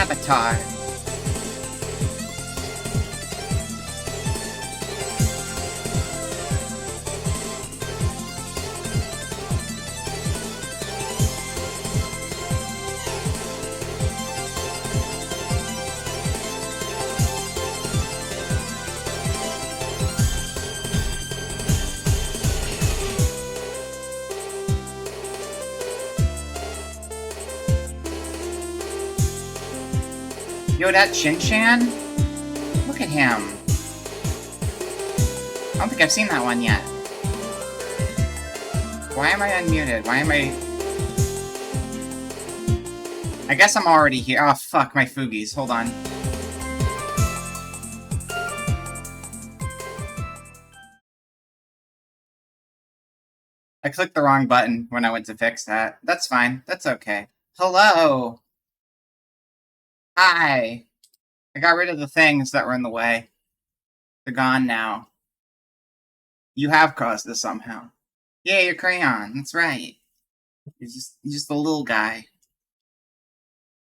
Avatar. Yo, that Shin-Chan? Look at him. I don't think I've seen that one yet. Why am I unmuted? Why am I guess I'm already here. Oh, fuck, my Fugies. Hold on. I clicked the wrong button when I went to fix that. That's fine. That's okay. Hello! Hi! I got rid of the things that were in the way. They're gone now. You have caused this somehow. Yeah, you're Crayon. That's right. You're just a little guy.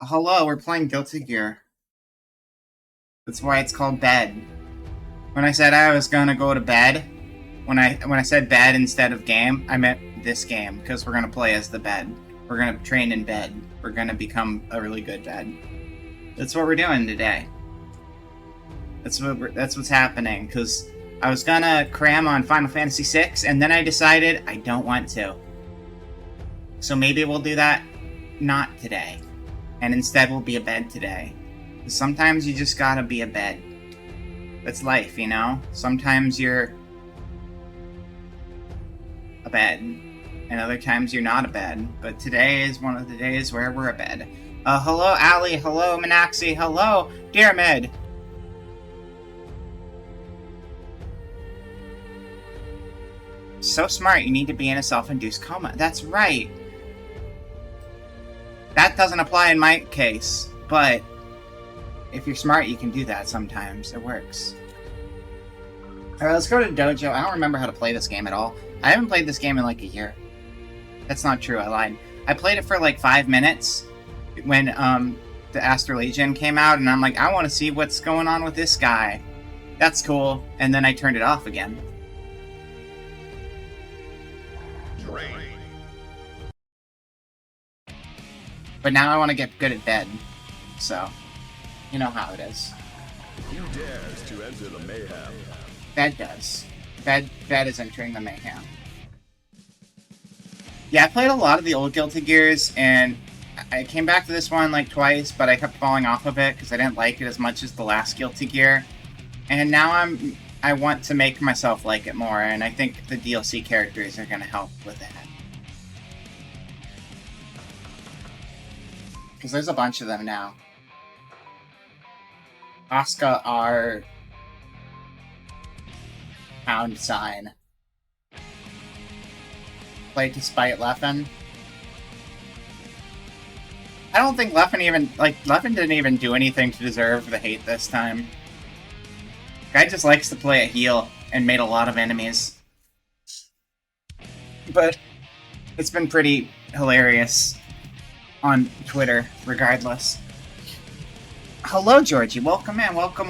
Hello, we're playing Guilty Gear. That's why it's called bed. When I said I was gonna go to bed, when I said bed instead of game, I meant this game, because we're gonna play as the bed. We're gonna train in bed. We're gonna become a really good bed. That's what we're doing today. That's what's happening, because I was gonna cram on Final Fantasy VI, and then I decided I don't want to. So maybe we'll do that not today. And instead we'll be a bed today. Sometimes you just gotta be a bed. That's life, you know? Sometimes you're a bed, and other times you're not a bed. But today is one of the days where we're a bed. Hello, Ali. Hello, Minaxi. Hello, Diramed. So smart, you need to be in a self-induced coma. That's right. That doesn't apply in my case, but if you're smart, you can do that sometimes. It works. Alright, let's go to Dojo. I don't remember how to play this game at all. I haven't played this game in like a year. That's not true, I lied. I played it for like 5 minutes when the Astral Legion came out, and I'm like, I want to see what's going on with this guy. That's cool. And then I turned it off again. But now I want to get good at bed. So, you know how it is. Who dares to enter the mayhem? Bed does. Bed is entering the mayhem. Yeah, I played a lot of the old Guilty Gears, and I came back to this one like twice, but I kept falling off of it because I didn't like it as much as the last Guilty Gear. And now I want to make myself like it more, and I think the DLC characters are going to help with that. Because there's a bunch of them now. Asuka R. Pound sign. Play to spite Leffen. I don't think Leffen didn't even do anything to deserve the hate this time. Guy just likes to play a heel and made a lot of enemies. But it's been pretty hilarious on Twitter, regardless. Hello, Georgie. Welcome in. Welcome.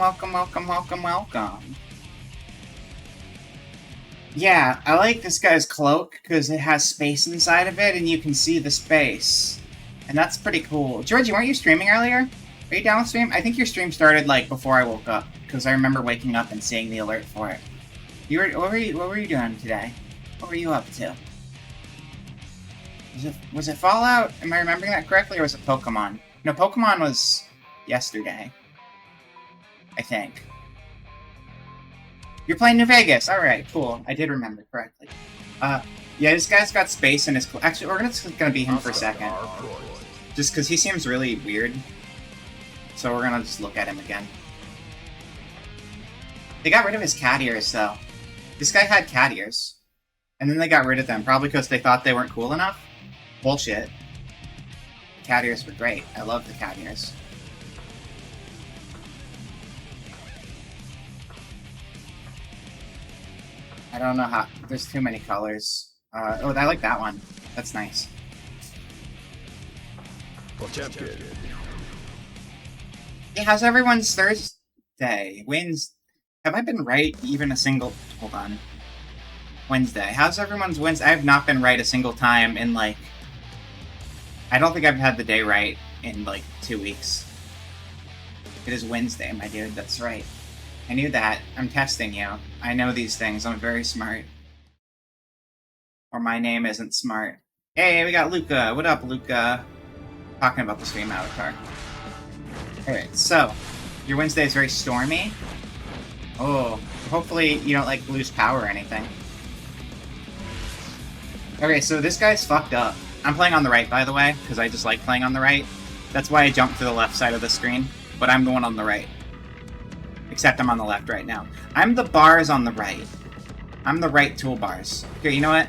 Yeah, I like this guy's cloak because it has space inside of it and you can see the space. And that's pretty cool. Georgie, weren't you streaming earlier? Are you down with stream? I think your stream started like before I woke up because I remember waking up and seeing the alert for it. What were you doing today? What were you up to? Was it Fallout? Am I remembering that correctly, or was it Pokemon? No, Pokemon was yesterday. I think. You're playing New Vegas! Alright, cool. I did remember correctly. Yeah, this guy's got space in his... Actually, we're gonna be him for a second. Just because he seems really weird. So we're gonna just look at him again. They got rid of his cat ears, though. This guy had cat ears. And then they got rid of them, probably because they thought they weren't cool enough. Bullshit. The cat ears were great. I love the cat ears. I don't know how... There's too many colors. Oh, I like that one. That's nice. Potemkin. Yeah, how's everyone's Thursday? Have I been right even a single... Hold on. Wednesday. How's everyone's Wednesday? I have not been right a single time in, like... I don't think I've had the day right in, like, 2 weeks. It is Wednesday, my dude. That's right. I knew that. I'm testing you. I know these things. I'm very smart. Or my name isn't smart. Hey, we got Luca. What up, Luca? Talking about the stream avatar. Alright, so... Your Wednesday is very stormy. Oh, hopefully you don't, like, lose power or anything. Okay, so this guy's fucked up. I'm playing on the right, by the way, because I just like playing on the right. That's why I jumped to the left side of the screen, but I'm the one on the right. Except I'm on the left right now. I'm the bars on the right. I'm the right toolbars. Okay, you know what?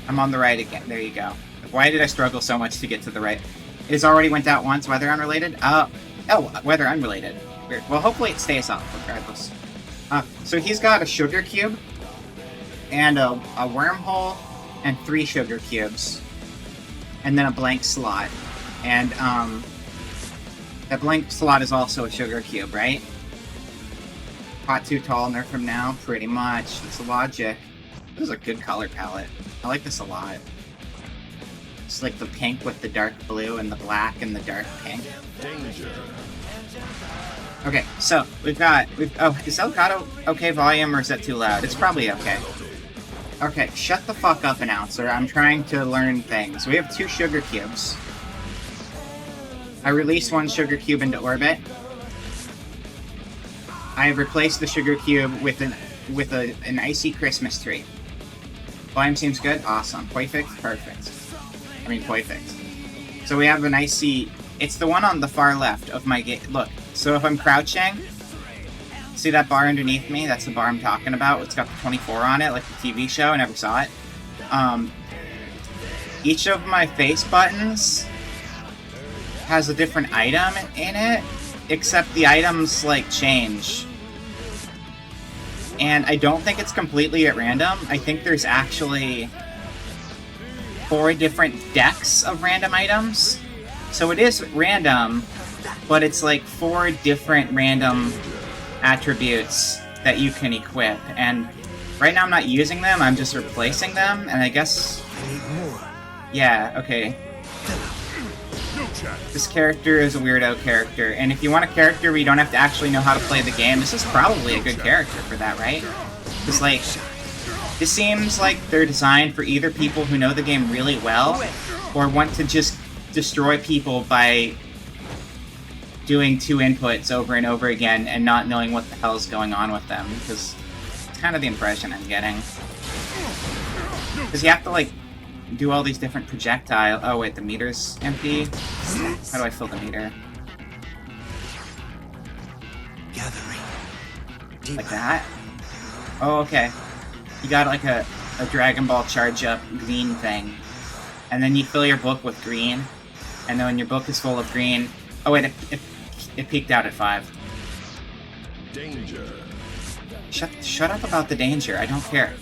I'm on the right again. There you go. Why did I struggle so much to get to the right? It has already went out once. Weather unrelated? Oh, weather unrelated. Weird. Well, hopefully it stays up, regardless. So he's got a sugar cube, and a wormhole, and 3 sugar cubes, and then a blank slot. And, that blank slot is also a sugar cube, right? Pot too tall, nerf him now? Pretty much. That's the logic. This is a good color palette. I like this a lot. It's like the pink with the dark blue and the black and the dark pink. Danger. Okay, so we've oh, is Elgato okay volume or is that too loud? It's probably okay. Okay, shut the fuck up, announcer. I'm trying to learn things. We have 2 sugar cubes. I released 1 sugar cube into orbit. I have replaced the sugar cube with an icy Christmas tree. Volume seems good? Awesome. Perfect? Perfect. I mean, perfect. So we have an icy... It's the one on the far left of my game. Look, so if I'm crouching, see that bar underneath me? That's the bar I'm talking about. It's got the 24 on it, like the TV show. I never saw it. Each of my face buttons has a different item in it, except the items, like, change. And I don't think it's completely at random. I think there's actually 4 different decks of random items. So it is random, but it's like 4 different random attributes that you can equip. And right now I'm not using them, I'm just replacing them, and I guess... Yeah, okay. This character is a weirdo character, and if you want a character where you don't have to actually know how to play the game, this is probably a good character for that, right? Because, like, this seems like they're designed for either people who know the game really well, or want to just destroy people by doing 2 inputs over and over again and not knowing what the hell is going on with them, because it's kind of the impression I'm getting. Because you have to, like, do all these different projectile... Oh, wait, the meter's empty? How do I fill the meter? Like that? Oh, okay. You got, like, a Dragon Ball charge-up green thing. And then you fill your book with green. And then when your book is full of green... Oh, wait, it peaked out at 5. Danger. Shut up about the danger. I don't care.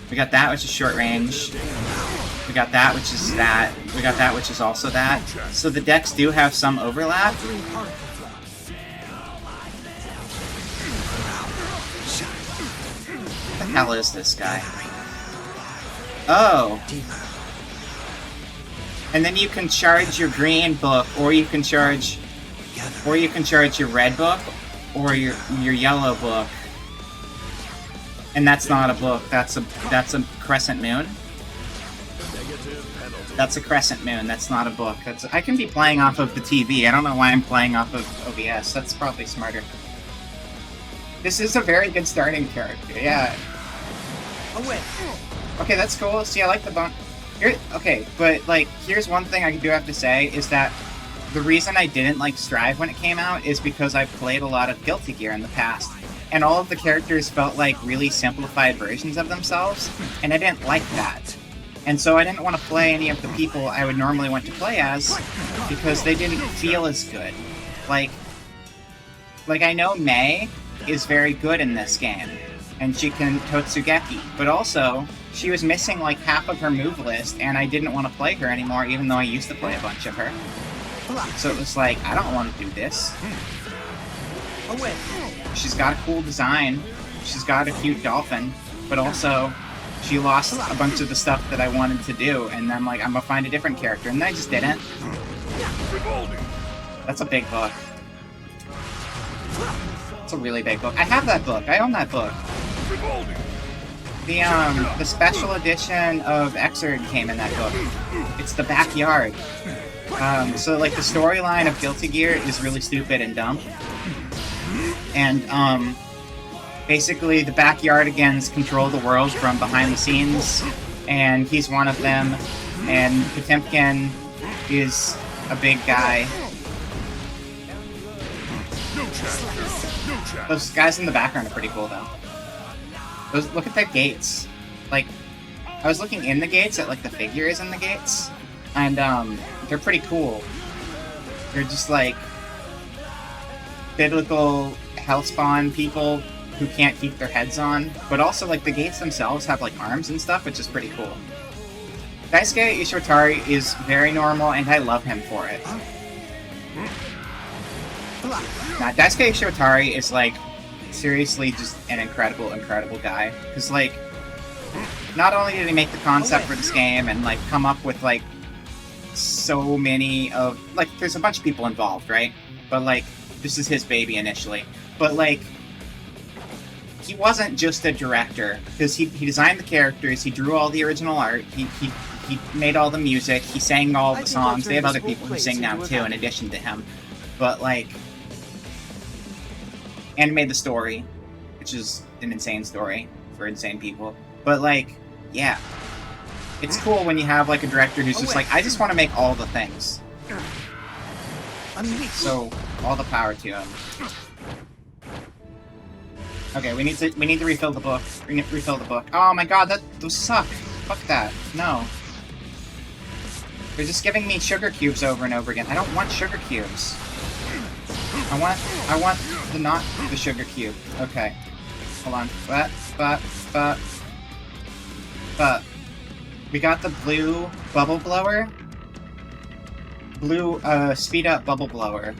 We got that, which is short range. We got that, which is that. We got that, which is also that. So the decks do have some overlap. What the hell is this guy? Oh. And then you can charge your green book, or you can charge your red book, or your yellow book. And that's not a book. That's a crescent moon. That's a crescent moon. That's not a book. I can be playing off of the TV. I don't know why I'm playing off of OBS. That's probably smarter. This is a very good starting character. Yeah. Okay, that's cool. See, I like the bone. Okay, but like, here's one thing I do have to say is that the reason I didn't like Strive when it came out is because I've played a lot of Guilty Gear in the past. And all of the characters felt like really simplified versions of themselves, and I didn't like that. And so I didn't want to play any of the people I would normally want to play as, because they didn't feel as good. Like I know Mei is very good in this game, and she can Totsugeki. But also, she was missing like half of her move list, and I didn't want to play her anymore, even though I used to play a bunch of her. So it was like, I don't want to do this. She's got a cool design. She's got a cute dolphin, but also she lost a bunch of the stuff that I wanted to do, and I'm like, I'm gonna find a different character, and then I just didn't. That's a big book. It's a really big book. I have that book. I own that book. The special edition of Xrd came in that book. It's the backyard. So like the storyline of Guilty Gear is really stupid and dumb. And basically the backyardigans control the world from behind the scenes, and he's one of them. And Potemkin is a big guy. Those guys in the background are pretty cool though. Look at their gates. Like, I was looking in the gates at like the figures in the gates, and they're pretty cool. They're just like biblical hellspawn people who can't keep their heads on, but also like the gates themselves have like arms and stuff, which is pretty cool. Daisuke Ishiwatari is very normal, and I love him for it. Now, Daisuke Ishiwatari is like seriously just an incredible guy. Because like, not only did he make the concept for this game and like come up with like so many of like, there's a bunch of people involved, right? But like, this is his baby initially. But like, he wasn't just a director, because he designed the characters, he drew all the original art, he made all the music, he sang all the songs. They have other people who sing now too, in addition to him. But like, and made the story, which is an insane story for insane people. But like, yeah, it's cool when you have like a director who's just like, I just want to make all the things. So all the power to him. Okay, we need to refill the book. We need to refill the book. Oh my god, those suck. Fuck that. No. They're just giving me sugar cubes over and over again. I don't want sugar cubes. I want not the sugar cube. Okay. Hold on. But we got the blue bubble blower. Blue speed up bubble blower.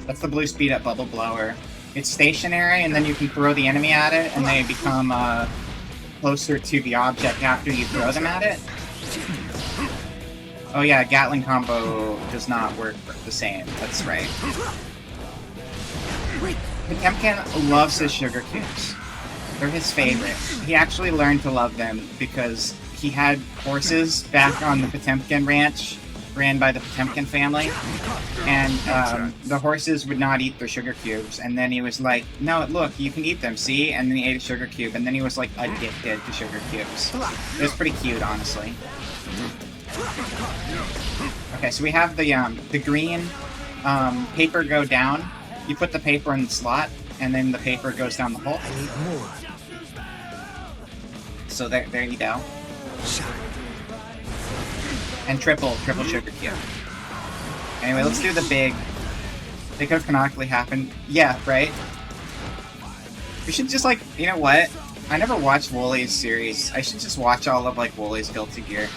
That's the blue speed up bubble blower. It's stationary, and then you can throw the enemy at it, and they become closer to the object after you throw them at it. Oh yeah, Gatling combo does not work the same. That's right. Potemkin loves his sugar cubes. They're his favorite. He actually learned to love them because he had horses back on the Potemkin ranch, ran by the Potemkin family, and the horses would not eat their sugar cubes, and then he was like, no, look, you can eat them, see? And then he ate a sugar cube, and then he was like addicted to sugar cubes. It was pretty cute, honestly. Okay, so we have the green paper go down. You put the paper in the slot, and then the paper goes down the hole. I need more. So there you go. And triple sugar cube. Anyway, let's do the big. They could have canonically happened. Yeah, right? We should just like, you know what? I never watched Wooly's series. I should just watch all of like Wooly's Guilty Gear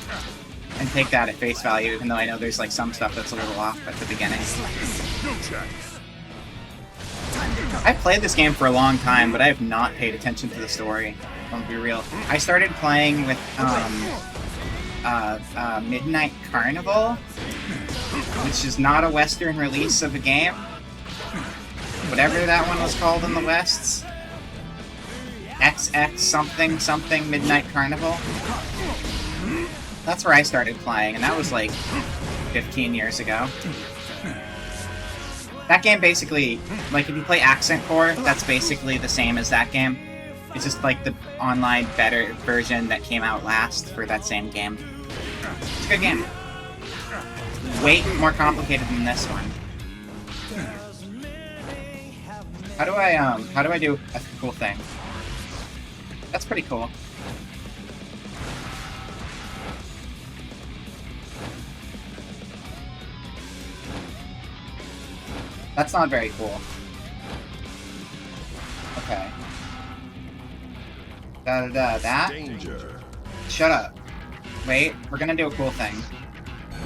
and take that at face value, even though I know there's like some stuff that's a little off at the beginning. I played this game for a long time, but I have not paid attention to the story. I'm gonna be real. I started playing with Midnight Carnival, which is not a Western release of a game. Whatever that one was called in the West. XX something Midnight Carnival. That's where I started playing, and that was like 15 years ago. That game basically, like if you play Accent Core, that's basically the same as that game. It's just like the online better version that came out last for that same game. It's a good game. Way more complicated than this one. How do I do a cool thing? That's pretty cool. That's not very cool. That? Danger. Shut up. Wait, we're gonna do a cool thing.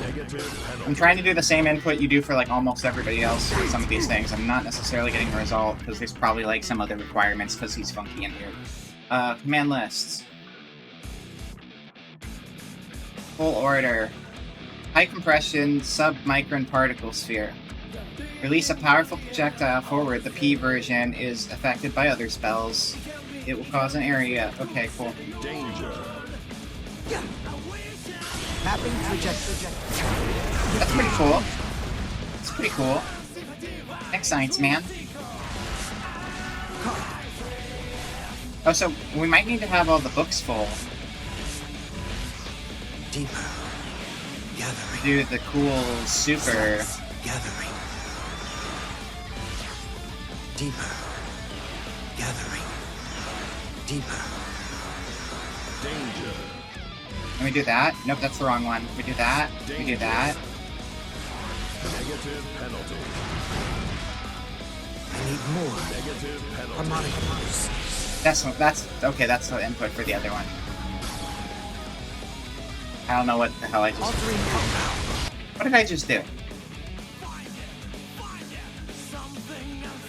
Negative I'm penalty. trying to do the same input you do for like almost everybody else with some of these things. I'm not necessarily getting a result because there's probably like some other requirements because he's funky in here. Command lists. Full order. High compression submicron particle sphere. Release a powerful projectile forward. The P version is affected by other spells. It will cause an area. Okay, cool. Danger. Mapping trajectory. That's pretty cool. It's pretty cool. Thanks, Science Man. Oh, so we might need to have all the books full Deeper. Gathering. to do the cool super. Gathering. Deeper. Gathering. Deeper. Danger. Can we do that? Nope, that's the wrong one. We do that. We do that. Negative penalty. I need more. Negative penalty. Harmonic boost. That's okay. That's the input for the other one. I don't know what the hell I just. Altering compound. What did I just do?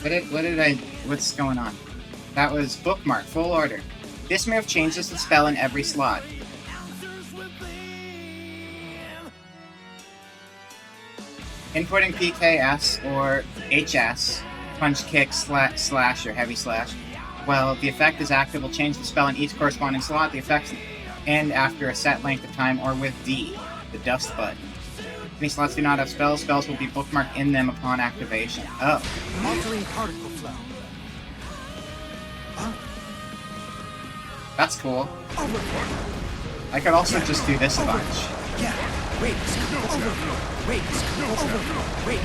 What did I? What's going on? That was bookmark. Full order. This move changes the spell in every slot. Inputting PKS or HS, punch, kick, slash, or heavy slash. While the effect is active, will change the spell in each corresponding slot. The effects end after a set length of time or with D, the dust button. If any slots do not have spells, spells will be bookmarked in them upon activation. Oh. Altering particle flow. Huh? That's cool. I could also just do this a bunch. Yeah. Wait. Overflow. Wait. Overflow. Wait.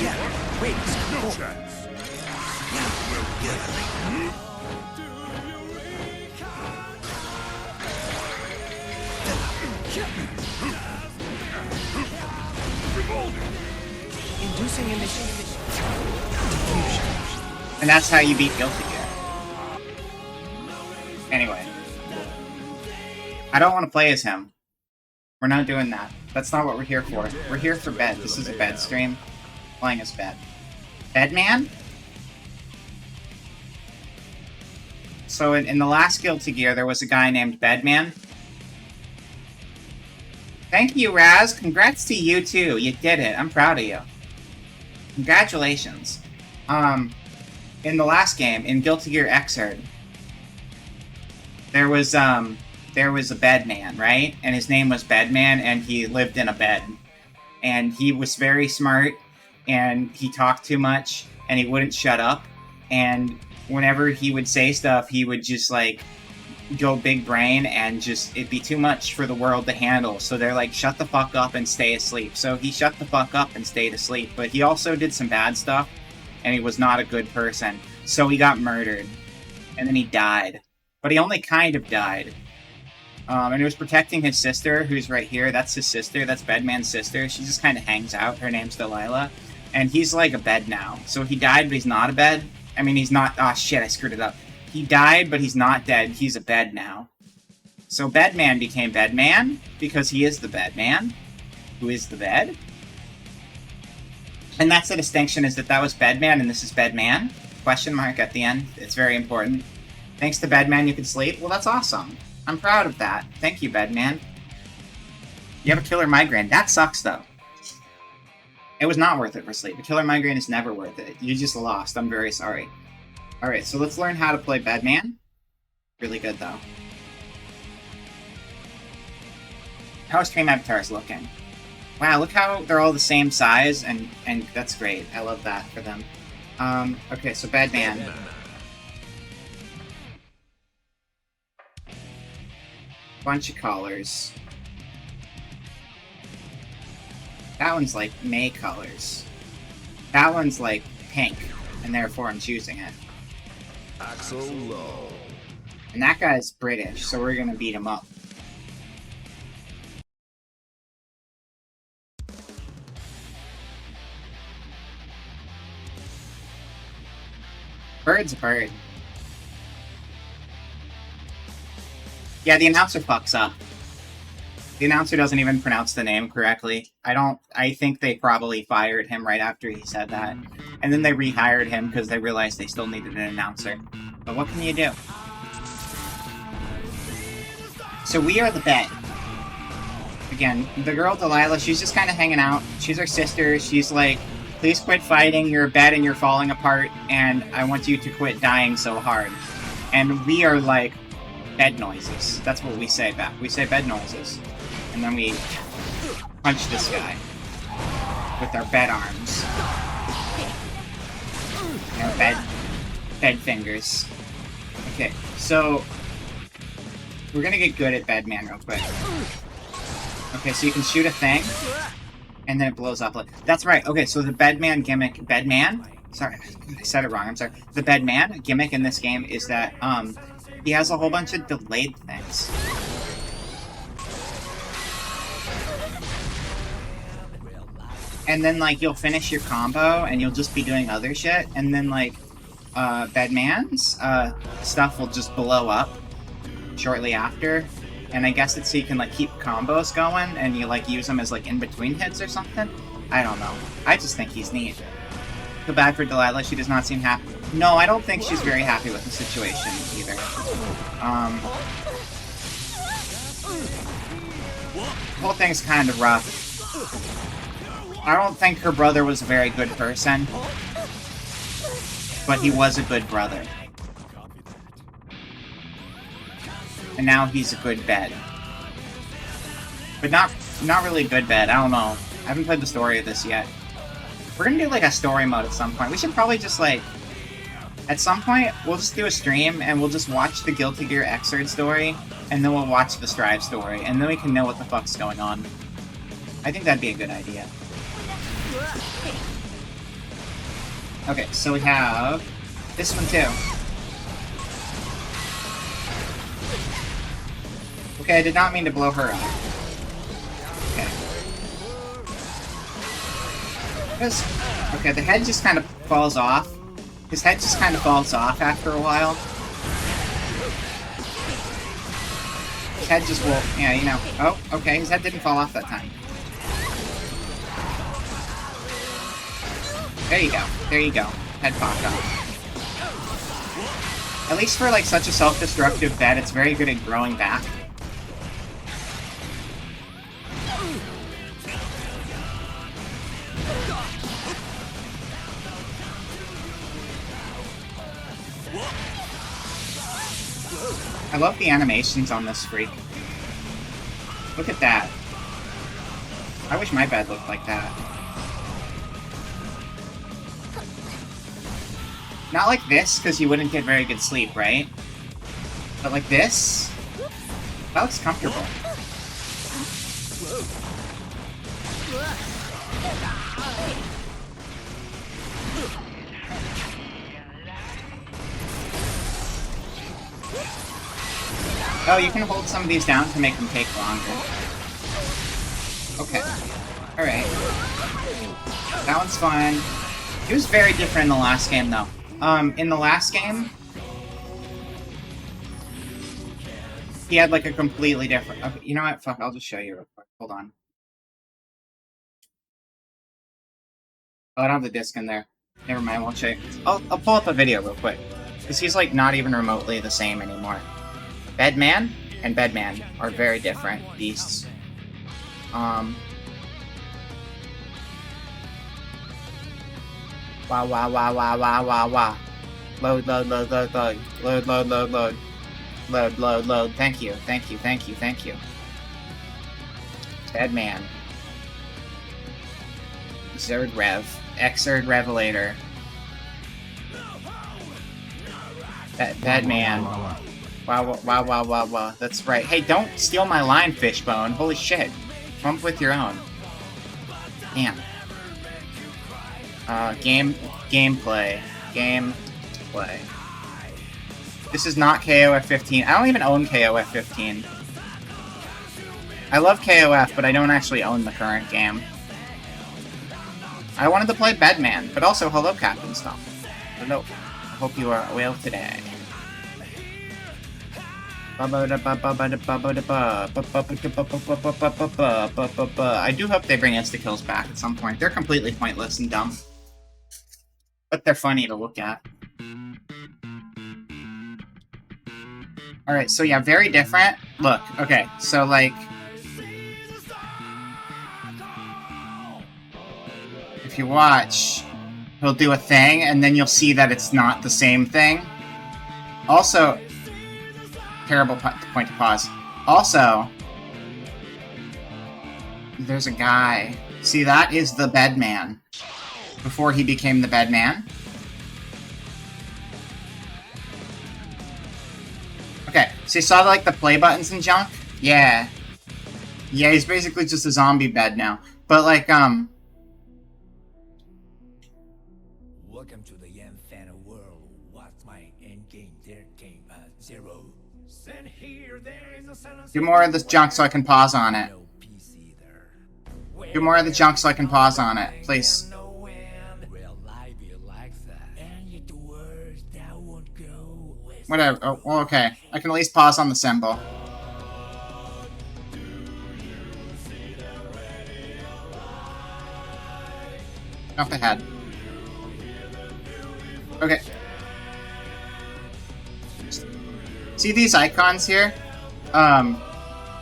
Yeah. Wait. No chance. Yeah. Gathering. Inducing emission. Diffusion. And that's how you beat Guilty Gear. Anyway. I don't want to play as him. We're not doing that. That's not what we're here for. We're here for bed. This is a bed stream. Playing as bed. Bedman? So in the last Guilty Gear, there was a guy named Bedman. Thank you, Raz. Congrats to you, too. You did it. I'm proud of you. Congratulations. In the last game, in Guilty Gear Xrd, there was a bedman, right? And his name was Bedman, and he lived in a bed. And he was very smart, and he talked too much, and he wouldn't shut up. And whenever he would say stuff, he would just, like, go big brain, and just, it'd be too much for the world to handle. So they're like, shut the fuck up and stay asleep. So he shut the fuck up and stayed asleep. But he also did some bad stuff, and he was not a good person. So he got murdered. And then he died. But he only kind of died. And he was protecting his sister, who's right here. That's his sister. That's Bedman's sister. She just kind of hangs out. Her name's Delilah. And he's like a bed now. So he died, but he's not a bed. I mean, he's not... Oh, shit, I screwed it up. He died, but he's not dead. He's a bed now. So Bedman became Bedman, because he is the Bedman, who is the bed. And that's the distinction, is that was Bedman, and this is Bedman. Question mark at the end. It's very important. Thanks to Bedman, you can sleep. Well, that's awesome. I'm proud of that. Thank you, Bedman. You have a killer migraine. That sucks, though. It was not worth it for sleep. A killer migraine is never worth it. You just lost. I'm very sorry. Alright, so let's learn how to play Bedman. Really good, though. How are stream avatars looking? Wow, look how they're all the same size, and that's great. I love that for them. Okay, so Bedman. Bunch of colors. That one's like May colors. That one's like pink, and therefore I'm choosing it. Axel Low. And that guy's British, so we're gonna beat him up. Bird's a bird. Yeah, the announcer fucks up. The announcer doesn't even pronounce the name correctly. I think they probably fired him right after he said that. And then they rehired him because they realized they still needed an announcer. But what can you do? So we are the bet. Again, the girl Delilah, she's just kind of hanging out. She's our sister. She's like, please quit fighting. You're a bet and you're falling apart. And I want you to quit dying so hard. And we are like, bed noises. That's what we say back. We say bed noises. And then we punch this guy with our bed arms. And our bed fingers. Okay, so we're gonna get good at Bedman real quick. Okay, so you can shoot a thing, and then it blows up. That's right. Okay, so the Bedman gimmick, Bedman? Sorry, I said it wrong. I'm sorry. The Bedman gimmick in this game is that he has a whole bunch of delayed things. And then, like, you'll finish your combo, and you'll just be doing other shit, and then, like, Bedman's stuff will just blow up shortly after, and I guess it's so you can, like, keep combos going, and you, like, use them as, like, in-between hits or something? I don't know. I just think he's neat. Feel bad for Delilah, she does not seem happy. No, I don't think she's very happy with the situation, either. The whole thing's kind of rough. I don't think her brother was a very good person, but he was a good brother. And now he's a good bed. But not really a good bed, I don't know. I haven't played the story of this yet. We're gonna do like a story mode at some point. We should probably just like, at some point, we'll just do a stream and we'll just watch the Guilty Gear Xrd story, and then we'll watch the Strive story, and then we can know what the fuck's going on. I think that'd be a good idea. Okay, so we have this one too. Okay, I did not mean to blow her up. Okay. Okay, the head just kind of falls off. His head just kind of falls off after a while. His head just will, yeah, you know. Oh, okay, his head didn't fall off that time. There you go. There you go. Head popped off. At least for like such a self-destructive bed, it's very good at growing back. I love the animations on this freak. Look at that. I wish my bed looked like that. Not like this, because you wouldn't get very good sleep, right? But like this? That looks comfortable. Oh, you can hold some of these down to make them take longer. Okay. Alright. That one's fun. It was very different in the last game, though. In the last game, he had like a completely different... Okay, you know what? Fuck, I'll just show you real quick. Hold on. Oh, I don't have the disc in there. Never mind, I won't show you. I'll pull up a video real quick. Because he's like not even remotely the same anymore. Bedman and Bedman are very different beasts. Wow, wow, wow, wow, wow, wow, wow. Load, load, load, load, load. Load, load, load, load. Load, load, load. Thank you, thank you, thank you, thank you. Bedman. Xrd Rev. Xrd Revelator. Bedman. Wow, wow, wow, wow, wow. That's right. Hey, don't steal my line, Fishbone. Holy shit. Come up with your own. Damn. Gameplay. This is not KOF 15. I don't even own KOF 15. I love KOF, but I don't actually own the current game. I wanted to play Bedman, but also hello, Captain Stomp. Hello. I hope you are well today. I do hope they bring insta-kills back at some point. They're completely pointless and dumb. But they're funny to look at. Alright, so yeah, very different. Look, okay, so like... if you watch, he'll do a thing, and then you'll see that it's not the same thing. Also... terrible point to pause. Also... there's a guy. See, that is the Bedman. Before he became the Bedman. Okay, so you saw like the play buttons and junk? Yeah. Yeah, he's basically just a zombie bed now. But like, Welcome to the Yanfana world. What's my end game? There came a 0. Send here, there is a silence. do more of this junk so I can pause on it. No peace either. Do more of the junk so I can pause on it, please. Real life you like that. And yet the words that won't go with Whatever. Oh, well, okay. I can at least pause on the symbol. Jump ahead. Okay. See these icons here?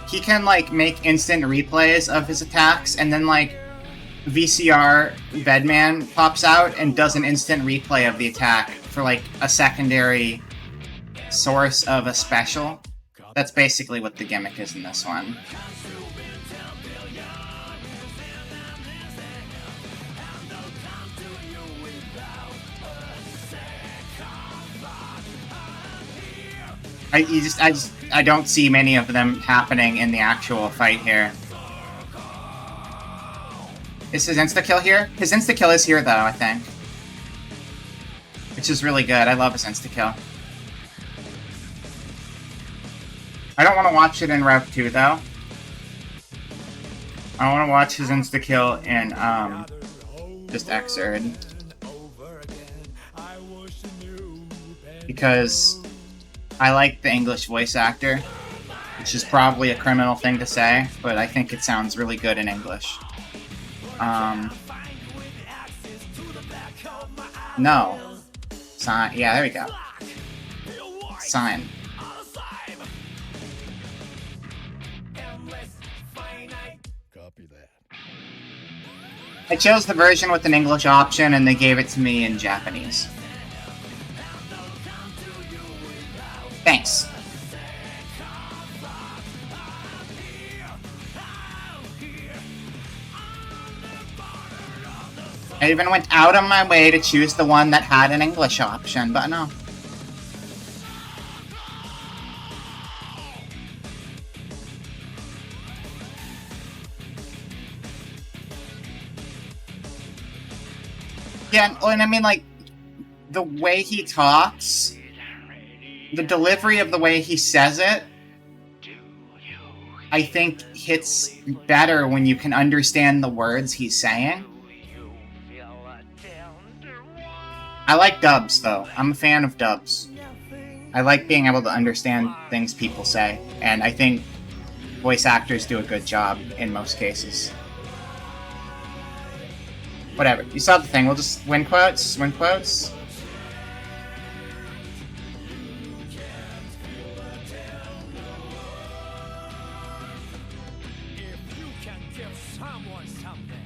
He can, like, make instant replays of his attacks, and then, like, VCR Bedman pops out and does an instant replay of the attack for, like, a secondary source of a special. That's basically what the gimmick is in this one. I don't see many of them happening in the actual fight here. Is his insta-kill here? His insta-kill is here, though, I think. Which is really good. I love his insta-kill. I don't want to watch it in Rev 2, though. I want to watch his insta-kill in, just Xrd. Because I like the English voice actor, which is probably a criminal thing to say, but I think it sounds really good in English. No. Sign. Yeah, there we go. Sign. Copy that. I chose the version with an English option, and they gave it to me in Japanese. Thanks. I even went out of my way to choose the one that had an English option, but no. Yeah, and I mean, like, the way he talks, the delivery of the way he says it, I think hits better when you can understand the words he's saying. I like dubs, though. I'm a fan of dubs. I like being able to understand things people say, and I think voice actors do a good job in most cases. Whatever. You saw the thing. We'll just win quotes. Win quotes. if you can give someone something.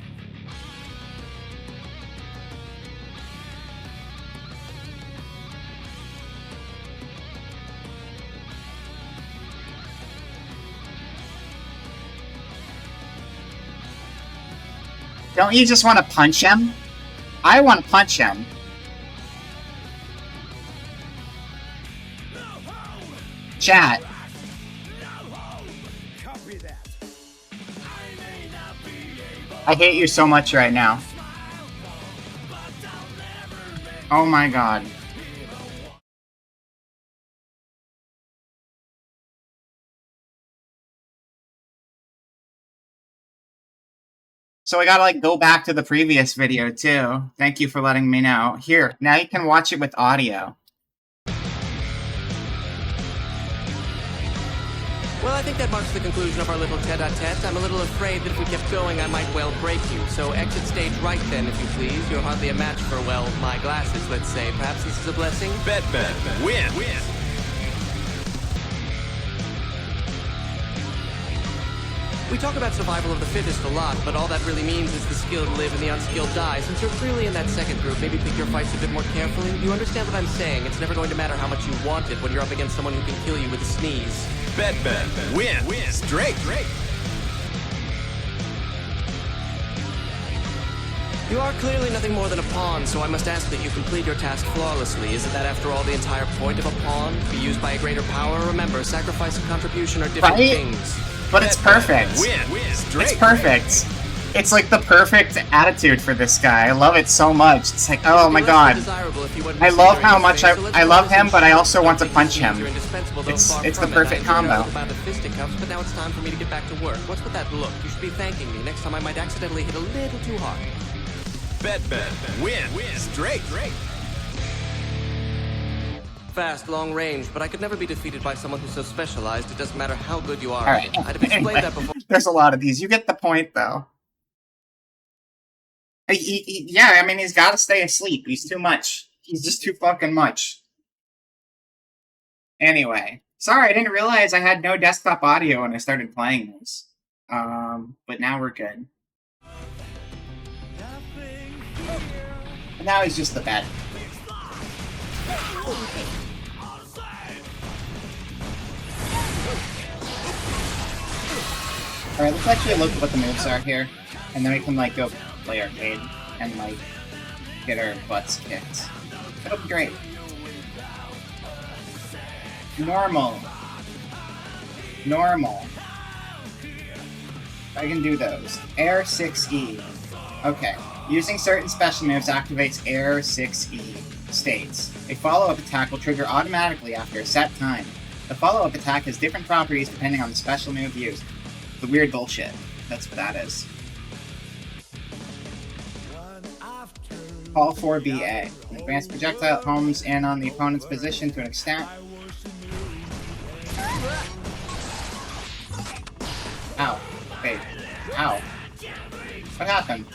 Don't you just want to punch him? I want to punch him. Chat. Copy that. I hate you so much right now. Oh my god. So I gotta, like, go back to the previous video, too. Thank you for letting me know. Here, now you can watch it with audio. Well, I think that marks the conclusion of our little tete-a-tete. I'm a little afraid that if we kept going, I might well break you. So exit stage right then, if you please. You're hardly a match for, well, my glasses, let's say. Perhaps this is a blessing? Batman win. We talk about survival of the fittest a lot, but all that really means is the skilled live and the unskilled die. Since you're clearly in that second group, maybe pick your fights a bit more carefully. You understand what I'm saying? It's never going to matter how much you want it when you're up against someone who can kill you with a sneeze. Batman win. Straight. You are clearly nothing more than a pawn, so I must ask that you complete your task flawlessly. Isn't that, after all, the entire point of a pawn? To be used by a greater power? Remember, sacrifice and contribution are different Right? things. But it's perfect. Win. Straight. It's perfect. It's like the perfect attitude for this guy. I love it so much. It's like, oh my god. I love how much I love him, but I also want to punch him. It's the perfect combo. About the fisticuffs, but now it's time for me to get back to work. What's with that look? You should be thanking me. Next time I might accidentally hit a little too hard. Batman win. Straight. Fast, long range, but I could never be defeated by someone who's so specialized. It doesn't matter how good you are. Alright. I'd have explained Anyway, that before. there's a lot of these. You get the point, though. Yeah, I mean, he's got to stay asleep. He's too much. He's just too fucking much. Anyway. Sorry, I didn't realize I had no desktop audio when I started playing this. But now we're good. And now he's just the bed. Alright, let's actually look at what the moves are here. And then we can, like, go play arcade and, like, get our butts kicked. That'll be great. Normal. I can do those. Air 6E. Okay. Using certain special moves activates Air 6E states. A follow-up attack will trigger automatically after a set time. The follow-up attack has different properties depending on the special move used. The weird bullshit. That's what that is. Call for BA. An advanced projectile homes in on the opponent's position to an extent. Ow. Wait. Ow. What happened?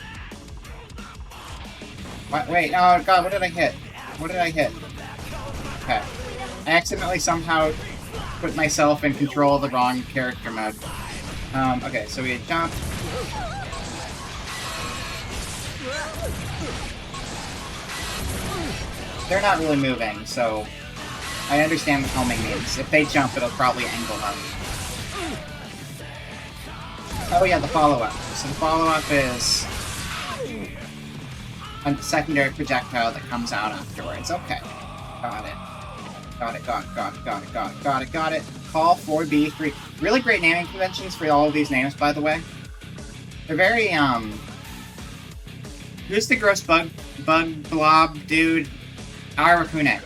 What? Wait, oh god, what did I hit? Okay. I accidentally somehow put myself in control of the wrong character mode. Okay, so we had jumped. They're not really moving, so I understand what homing means. If they jump, it'll probably angle them. Oh yeah, the follow-up. So the follow-up is a secondary projectile that comes out afterwards. Okay. Got it. Got it. Call 4B3. Really great naming conventions for all of these names, by the way. They're very, who's the gross bug blob dude? Arakune.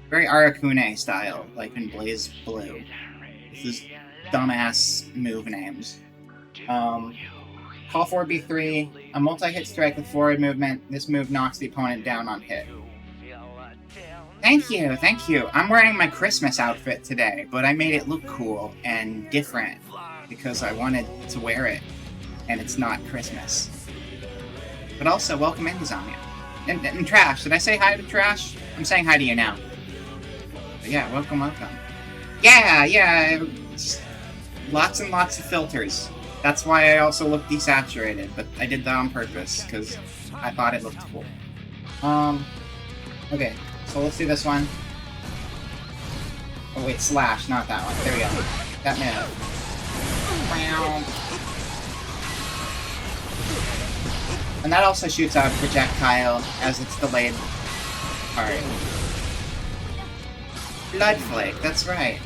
Very Arakune style, like in Blaze Blue. These dumbass move names. Call 4B3. A multi-hit strike with forward movement. This move knocks the opponent down on hit. Thank you. I'm wearing my Christmas outfit today, but I made it look cool and different because I wanted to wear it, and it's not Christmas. But also, welcome in, Zomia. And Trash, did I say hi to Trash? I'm saying hi to you now. But yeah, welcome. Yeah, just lots and lots of filters. That's why I also look desaturated, but I did that on purpose, because I thought it looked cool. Okay. So let's do this one. Oh wait, slash, not that one. There we go. That move. And that also shoots out a projectile as it's delayed. Alright. Blood Flake, that's right.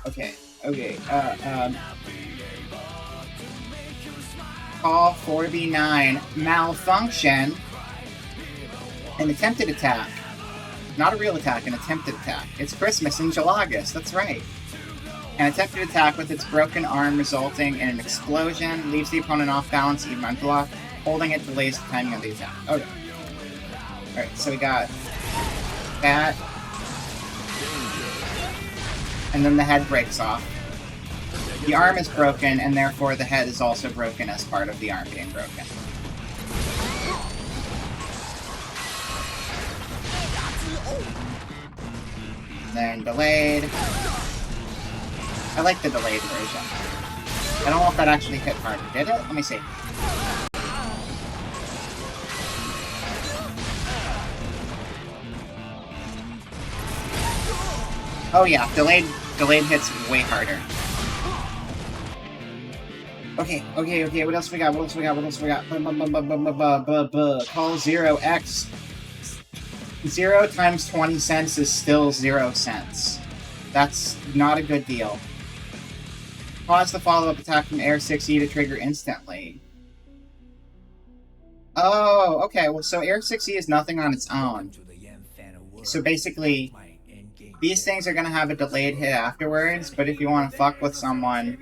Okay. Call 4B9 malfunction. An attempted attack. Not a real attack, an attempted attack. It's Christmas in August, that's right. An attempted attack with its broken arm resulting in an explosion leaves the opponent off balance even on block. Holding it delays the timing of the attack. Okay. Alright, so we got that. And then the head breaks off. The arm is broken, and therefore the head is also broken as part of the arm being broken. Then delayed. I like the delayed version. I don't know if that actually hit harder. Did it? Let me see. Oh yeah, delayed hits way harder. Okay, what else we got? Call 0x. 0 times 20 cents is still 0 cents. That's not a good deal. Pause the follow-up attack from Air 6E to trigger instantly. Oh, okay, well, so Air 6E is nothing on its own. So basically, these things are going to have a delayed hit afterwards, but if you want to fuck with someone,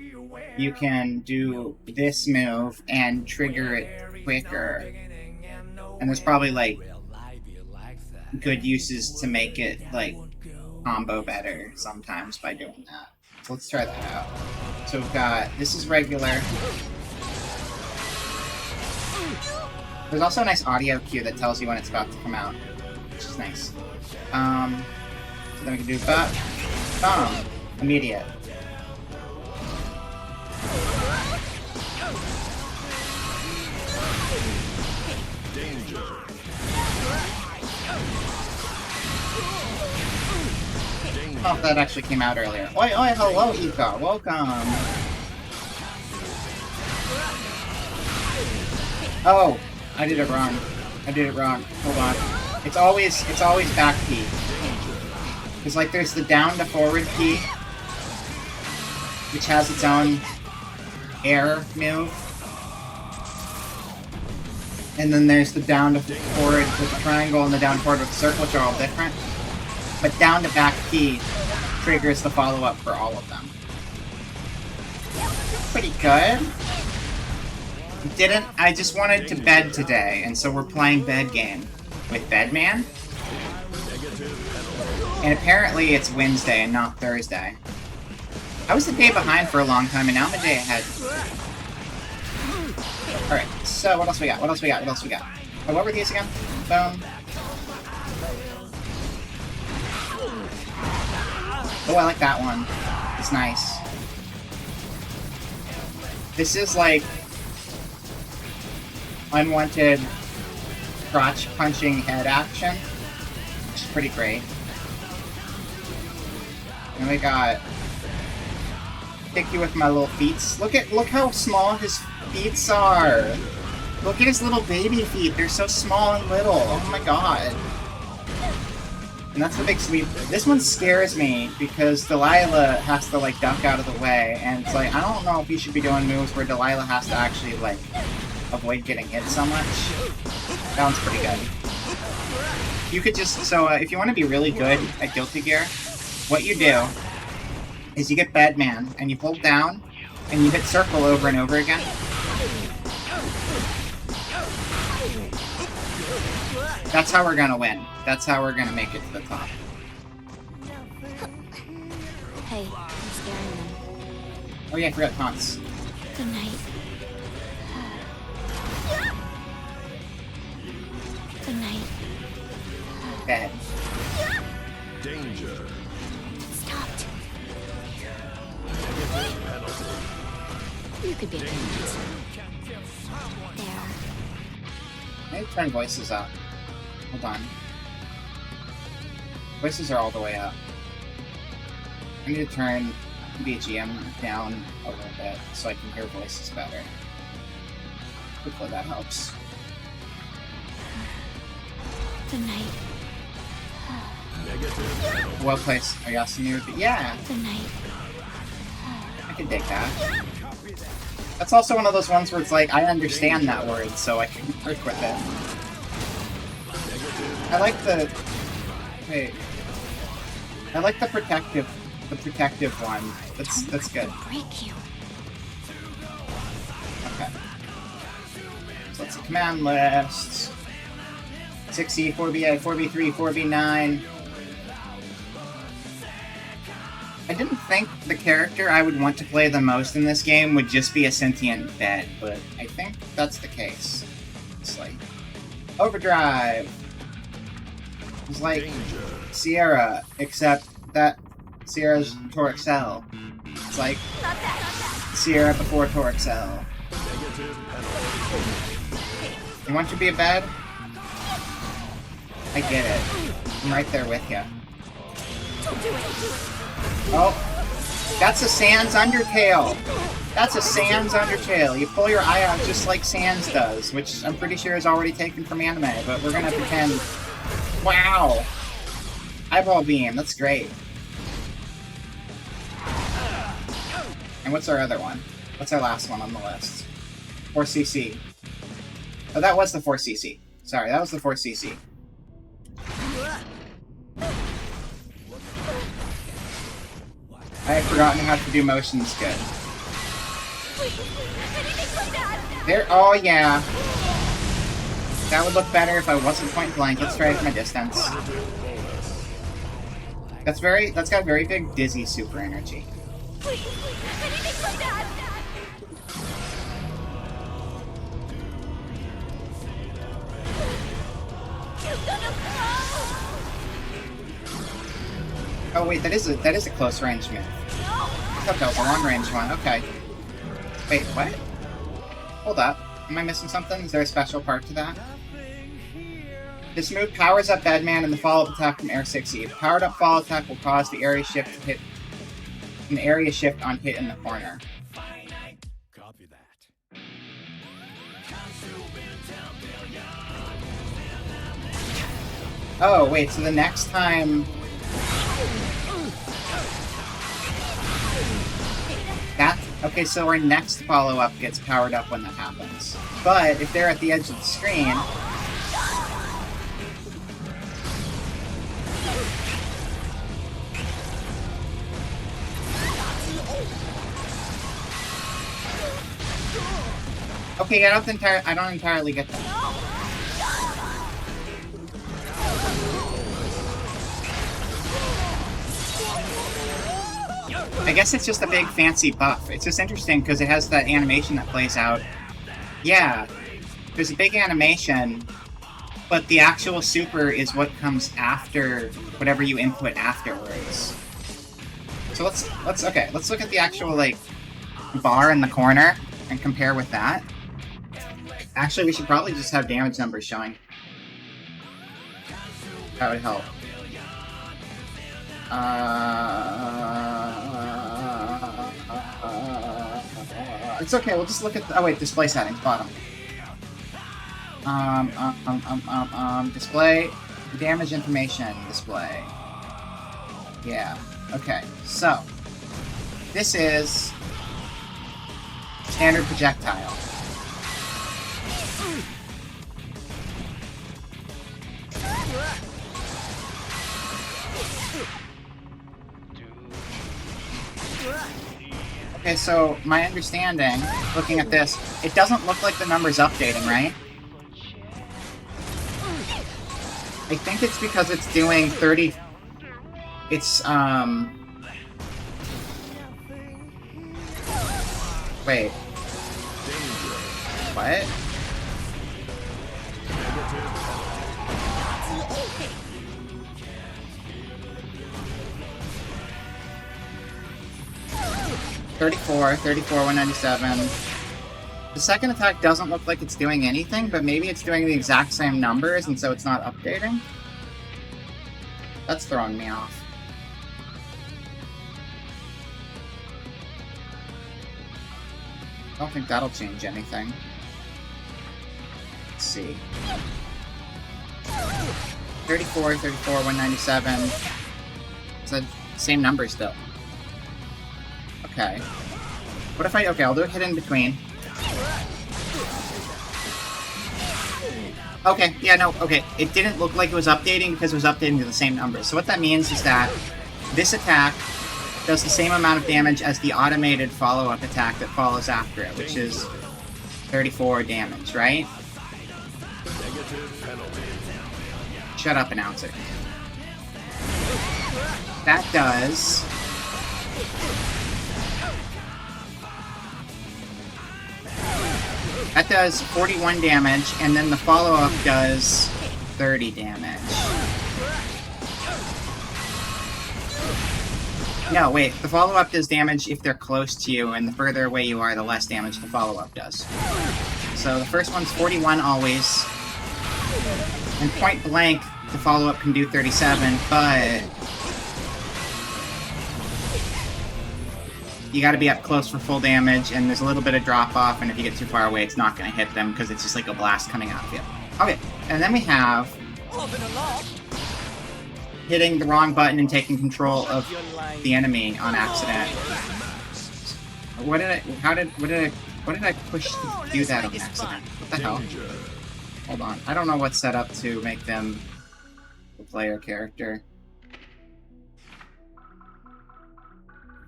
you can do this move and trigger it quicker. And there's probably, like, good uses to make it, like, combo better sometimes by doing that. So let's try that out. So we've got, this is regular. There's also a nice audio cue that tells you when it's about to come out, which is nice. So then we can do boom, immediate. Danger. Oh, that actually came out earlier. Oi, hello, Ika. Welcome. Oh, I did it wrong. Hold on. It's always back key. Because, like, there's the down to forward key, which has its own air move. And then there's the down to forward with the triangle and the down forward with the circle, which are all different. But down to back key triggers the follow-up for all of them. Pretty good. I just wanted to bed today, and so we're playing bed game with Bedman. And apparently it's Wednesday and not Thursday. I was the day behind for a long time, and now I'm a day ahead. Alright, so what else we got? Oh, what were these again? Boom. Oh, I like that one. It's nice. This is like unwanted crotch punching head action, which is pretty great. And we got Pick You With My Little Feets. Look how small his feet are. Look at his little baby feet. They're so small and little. Oh my god. And that's the big sweep. This one scares me because Delilah has to, like, duck out of the way. And it's like, I don't know if you should be doing moves where Delilah has to actually, like, avoid getting hit so much. That one's pretty good. You could just, if you want to be really good at Guilty Gear, what you do is you get Bedman and you hold down and you hit circle over and over again. That's how we're gonna win. That's how we're gonna make it to the top. Hey, I'm scaring them. Oh yeah, I forgot taunts. Good night. Good night. Bad. Danger. It stopped. You could be dangerous. There. I need to turn voices up. Hold on. Voices are all the way up. I need to turn BGM down a little bit so I can hear voices better. Hopefully that helps. Good night. Well placed. Are you asking me? Yeah, Good night. I can dig that. That's also one of those ones where it's like, I understand that word, so I can work with it. I like the... Wait. I like the protective one. That's good. Break you. Okay. So let's see. Command list. 6E, 4BA, 4B3, 4B9. I didn't think the character I would want to play the most in this game would just be a sentient bed, but I think that's the case. It's like Overdrive. It's like Danger. Sierra, except that Sierra's Torexel. It's like Sierra before Torexel. Negative penalty. You want to be a bed? I get it. I'm right there with you. Oh, that's a Sans Undertale. That's a Sans Undertale. You pull your eye out just like Sans does, which I'm pretty sure is already taken from anime, but we're gonna pretend. Wow! Eyeball beam, that's great. And what's our other one? What's our last one on the list? 4cc. Oh, that was the 4cc. Sorry, that was the 4cc. I had forgotten how to do motions good. There, oh yeah. That would look better if I wasn't point blank. Let's try it from a distance. That's got very big dizzy super energy. Oh wait, that is a close range move. I thought that was a long range one. Okay. Wait, what? Hold up. Am I missing something? Is there a special part to that? This move powers up Bedman and the follow-up attack from Air 6E. The powered up follow attack will cause the area shift to hit an area shift on hit in the corner. Copy that. Oh wait, so the next time okay, so our next follow-up gets powered up when that happens. But if they're at the edge of the screen, okay, I don't entirely get that. I guess it's just a big fancy buff. It's just interesting because it has that animation that plays out. Yeah, there's a big animation, but the actual super is what comes after whatever you input afterwards. So let's look at the actual like bar in the corner and compare with that. Actually, we should probably just have damage numbers showing. That would help. It's okay, we'll just look at oh wait, display settings, bottom. Display, damage information, display. Yeah, okay, so, this is standard projectile. Okay, so my understanding, looking at this, it doesn't look like the number's updating, right? I think it's because it's doing 30... It's, Wait. What? $34, 197. The second attack doesn't look like it's doing anything, but maybe it's doing the exact same numbers, and so it's not updating? That's throwing me off. I don't think that'll change anything. Let's see. 34, 197. It's the same number still. Okay. What if okay, I'll do a hit in between. Okay, yeah, no, okay. It didn't look like it was updating because it was updating to the same numbers. So what that means is that this attack does the same amount of damage as the automated follow-up attack that follows after it, which is 34 damage, right? Shut up, announcer. That does That does 41 damage, and then the follow-up does 30 damage. No, wait. The follow-up does damage if they're close to you, and the further away you are, the less damage the follow-up does. So the first one's 41 always. And point blank, the follow-up can do 37, but you gotta be up close for full damage, and there's a little bit of drop-off, and if you get too far away, it's not gonna hit them, because it's just like a blast coming out of you. Okay, and then we have hitting the wrong button and taking control of the enemy on accident. What did I push to do that on accident? What the hell? Hold on. I don't know what's set up to make them the player character.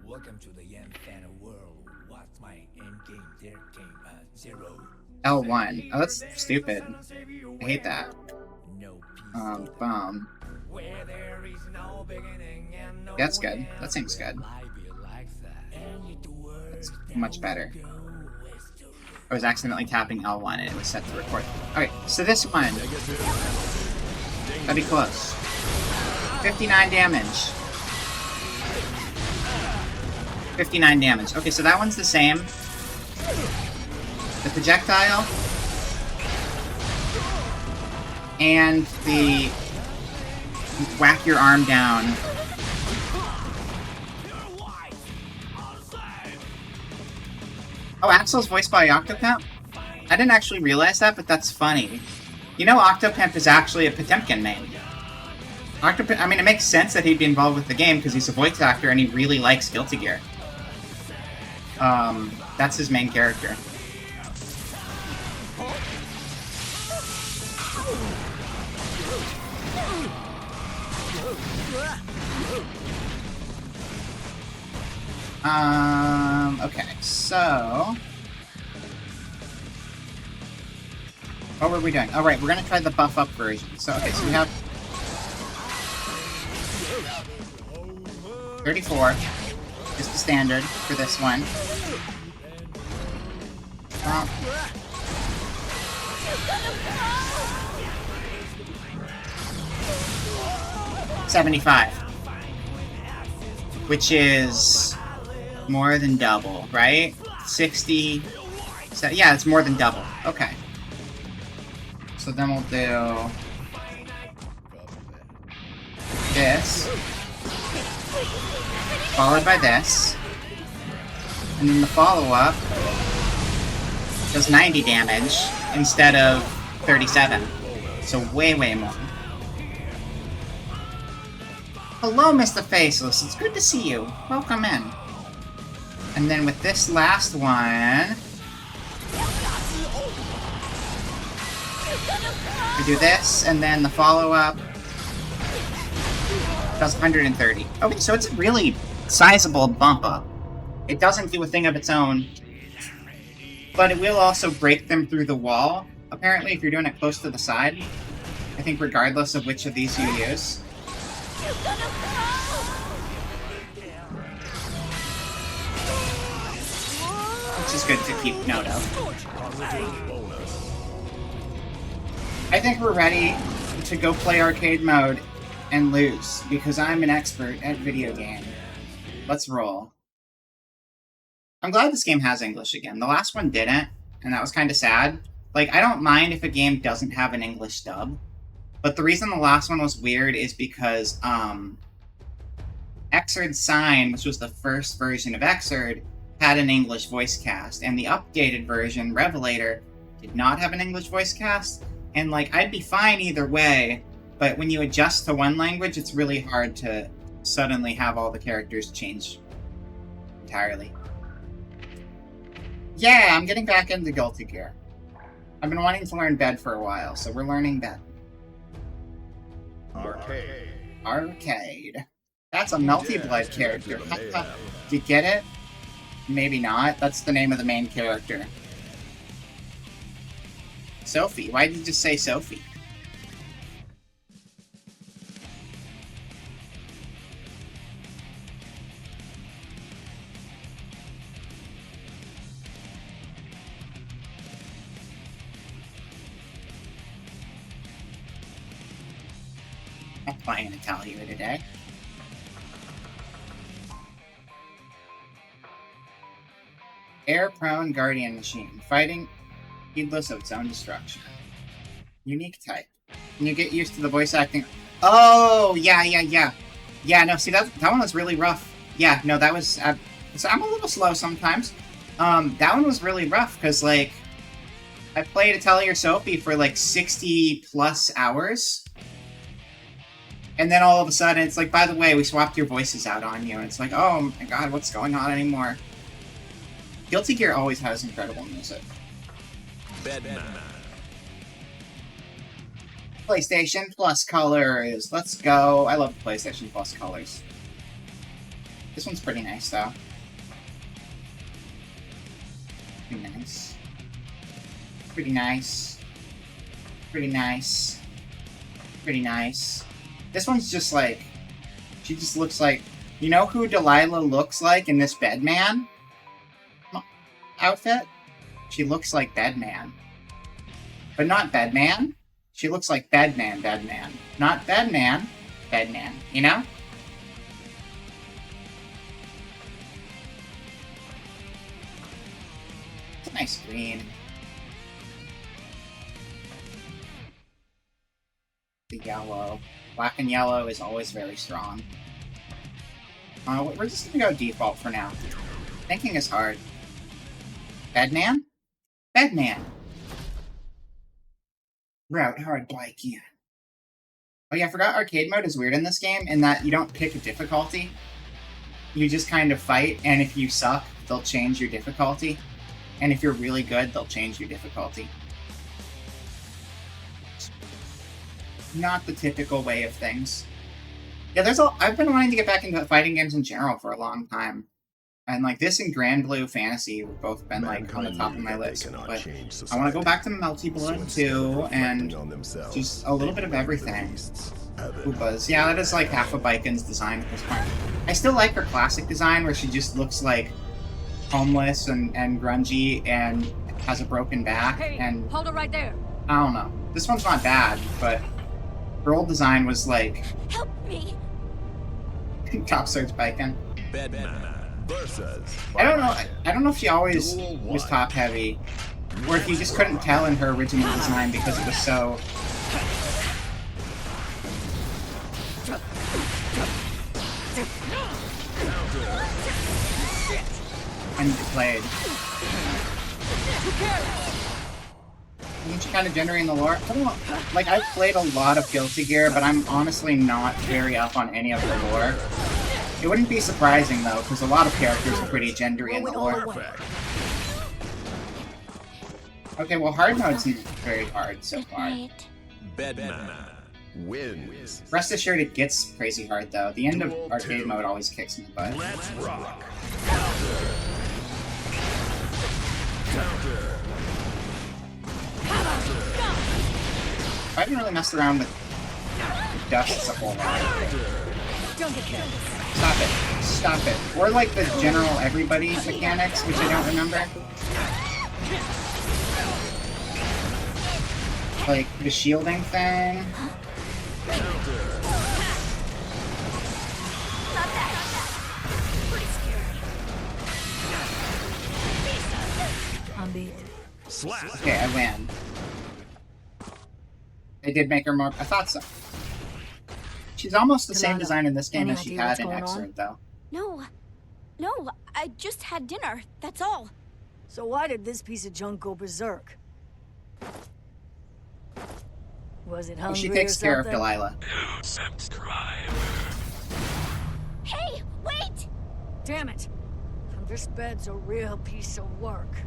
Welcome to the Fan world. What's my endgame? There came a zero. L1. Oh, that's stupid. I hate that. No peace. Boom. Where there is no beginning and no That's good. end. That seems good. Life is like that. And yet the words That's much better. go west to I was accidentally tapping L1 and it was set to record. Okay, so this one. That'd be close. 59 damage. 59 damage. Okay, so that one's the same. The projectile and the whack your arm down. Oh, Axel's voiced by Octopimp? I didn't actually realize that, but that's funny. You know Octopimp is actually a Potemkin main. Octopimp, I mean, it makes sense that he'd be involved with the game because he's a voice actor and he really likes Guilty Gear. That's his main character. Okay, so... What were we doing? Oh, right, we're gonna try the buff-up version. So, okay, so we have... 34 is the standard for this one. 75. Which is more than double, right? 60... So, yeah, it's more than double. Okay. So then we'll do... this. Followed by this. And then the follow-up does 90 damage instead of 37. So way, way more. Hello, Mr. Faceless. It's good to see you. Welcome in. And then with this last one... we do this, and then the follow-up does 130. Okay, so it's a really sizable bump up. It doesn't do a thing of its own, but it will also break them through the wall. Apparently, if you're doing it close to the side, I think regardless of which of these you use. Which is good to keep note of. I think we're ready to go play arcade mode and lose, because I'm an expert at video game. Let's roll. I'm glad this game has English again. The last one didn't, and that was kind of sad. Like, I don't mind if a game doesn't have an English dub, but the reason the last one was weird is because, Xrd Sign, which was the first version of Xrd, had an English voice cast, and the updated version, Revelator, did not have an English voice cast, and, like, I'd be fine either way, but when you adjust to one language, it's really hard to suddenly have all the characters change entirely. Yeah, I'm getting back into Guilty Gear. I've been wanting to learn Bed for a while, so we're learning Bed. Arcade. Arcade. That's a Melty Blood character. Do you get it? Maybe not. That's the name of the main character. Sophie. Why did you just say Sophie? I'm playing Italia today. Air-prone Guardian Machine. Fighting heedless of its own destruction. Unique type. Can you get used to the voice acting? Oh, yeah. Yeah, no, see, that one was really rough. Yeah, no, that was... so I'm a little slow sometimes. That one was really rough, because, like, I played Atelier Sophie for, like, 60-plus hours. And then all of a sudden, it's like, by the way, we swapped your voices out on you. And it's like, oh my god, what's going on anymore? Guilty Gear always has incredible music. Bedman. PlayStation Plus colors. Let's go. I love the PlayStation Plus colors. This one's pretty nice, though. Pretty nice. Pretty nice. Pretty nice. Pretty nice. This one's just like... She just looks like... You know who Delilah looks like in this Bedman outfit? She looks like Bedman. But not Bedman. She looks like Bedman. Not Bedman, Bedman. You know? It's a nice green. The yellow. Black and yellow is always very strong. We're just gonna go default for now. Thinking is hard. Bedman? Bedman! Route hard bike, yeah. Oh yeah, I forgot arcade mode is weird in this game in that you don't pick a difficulty. You just kind of fight, and if you suck, they'll change your difficulty. And if you're really good, they'll change your difficulty. Not the typical way of things. Yeah, I've been wanting to get back into fighting games in general for a long time. And like this and Grand Blue Fantasy have both been like on the top of my list. But I want to go back to Melty Blood too, and just a little bit of everything. Koopas. Yeah, that is like half of Baikon's design at this point. I still like her classic design where she just looks like homeless and grungy and has a broken back. Hey, and hold it right there. I don't know. This one's not bad, but her old design was like Help me! Top Surge Baikon. Bedman versus. I don't know if she always was top heavy, or if you just couldn't tell in her original design because it was so underplayed. Isn't she kind of generating the lore? I don't know. Like, I've played a lot of Guilty Gear, but I'm honestly not very up on any of the lore. It wouldn't be surprising, though, because a lot of characters are pretty gendery in the lore. Okay, well, hard mode's not very hard so Good far. night. Bedman wins. Rest assured it gets crazy hard, though. The end of arcade mode always kicks in the butt. Let's rock. I haven't really messed around with dust a whole lot. Stop it. Or like the general everybody mechanics, which I don't remember. Like the shielding thing. I'm beat. Slap. Okay, I win. They did make her more. I thought so. She's almost the same Delilah, design in this game any as she idea had what's in going on? Xrd, though. No, I just had dinner. That's all. So why did this piece of junk go berserk? Was it Oh, hungry she takes or care of something? Delilah. Hey, wait! Damn it! This bed's a real piece of work.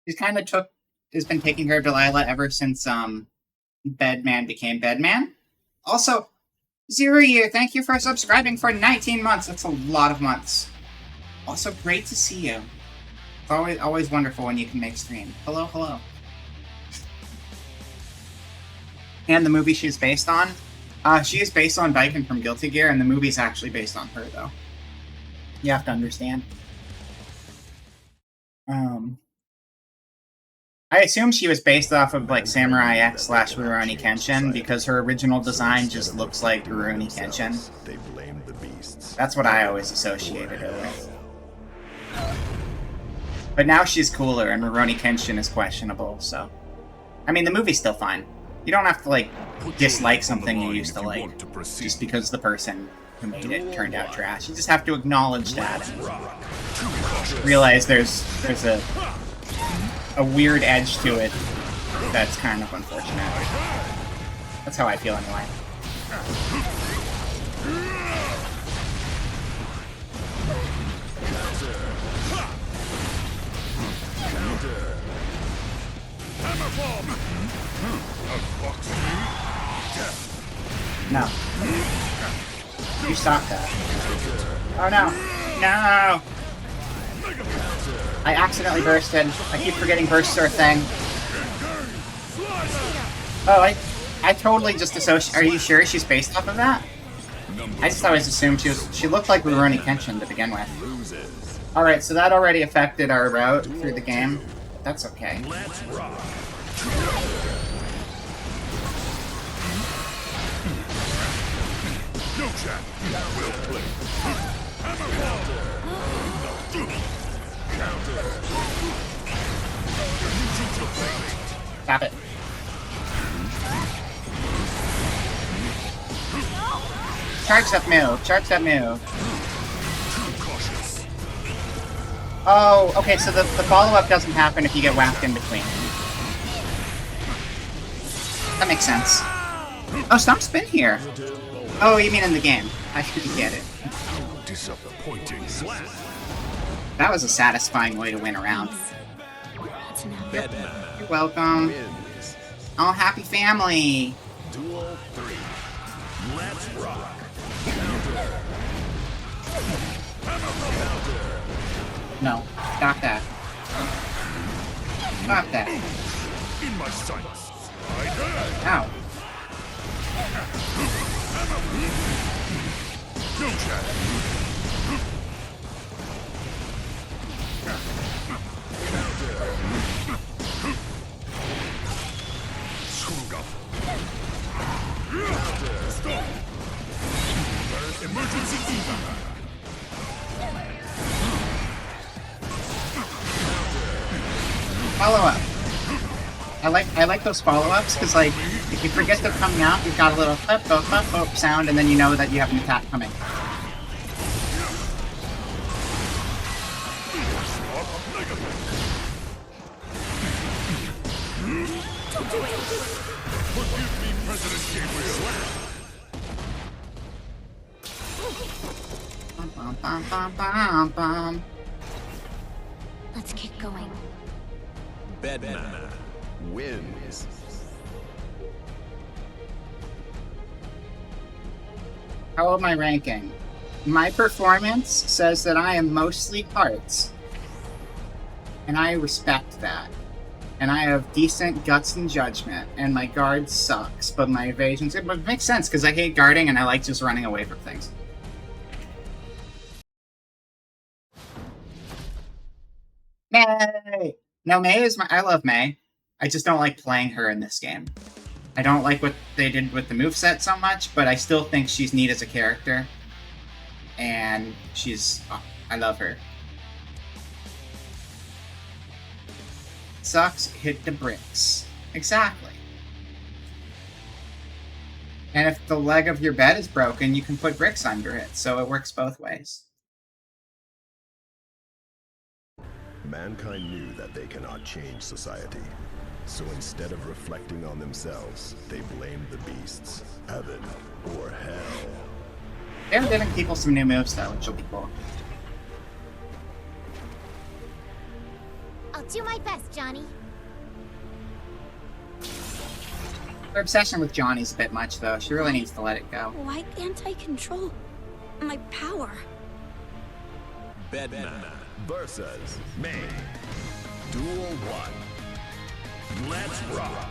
She's kind of has been taking care of Delilah ever since Bedman became Bedman. Also, Zero Year, thank you for subscribing for 19 months. That's a lot of months. Also, great to see you. It's always wonderful when you can make stream. Hello. And the movie she's based on? She is based on Baikon from Guilty Gear, and the movie's actually based on her, though. You have to understand. I assume she was based off of like Samurai X / Rurouni Kenshin because her original design just looks like Rurouni Kenshin. They blame the beasts. That's what I always associated her with. But now she's cooler and Rurouni Kenshin is questionable, so... I mean, the movie's still fine. You don't have to, like, dislike something you used to like just because the person who made it turned out trash. You just have to acknowledge that and realize there's a weird edge to it that's kind of unfortunate. That's how I feel anyway. No. You stop that. Oh no. No! I accidentally bursted. I keep forgetting bursts are a thing. Oh, I totally just associate. Are you sure she's based off of that? I just always assumed she looked like Rurouni Kenshin to begin with. Alright, so that already affected our route through the game. That's okay. Let's rock. No chat. We'll play. Stop it. Charge that move. Charge that move. Oh, okay, so the follow-up doesn't happen if you get whacked in between. That makes sense. Oh, stop spin here. Oh, you mean in the game. I shouldn't get it. Disappointing slap. That was a satisfying way to win a round. That's enough. Bedman You're welcome. wins. Oh, happy family. Duel 3. Let's rock. No, stop that. Stop that. In my sights. Ow. No chat. Screwed up. Stop. Emergency evac. Follow up. I like those follow-ups because like if you forget they're coming out, you've got a little flip, sound, and then you know that you have an attack coming. Forgive me, President Gabriel. Bum, bum, bum, bum, bum. Let's get going. Bedman wins. How am I ranking? My performance says that I am mostly parts. And I respect that. And I have decent guts and judgment, and my guard sucks, but my evasion's good. But it makes sense, because I hate guarding and I like just running away from things. May! No, May is I love May. I just don't like playing her in this game. I don't like what they did with the moveset so much, but I still think she's neat as a character. And I love her. Sucks, hit the bricks. Exactly. And if the leg of your bed is broken, you can put bricks under it, so it works both ways. Mankind knew that they cannot change society. So instead of reflecting on themselves, they blamed the beasts, heaven or hell. They're giving people some new moves though, which will be cool. I'll do my best, Johnny. Her obsession with Johnny's a bit much though. She really needs to let it go. Why can't I control my power? Bedman versus May. Duel 1. Let's rock.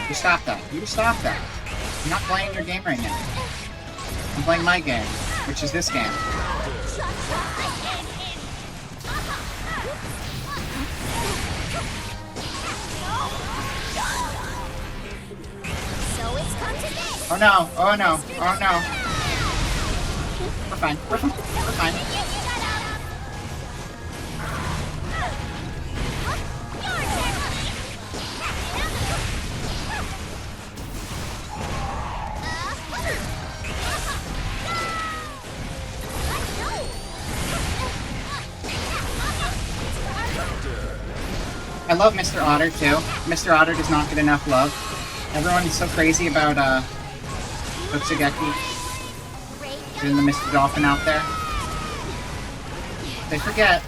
You stop that. You stop that. You're not playing your game right now. I'm playing my game, which is this game. So it's come to this. Oh no, oh no, oh no. We're fine, we're fine, we're fine. I love Mr. Otter too. Mr. Otter does not get enough love. Everyone is so crazy about Utsugeki doing the Mr. Dolphin out there. They forget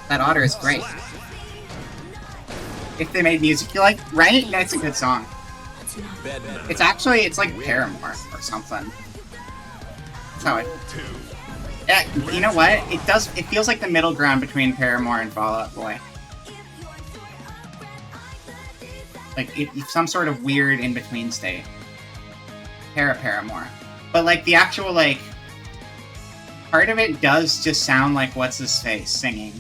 that Otter is great. If they made music you like, right? That's a good song. It's actually, it's like Paramore or something. That's how it... Yeah, you know what? It feels like the middle ground between Paramore and Fall Out Boy. Like, it's some sort of weird in-between state. Paramore. But, like, the actual, like... part of it does just sound like What's-His-Face singing.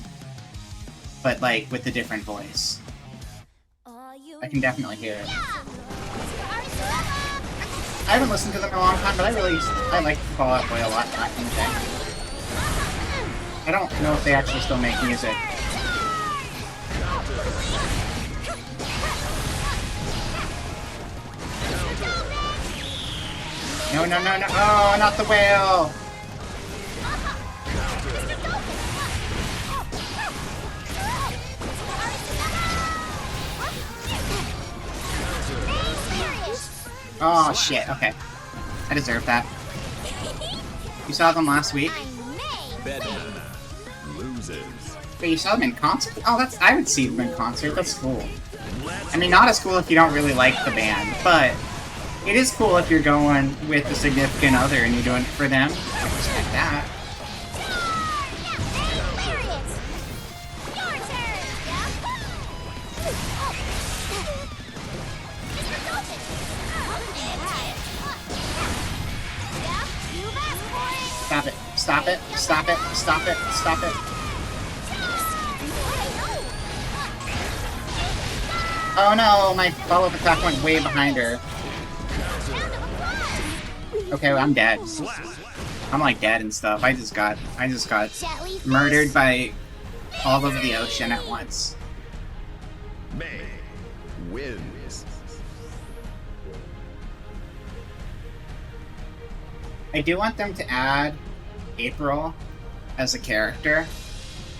But, like, with a different voice. I can definitely hear it. I haven't listened to them in a long time, but I liked Fall Out Boy a lot back in the day. I don't know if they actually still make music. No, no, no, no. Oh, not the whale. Oh, shit. Okay. I deserve that. You saw them last week? Loses. Wait, you saw them in concert? Oh, I would see them in concert. That's cool. I mean, not as cool if you don't really like the band, but it is cool if you're going with a significant other and you're doing it for them. I respect that. Stop it. Stop it. Stop it. Stop it. Stop it. Oh no, my follow-up attack went way behind her. Okay, well, I'm dead. I'm like dead and stuff. I just got murdered by all of the ocean at once. May wins. I do want them to add April as a character.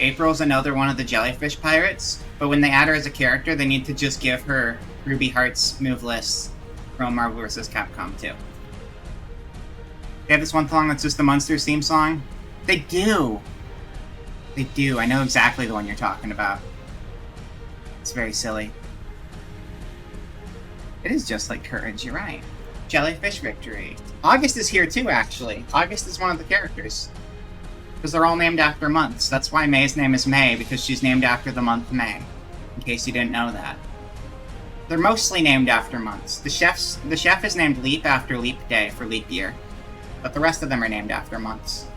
April's another one of the jellyfish pirates, but when they add her as a character, they need to just give her Ruby Heart's move list from Marvel vs. Capcom 2. They have this one song that's just the Monsters theme song? They do! They do, I know exactly the one you're talking about. It's very silly. It is just like Courage, you're right. Jellyfish Victory. August is here too, actually. August is one of the characters. Because they're all named after months. That's why May's name is May, because she's named after the month May. In case you didn't know that. They're mostly named after months. The chef is named Leap after Leap Day for leap year. But the rest of them are named after months.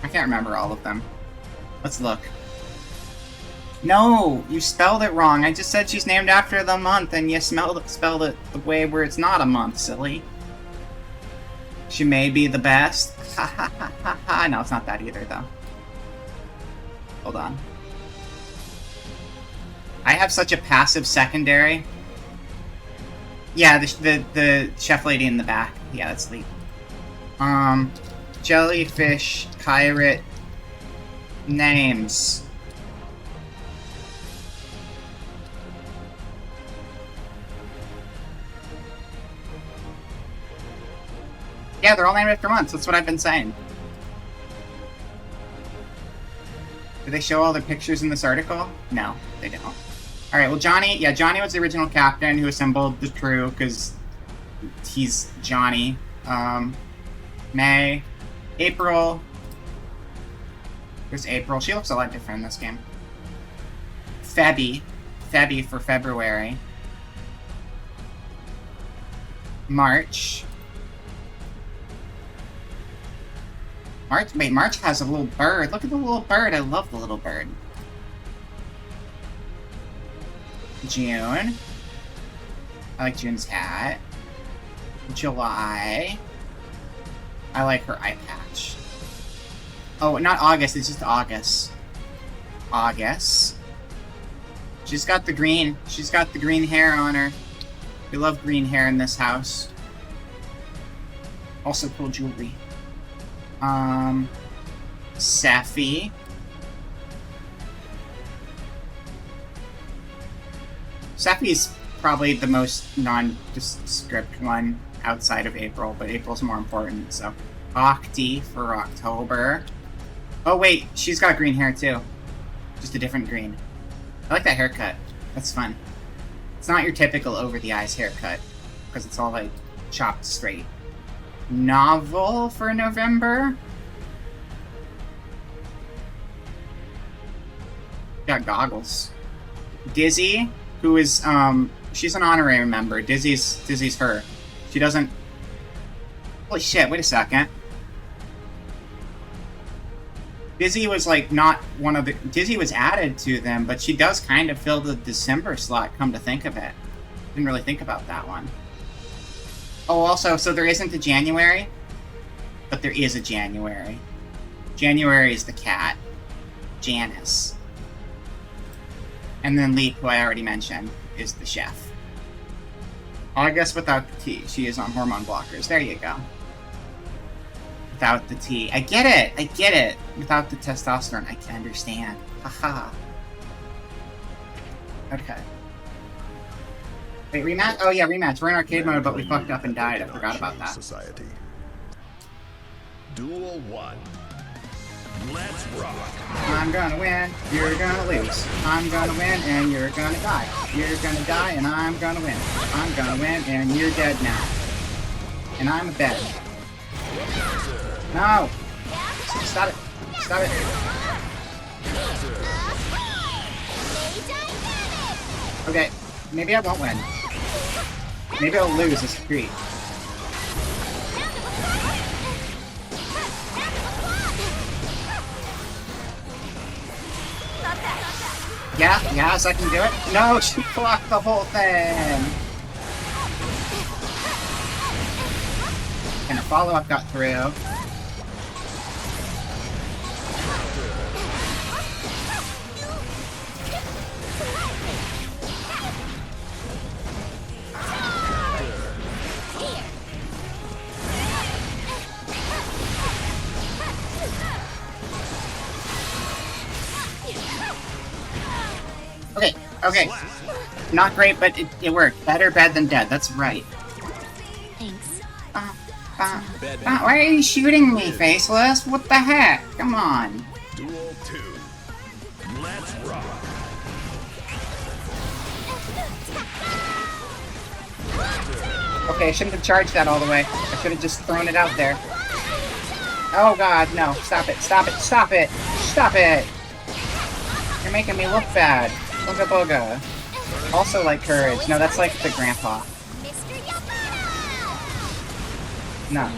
I can't remember all of them. Let's look. No! You spelled it wrong. I just said she's named after the month, and you spelled it the way where it's not a month, silly. She may be the best. Ha ha ha ha ha. No, it's not that either, though. Hold on. I have such a passive secondary. Yeah, the chef lady in the back. Yeah, that's Leap. Jellyfish, pirate, names. Yeah, they're all named after months. That's what I've been saying. Do they show all the pictures in this article? No, they don't. Alright, well, Johnny... Yeah, Johnny was the original captain who assembled the crew, because he's Johnny. May. April. There's April. She looks a lot different in this game. Febby. Febby for February. March. March has a little bird. Look at the little bird. I love the little bird. June. I like June's hat. July. I like her eye patch. Oh, not August. It's just August. August. She's got the green. She's got the green hair on her. We love green hair in this house. Also cool jewelry. Safi. Safi's probably the most nondescript one outside of April, but April's more important, so. Octi for October. Oh wait, she's got green hair too. Just a different green. I like that haircut. That's fun. It's not your typical over-the-eyes haircut, because it's all like chopped straight. Novel for November. Got goggles. Dizzy, who is she's an honorary member. Dizzy's her. She doesn't. Holy shit! Wait a second. Dizzy was like not one of the. Dizzy was added to them, but she does kind of fill the December slot. Come to think of it, didn't really think about that one. Oh, also, so there isn't a January, but there is a January. January is the cat, Janice. And then Leap, who I already mentioned, is the chef. August without the T. She is on hormone blockers. There you go. Without the T. I get it! I get it! Without the testosterone, I can understand. Haha. Okay. Wait, rematch? Oh yeah, rematch. We're in arcade mode, but we fucked up and died. I forgot about that. Society. Duel 1. Let's rock. I'm gonna win, you're gonna lose. I'm gonna win, and you're gonna die. You're gonna die, and I'm gonna win. I'm gonna win, and you're dead now. And I'm dead. No! Stop it. Stop it. Okay, maybe I won't win. Maybe I'll lose this streak. Yes, I can do it. No, she blocked the whole thing. And a follow-up got through. Okay. Not great, but it worked. Better bad than dead. That's right. Thanks. Why are you shooting me, Faceless? What the heck? Come on. Duel 2. Let's rock. Okay, I shouldn't have charged that all the way. I should have just thrown it out there. Oh god, no. Stop it, stop it, stop it! Stop it! You're making me look bad. Booga booga. Also like courage. No, that's like the grandpa. No.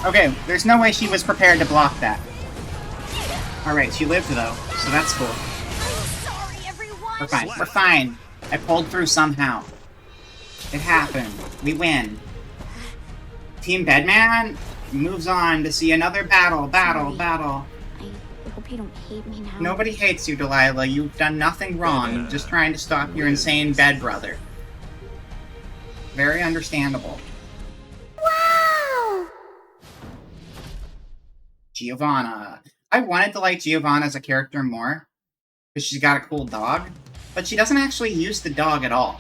Okay, there's no way she was prepared to block that. Alright, she lived though, so that's cool. Sorry, everyone. We're fine. I pulled through somehow. It happened. We win. Team Bedman moves on to see another battle. I hope you don't hate me now. Nobody hates you, Delilah. You've done nothing wrong. You're just trying to stop your insane bed brother. Very understandable. Wow! Giovanna. I wanted to like Giovanna as a character more, because she's got a cool dog, but she doesn't actually use the dog at all.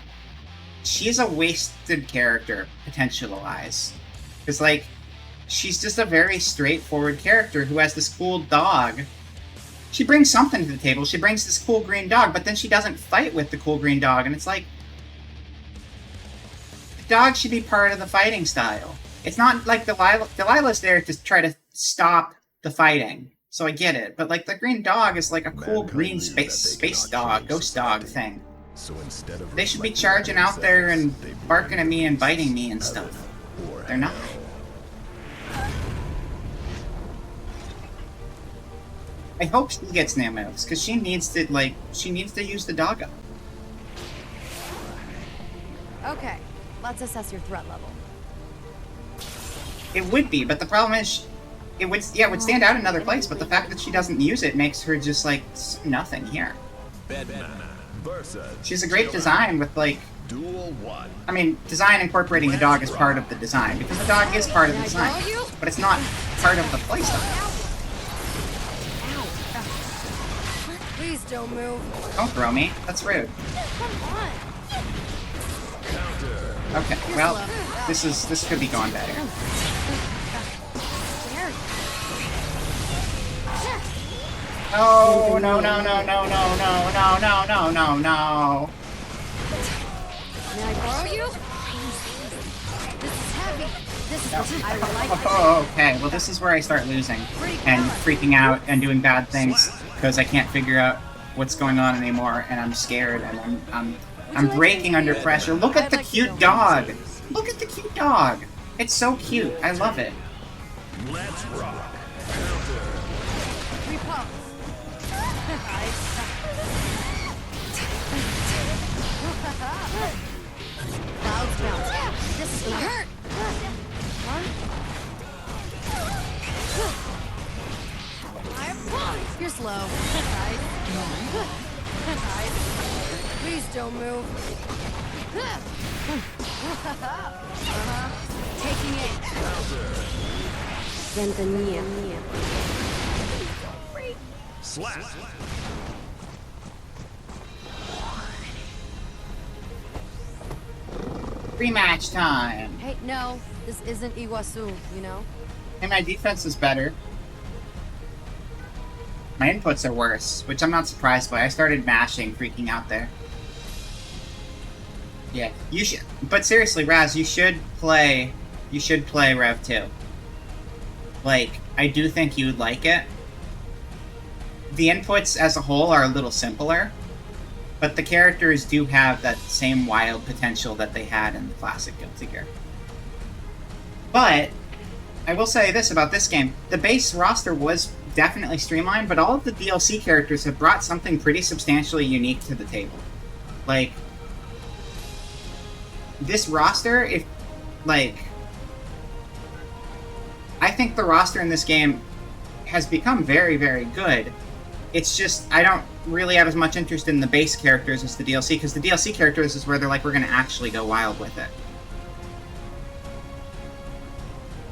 She's a wasted character, potential-wise. Because, like, she's just a very straightforward character who has this cool dog, She brings something to the table. She brings this cool green dog, but then she doesn't fight with the cool green dog, and it's like... The dog should be part of the fighting style. It's not like Delilah's there to try to stop the fighting, so I get it. But like the green dog is like a cool Mankind green knew space that they cannot dog, change ghost dog society. thing. So instead of They should be reflecting on charging out there and themselves, they barking blame at me and the biting me and beasts, stuff. heaven, or They're not. hell. I hope she gets new moves, because she needs to use the doggo. Okay, let's assess your threat level. It would be, but the problem is, it would stand out in another place, but the fact that she doesn't use it makes her just, like, nothing here. Versus She's a great design with, like, Duel 1. I mean, design incorporating the dog is part of the design, because the dog is part of the design, but it's not part of the playstyle. Please don't move. Don't throw me, that's rude. Come on. Okay, well, this could be going better. There. No, no, no, no, no, no, no, no, no, no, no, no. May I borrow you? This is heavy. This is I like it. Oh, okay, well this is where I start losing and freaking out and doing bad things because I can't figure out what's going on anymore and I'm scared and I'm breaking under pressure. Look at the cute dog! Look at the cute dog! It's so cute. I love it. Let's rock. Repulse. Clouds bounce. This is gonna hurt. You're slow. Please don't move. Taking it. Ventanilla. Slap. Rematch time! Hey, no, this isn't Iguazu, you know? Hey, my defense is better. My inputs are worse, which I'm not surprised by. I started mashing, freaking out there. Yeah, you should. But seriously, Raz, you should play Rev 2. Like, I do think you would like it. The inputs as a whole are a little simpler, but the characters do have that same wild potential that they had in the classic Guilty Gear. But I will say this about this game. The base roster was definitely streamlined, but all of the DLC characters have brought something pretty substantially unique to the table. Like, this roster, I think the roster in this game has become very, very good. It's just, I don't really have as much interest in the base characters as the DLC, because the DLC characters is where they're like, we're going to actually go wild with it.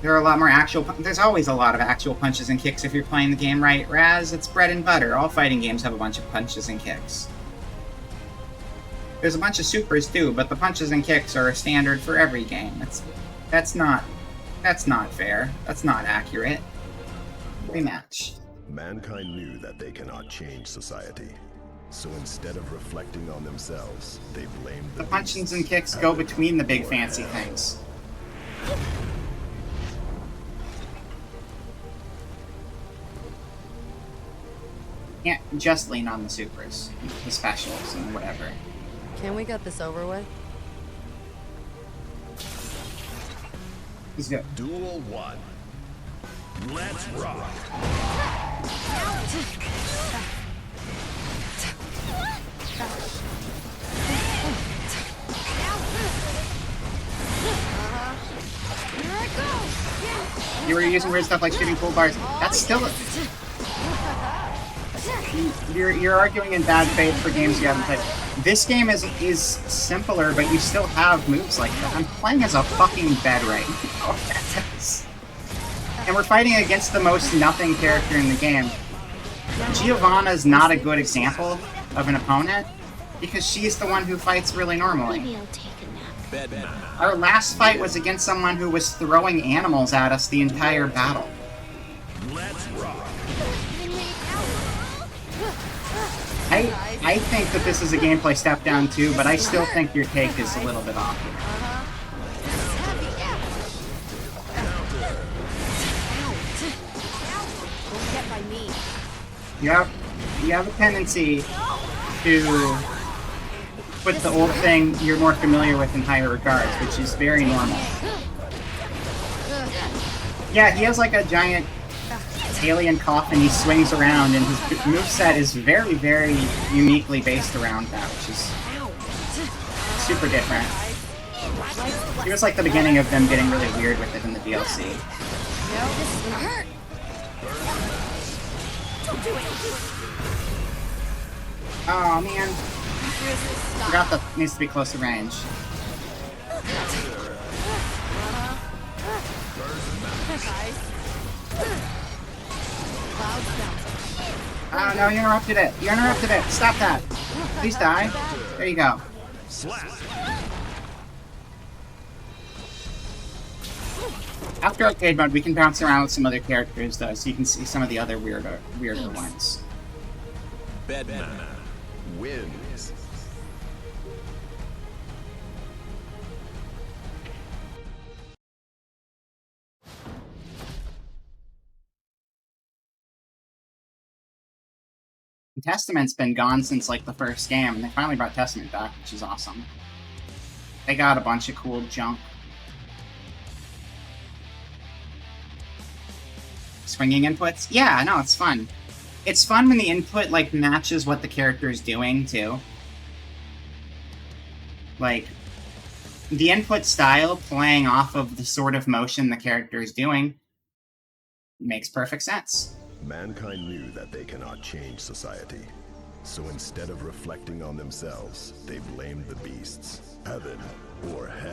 There are a lot more there's always a lot of actual punches and kicks if you're playing the game right, Raz. It's bread and butter. All fighting games have a bunch of punches and kicks. There's a bunch of supers too, but the punches and kicks are a standard for every game. That's not fair. That's not accurate. Rematch. Mankind knew that they cannot change society. So instead of reflecting on themselves, they blamed The punches and kicks go between the big fancy things. Can't just lean on the supers, the specials, and whatever. Can we get this over with? He's good. Duel 1. Let's rock. Here I go! You were using weird stuff like shooting cool bars. That's still you're arguing in bad faith for games you haven't played. This game is simpler, but you still have moves like that. I'm playing as a fucking bed right now. And we're fighting against the most nothing character in the game. Giovanna's not a good example of an opponent, because she's the one who fights really normally. Maybe I'll take a nap. Our last fight was against someone who was throwing animals at us the entire battle. Let's rock. I think that this is a gameplay step down too, but I still think your take is a little bit off here. Don't get by me. You have a tendency to put the old thing you're more familiar with in higher regards, which is very normal. Yeah, he has like a giant alien coffin he swings around, and his moveset is very, very uniquely based around that, which is super different. It was like the beginning of them getting really weird with it in the DLC. No, this is gonna hurt. Don't do it. Oh man, forgot that needs to be close to range. Oh no, you interrupted it. You interrupted it. Stop that. Please die. There you go. After arcade mode, we can bounce around with some other characters though, so you can see some of the other weirder ones. Bedman wins. Testament's been gone since like the first game, and they finally brought Testament back, which is awesome. They got a bunch of cool junk. Swinging inputs? Yeah, no, it's fun. It's fun when the input like matches what the character is doing too. Like the input style playing off of the sort of motion the character is doing makes perfect sense. Mankind knew that they cannot change society. So instead of reflecting on themselves, they blamed the beasts. Heaven or hell.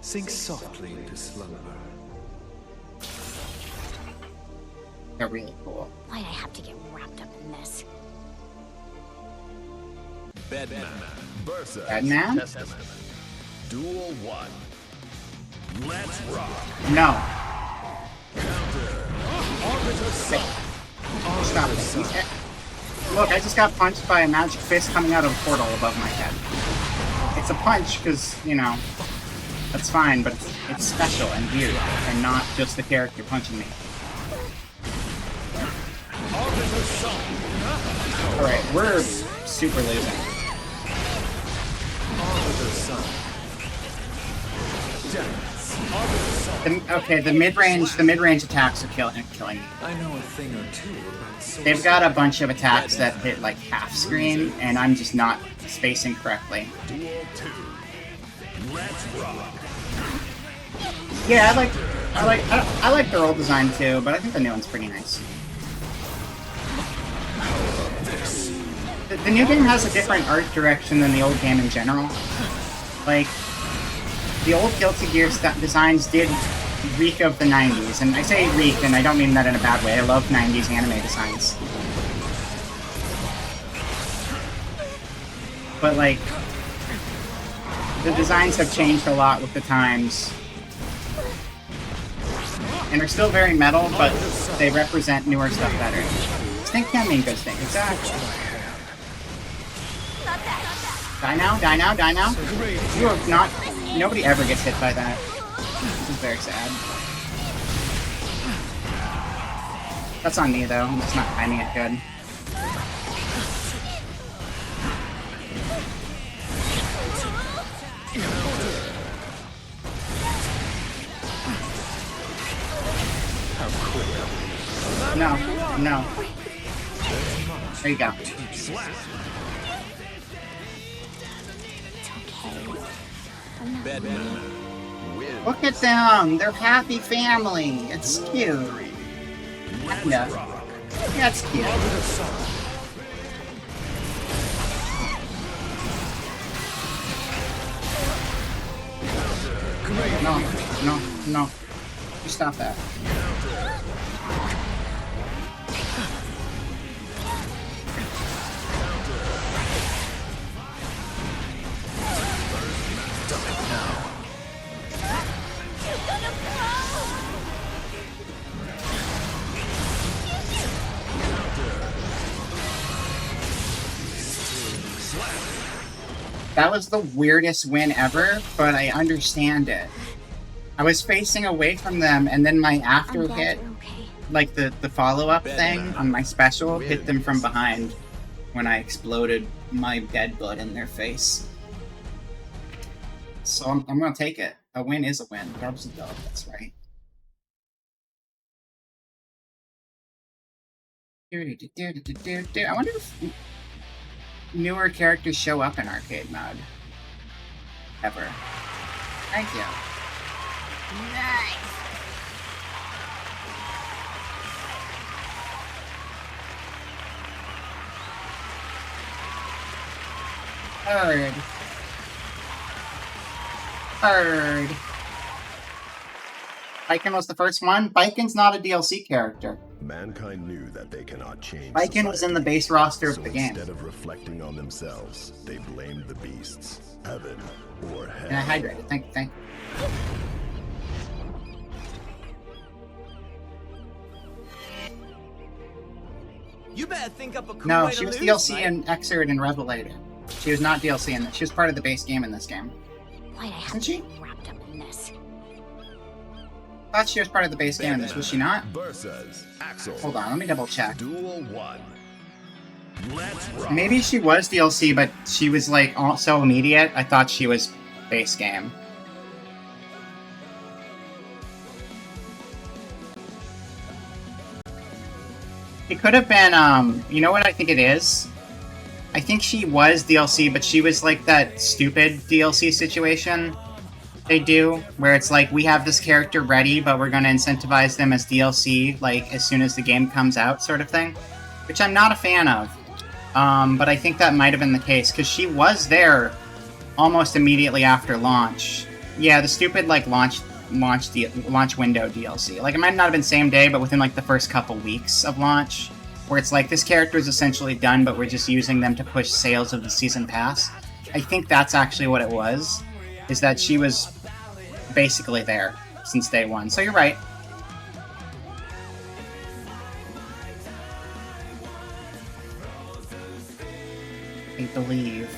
Sink softly into slumber. They're really cool. Why'd I have to get wrapped up in this? Bedman versus Bedman? Testament. Duel 1. Let's rock. No. Arbiter Stop it. Look, I just got punched by a magic fist coming out of a portal above my head. It's a punch because, you know, that's fine, but it's special and weird, and not just the character punching me. Alright, we're super losing. Okay, the mid-range attacks are killing me. I know a thing or two about swords. They've got a bunch of attacks that hit like half screen, and I'm just not spacing correctly. Duel 2. Let's rock. Yeah, I like their old design too, but I think the new one's pretty nice. The new game has a different art direction than the old game in general. Like, the old Guilty Gear designs did reek of the 90s, and I say reek, and I don't mean that in a bad way. I love 90s anime designs. But, like, the designs have changed a lot with the times. And they're still very metal, but they represent newer stuff better. Stink can mean good things, exactly. Die now, die now, die now. You have not... Nobody ever gets hit by that. This is very sad. That's on me, though. I'm just not timing it good. No, no. There you go. It's okay. I'm not Bedman. Look at them! They're happy family! It's cute. Kinda. Yeah, it's cute. No, no, no. You stop that. That was the weirdest win ever, but I understand it. I was facing away from them, and then my after I'm glad hit, you're okay. like the follow-up thing on my special, hit them from behind when I exploded my dead blood in their face. So I'm gonna take it. A win is a win. Dub's a dub, that's right. I wonder if newer characters show up in arcade mode. Ever. Thank you. Nice! Third. Baiken was the first one. Baiken's not a DLC character. Mankind knew that they cannot change. Baiken was in the base roster of the game. Instead of reflecting on themselves, they blamed the beasts, heaven or hell. And I hydrated. Thank you. You better think up a cool No, way she to was lose, DLC mate. in Xrd and Revelator. She was not DLC in she was part of the base game in this game. Why'd I have Isn't to she? get wrapped up in this? I thought she was part of the base game in this, was she not? Versus Axel. Hold on, let me double check. Duel 1. Let's rock. Maybe she was DLC, but she was like so immediate, I thought she was base game. It could have been, you know what I think it is? I think she was DLC, but she was like that stupid DLC situation they do, where it's like, we have this character ready, but we're gonna incentivize them as DLC, like, as soon as the game comes out, sort of thing. Which I'm not a fan of. But I think that might have been the case, because she was there almost immediately after launch. Yeah, the stupid, like, launch window DLC. Like, it might not have been same day, but within, like, the first couple weeks of launch, where it's like, this character is essentially done, but we're just using them to push sales of the season pass. I think that's actually what it was, is that she was basically there since day one. So you're right. I believe.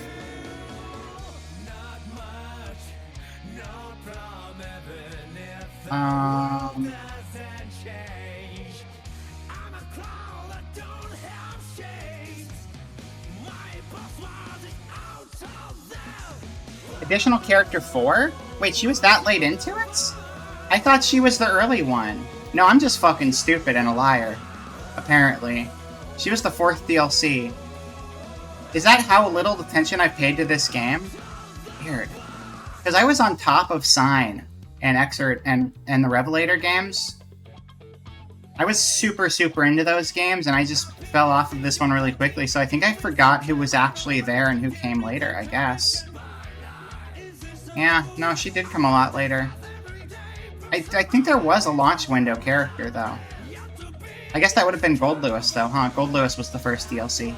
Additional character 4? Wait, she was that late into it? I thought she was the early one. No, I'm just fucking stupid and a liar. Apparently. She was the 4th DLC. Is that how little attention I've paid to this game? Weird. Because I was on top of Sign and Xrd and the Revelator games. I was super into those games, and I just fell off of this one really quickly, so I think I forgot who was actually there and who came later, I guess. Yeah, no, she did come a lot later. I think there was a launch window character, though. I guess that would have been Gold Lewis, though, huh? Gold Lewis was the first DLC. I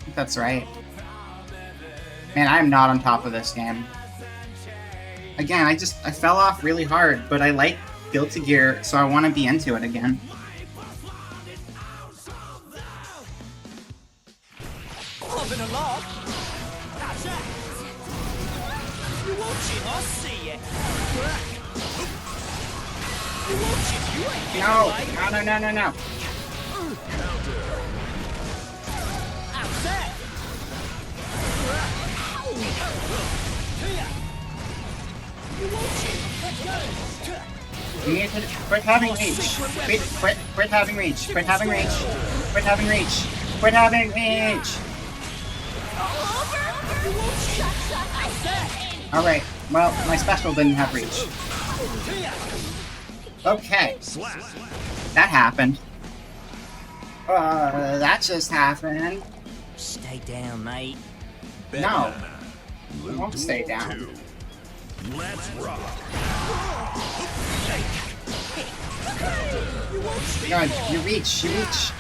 think that's right. Man, I am not on top of this game. Again, I fell off really hard, but I like Guilty Gear, so I want to be into it again. Popping a lock. That's it. You watching? I see it. You watching? You ain't getting away. No. That's it. Here. You watching? Let's go. You need to quit having reach. Quit having reach. Quit having reach. Quit having reach. Quit having reach. Alright, well, my special didn't have reach. Okay. That happened. That just happened. Stay down, mate. No. I won't stay down. Let's rock. God, your reach is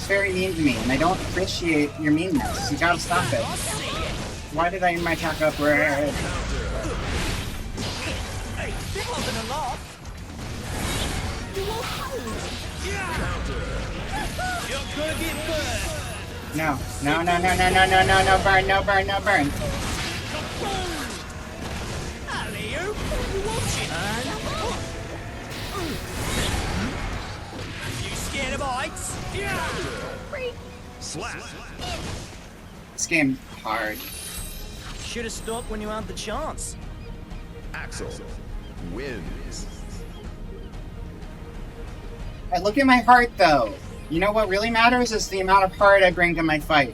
very mean to me, and I don't appreciate your meanness. You gotta stop it. Why did I end my attack up red? Popping a lock. You're gonna get burned. No, burn. lights. Slap. This game's hard. Should have stopped when you had the chance. Axel wins. Hey, look at my heart, though. You know what really matters is the amount of heart I bring to my fight.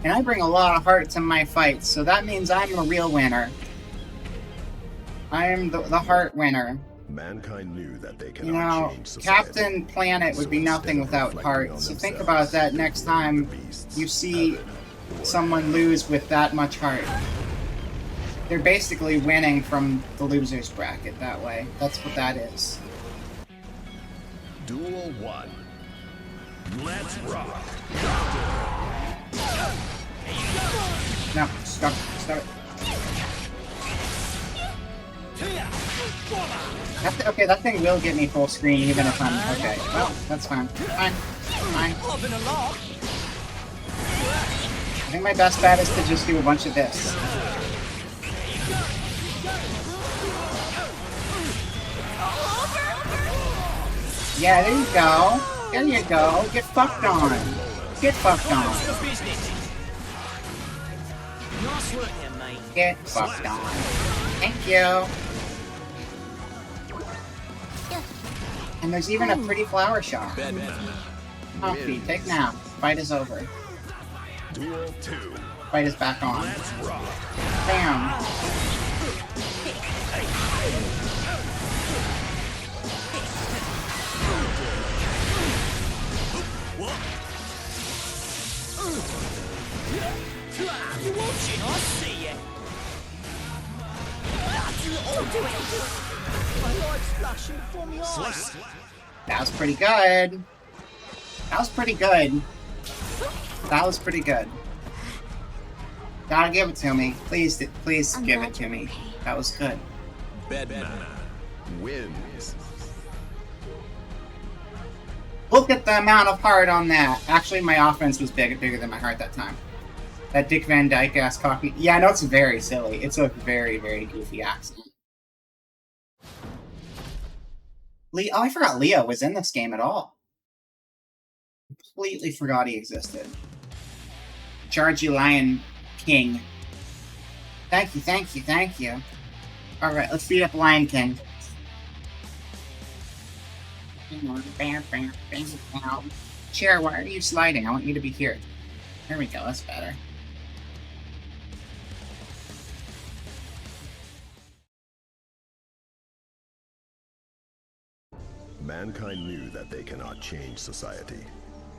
And I bring a lot of heart to my fights, so that means I'm a real winner. I am the heart winner. Mankind knew that they You cannot know, change society. Captain Planet would So be instead nothing of without reflecting heart. on So think themselves, about that next they time blamed the beasts, you see heaven, or someone hell. lose with that much heart. They're basically winning from the loser's bracket that way. That's what that is. Duel 1. Let's rock. No, stop it. Okay, that thing will get me full screen even if I'm... Okay, well, that's fine. Fine. Hopping along. I think my best bet is to just do a bunch of this. Yeah, there you go. There you go. Get fucked on. Get fucked on. Your business. Nice work there, mate. Get fucked on. Thank you. And there's even a pretty flower shop. Coffee, take now. Fight is over. Duel 2. Fight is back on. Let's rock. Bam. You watching? I see ya. My life's flashing before me eyes. That was pretty good. That was pretty good. That was pretty good. Gotta give it to me. Please I'm give glad it to you're me. okay. That was good. Bedman wins. Look at the amount of heart on that. Actually, my offense was bigger than my heart that time. That Dick Van Dyke ass cockney. Yeah, I know it's very silly. It's a very, very goofy accent. Oh, I forgot Leo was in this game at all. Completely forgot he existed. Charge you, Lion King. Thank you. Alright, let's beat up Lion King. Chair, why are you sliding? I want you to be here. There we go, that's better. Mankind knew that they cannot change society.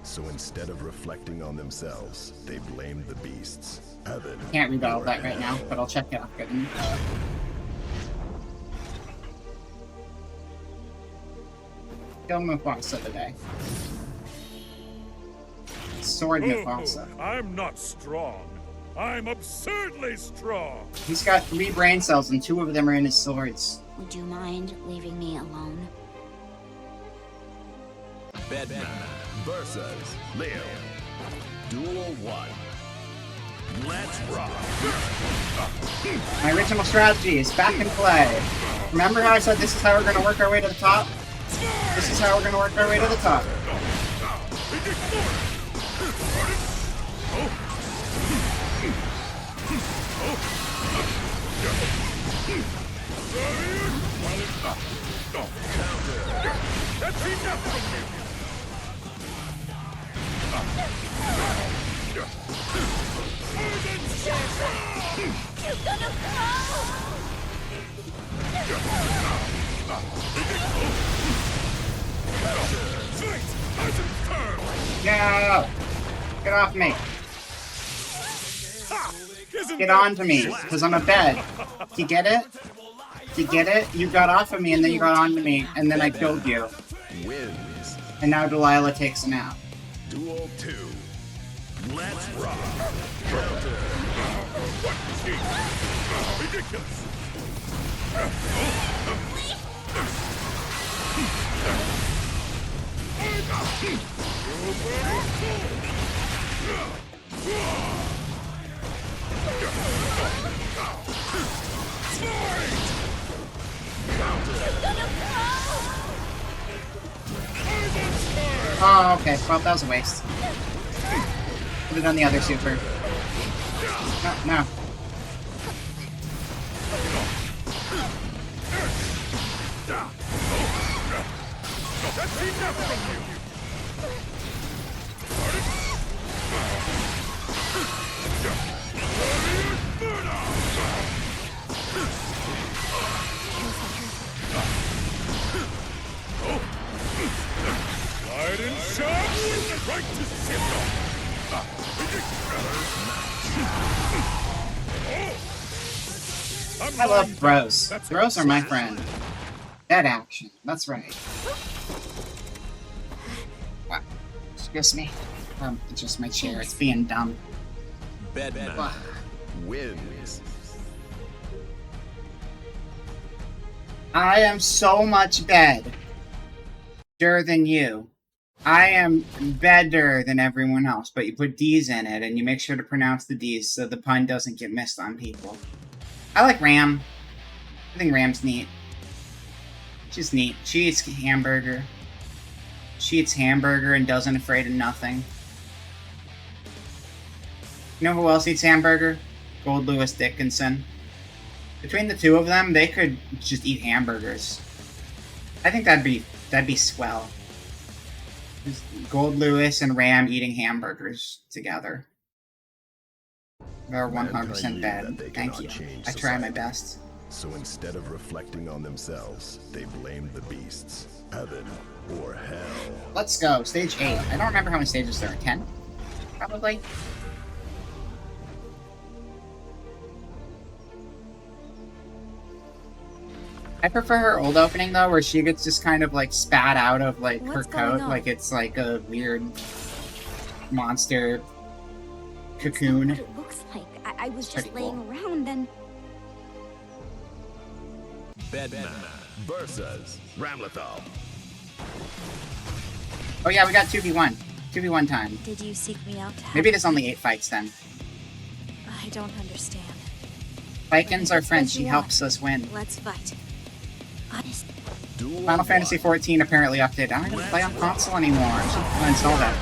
So instead of reflecting on themselves, they blamed the beasts. Heaven. Can't read all of or that right now, hell. but I'll check it out. Good. Kill Mufasa today. Sword Mufasa. I'm not strong. I'm absurdly strong. He's got 3 brain cells and 2 of them are in his swords. Would you mind leaving me alone? Bedman versus Leo. Duel 1. Let's rock. My original strategy is back in play. Remember how I said this is how we're going to work our way to the top? This is how we're going to work our way to the top. That's enough from me. No! Get off me. Get on to me, because I'm a bed. Do you get it? Do you get it? You got off of me and then you got onto me, and then I killed you. Wins. And now Delilah takes a nap. Duel 2. Let's rock. Ridiculous. Oh, okay. Well, that was a waste. Put it on the other super. No, no. That's enough from you! Slide and shove! Right to I love throws. Throws are my friend. Dead action. That's right. Wow. Excuse me. It's just my chair. It's being dumb. Bedman wins. I am so much better than you. I am better than everyone else, but you put D's in it, and you make sure to pronounce the D's so the pun doesn't get missed on people. I like Ram. I think Ram's neat. She's neat. She eats hamburger. She eats hamburger and doesn't afraid of nothing. You know who else eats hamburger? Gold Lewis Dickinson. Between the two of them, they could just eat hamburgers. I think that'd be swell. Just Gold Lewis and Ram eating hamburgers together. They're 100% bad. Thank you. I try my best. So instead of reflecting on themselves, they blamed the beasts. Heaven or hell. Let's go. Stage 8. I don't remember how many stages there are. 10? Probably. I prefer her old opening though, where she gets just kind of like spat out of like her coat, like it's like a weird monster cocoon. That's what it looks like. I was just laying around and... Bedman versus Ramlethal. Oh yeah, we got 2v1. 2v1 time. Did you seek me out? Maybe there's only 8 fights then. I don't understand. Vikin's our friend. She helps us win. Let's fight. Honest. Final Fantasy XIV apparently updated. I don't even play on console anymore. I should install that.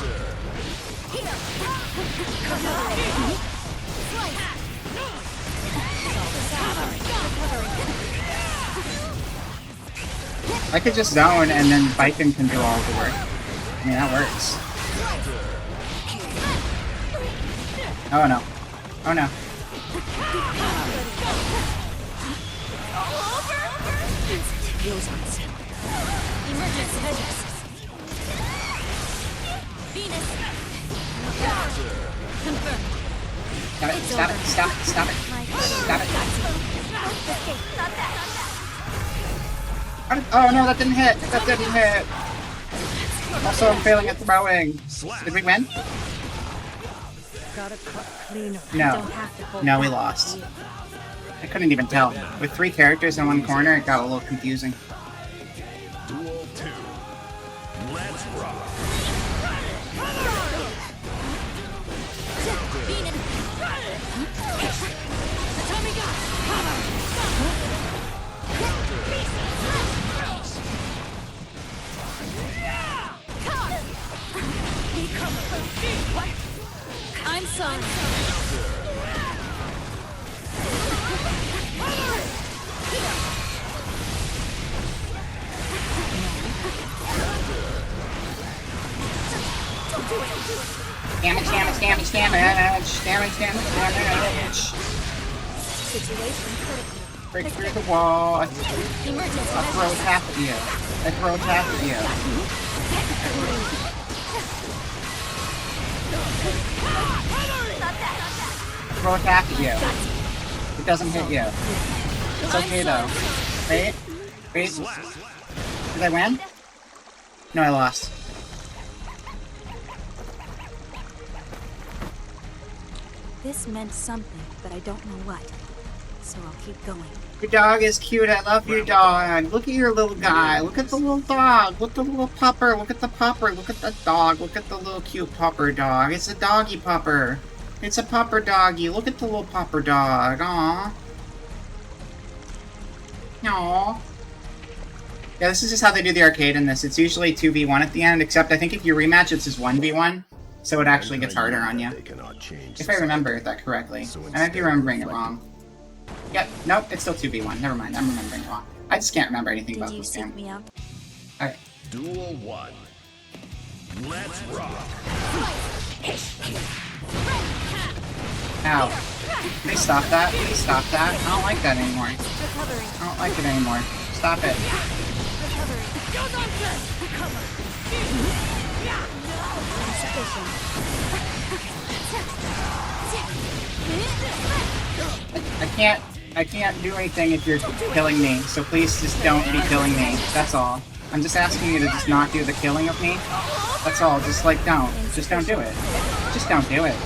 I could just zone and then Viking can do all the work. I mean, that works. Oh no. Oh no. Stop it, stop it, stop it, stop it. Stop it. Oh no, that didn't hit! That didn't hit! Also, I'm failing at throwing. Did we win? No. No, we lost. I couldn't even tell. With 3 characters in one corner, it got a little confusing. Duel 2. Let's rock. I'm sorry. Damage, damage, damage, damage, damage, damage, damage. Situation critical. Break through the wall. I throw a tap at you. I throw a tap at you. Throw a tap at you. It doesn't hit you. It's okay though. Wait. Wait. Did I win? No, I lost. This meant something, but I don't know what. So I'll keep going. Your dog is cute. I love your dog. Look at your little guy. Look at the little dog. Look at the little pupper. Look at the pupper. Look at the dog. Look at the little cute pupper dog. It's a doggy pupper. It's a pupper doggy. Look at the little pupper dog. Aww. Aww. Yeah, this is just how they do the arcade in this. It's usually 2v1 at the end, except I think if you rematch, it's just 1v1, so it actually gets harder on you. They cannot change If I remember that correctly. I might be remembering it wrong. Yep, nope, it's still 2v1. Never mind, I'm remembering it wrong. I just can't remember anything about Did you this seek game. me out? Alright. Duel 1. Let's rock. Ow. Please stop that. Please stop that. I don't like that anymore. Recovering. I don't like it anymore. Stop it. Recovering. Insufficient. I can't do anything if you're killing me, so please just don't be killing me. That's all. I'm just asking you to just not do the killing of me. That's all. Just like don't. Just don't do it. Just don't do it.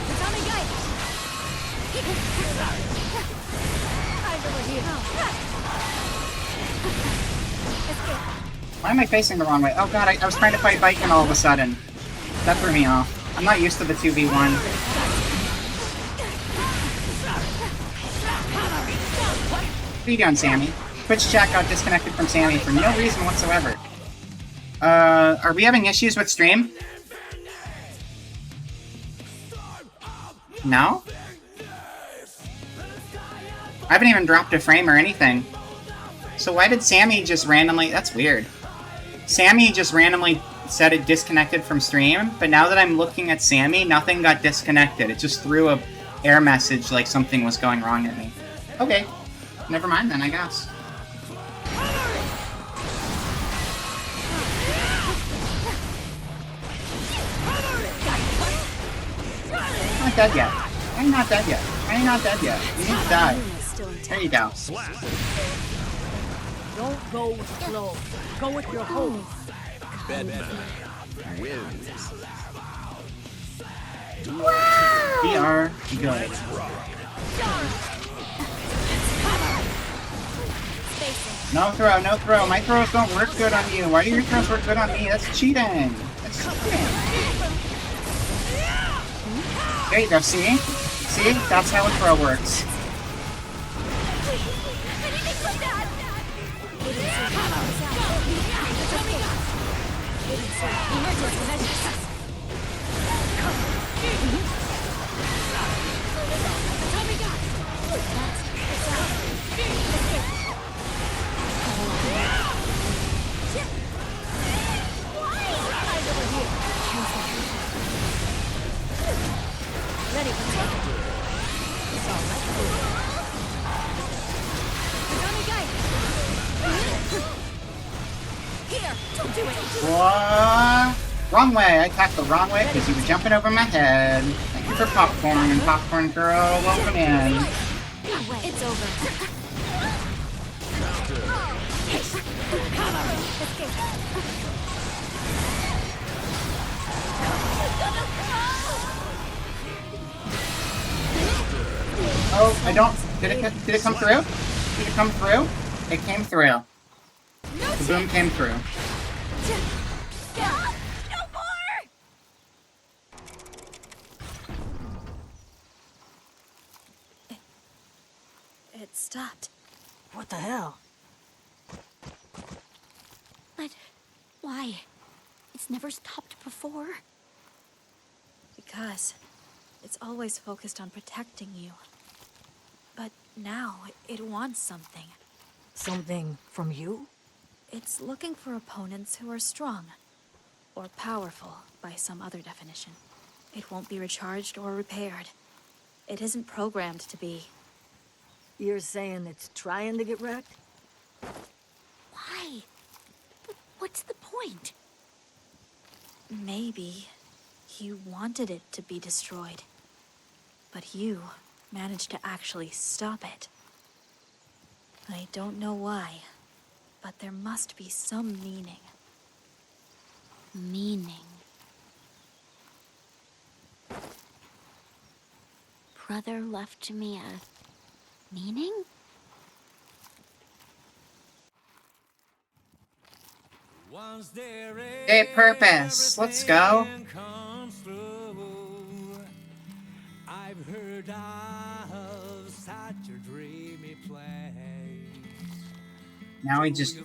Why am I facing the wrong way? Oh god, I was trying to fight Viking all of a sudden. That threw me off. I'm not used to the 2v1. What are you doing, Sammy? Twitch chat got disconnected from Sammy for no reason whatsoever. Are we having issues with stream? No? I haven't even dropped a frame or anything. So why did Sammy just randomly... That's weird. Sammy just randomly said it disconnected from stream, but now that I'm looking at Sammy, nothing got disconnected. It just threw a error message like something was going wrong at me. Okay. Never mind then, I guess. I'm not dead yet. I'm not dead yet. I'm not dead yet. You need to die. There you go. Don't go with flow. Go with your hope. Bedman wins. We are good. No throw, no throw. My throws don't work good on you. Why do your throws work good on me? That's cheating. That's cheating. There you go, see? See? That's how a throw works. Ready for takeoff. It's all right. Here, don't do it. What? Wrong way. I attacked the wrong way because you were jumping over my head. Thank you for popcorn and popcorn girl. Welcome in. It's over. Oh, I don't. Did it come through? Did it come through? It came through. The boom came through. No more! It stopped. What the hell? But why? It's never stopped before. Because it's always focused on protecting you. But now it wants something. Something from you? It's looking for opponents who are strong. Or powerful, by some other definition. It won't be recharged or repaired. It isn't programmed to be. You're saying it's trying to get wrecked? Why? What's the point? Maybe you wanted it to be destroyed. But you managed to actually stop it. I don't know why, but there must be some meaning. Meaning. Brother left me a meaning? Hey, purpose. Let's go. I've heard of such a dreamy place. Now we just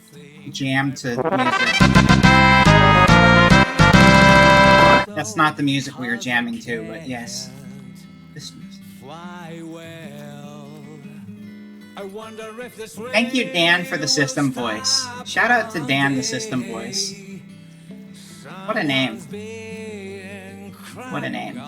jam to music. That's not the music we were jamming to, but yes. This music. Thank you, Dan, for the system voice. Shout out to Dan, the system voice. What a name. What a name.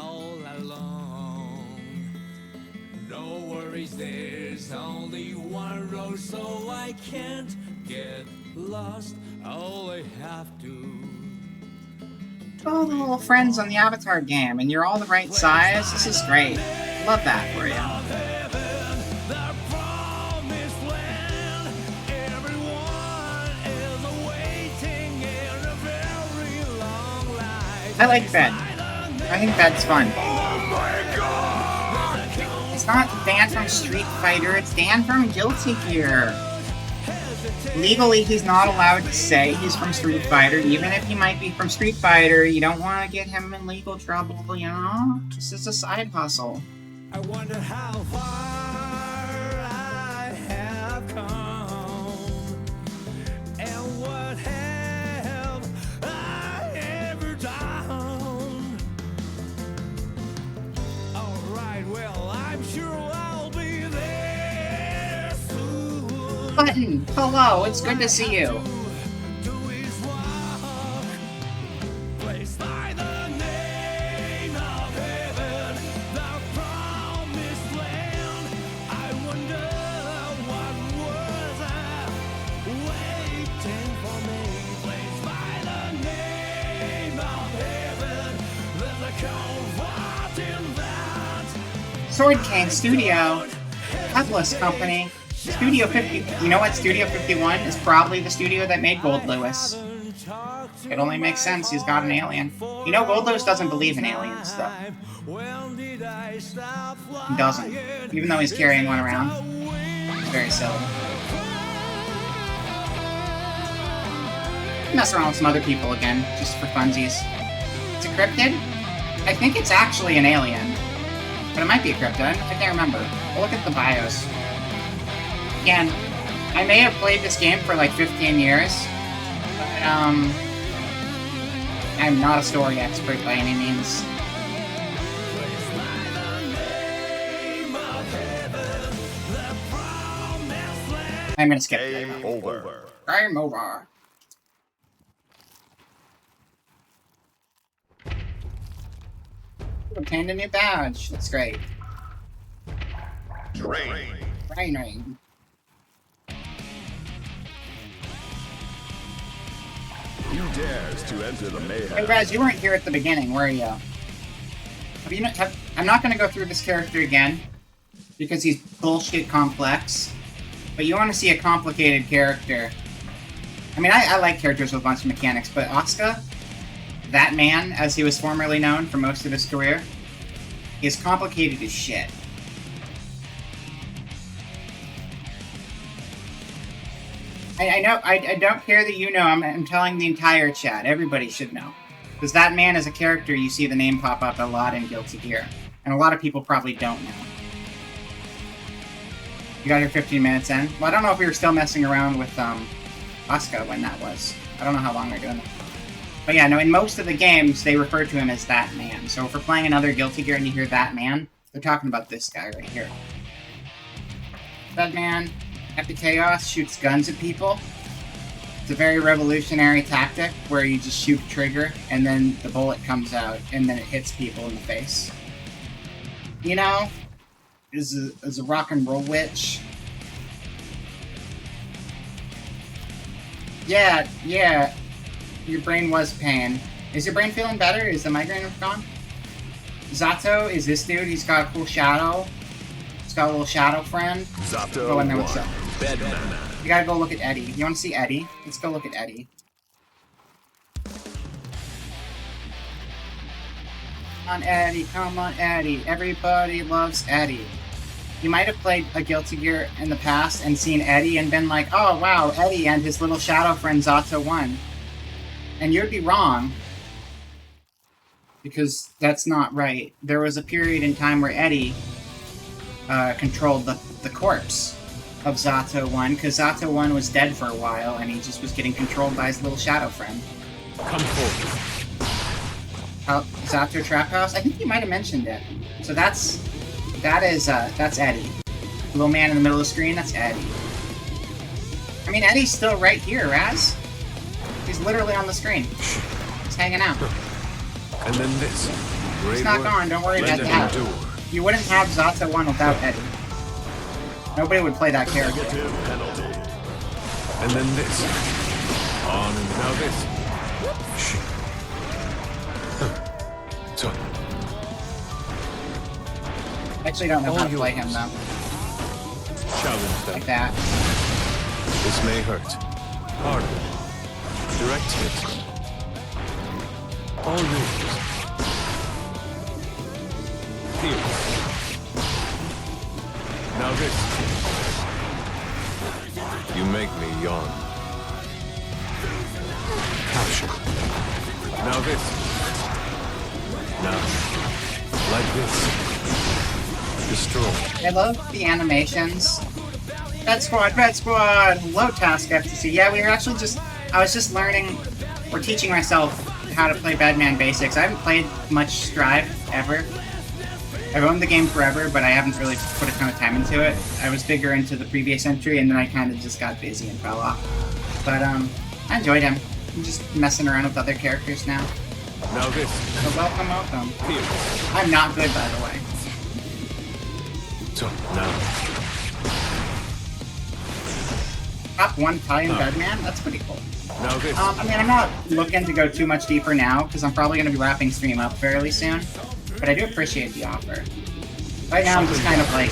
No worries, there's only one road, so I can't get lost. All I have to. All the little friends on the Avatar game, and you're all the right size. This is great. Love that for you. I like Bed. I think Bed's fun. It's not Dan from Street Fighter, it's Dan from Guilty Gear. Legally, he's not allowed to say he's from Street Fighter, even if he might be from Street Fighter. You don't want to get him in legal trouble, you know? This is a side hustle. I wonder how far I have come, and what have I ever done? Alright, well, I'm sure I'll be there soon. Button, hello, it's good to see you. Sword King Studio, Cutlass Company, Studio 50. You know what? Studio 51 is probably the studio that made Gold Lewis. It only makes sense. He's got an alien. You know, Gold Lewis doesn't believe in aliens, though. He doesn't, even though he's carrying one around. It's very silly. Mess around with some other people again, just for funsies. It's a cryptid? I think it's actually an alien. But it might be a cryptid. I can't remember. We'll look at the BIOS. Again, I may have played this game for like 15 years, but I'm not a story expert by any means. I'm gonna skip. Game over. Game over. Obtained a new badge. That's great. Train. Training. Who dares to enter the mayhem? Hey, Raz, you weren't here at the beginning, were you? I'm not going to go through this character again, because he's bullshit complex. But you want to see a complicated character. I mean, I like characters with a bunch of mechanics, but Asuka, that man, as he was formerly known for most of his career, is complicated as shit. I know, I don't care that you know, I'm telling the entire chat, everybody should know. Because that man is a character you see the name pop up a lot in Guilty Gear. And a lot of people probably don't know. You got your 15 minutes in? Well, I don't know if we were still messing around with Asuka when that was. I don't know how long they're doing it. But yeah, no, in most of the games, they refer to him as that man. So if we're playing another Guilty Gear and you hear that man, they're talking about this guy right here. That man, Epic Chaos, shoots guns at people. It's a very revolutionary tactic where you just shoot trigger and then the bullet comes out and then it hits people in the face. You know, is a rock and roll witch. Yeah, your brain was pain. Is your brain feeling better? Is the migraine gone? Zato is this dude. He's got a cool shadow. He's got a little shadow friend. Zato Go in there with Zato. Bedman. You gotta go look at Eddie. You wanna see Eddie? Let's go look at Eddie. Come on, Eddie. Come on, Eddie. Everybody loves Eddie. You might have played a Guilty Gear in the past and seen Eddie and been like, oh wow, Eddie and his little shadow friend Zato won. And you'd be wrong. Because that's not right. There was a period in time where Eddie controlled the corpse. of Zato 1, because Zato 1 was dead for a while, and he just was getting controlled by his little shadow friend. Come forward. Zato Trap House? I think you might have mentioned it. So that's Eddie. The little man in the middle of the screen, that's Eddie. I mean, Eddie's still right here, Raz. He's literally on the screen. He's hanging out. And then this. He's not gone, don't worry about that. You wouldn't have Zato 1 without Eddie. Nobody would play that character. Negative penalty. And then this. On and now this. Shh. So, I actually don't know how to play him, though. challenge them. Like that. This may hurt. Harder. Direct hit. All yours. Here. Now this. You make me yawn. Capture. Now this. Now. Like this. Destroy. I love the animations. Red Squad! Hello, Task FTC. Yeah, we were actually I was just learning, or teaching myself how to play Badman Basics. I haven't played much Strive, ever. I've owned the game forever, but I haven't really put a ton of time into it. I was bigger into the previous entry, and then I kind of just got busy and fell off. But, I enjoyed him. I'm just messing around with other characters now. Now this. So welcome. Here. I'm not good, by the way. So, now. Top 1 Italian Badman? That's pretty cool. Now this. I mean, I'm not looking to go too much deeper now, because I'm probably going to be wrapping stream up fairly soon. But I do appreciate the offer. Right now, I'm just kind of, like,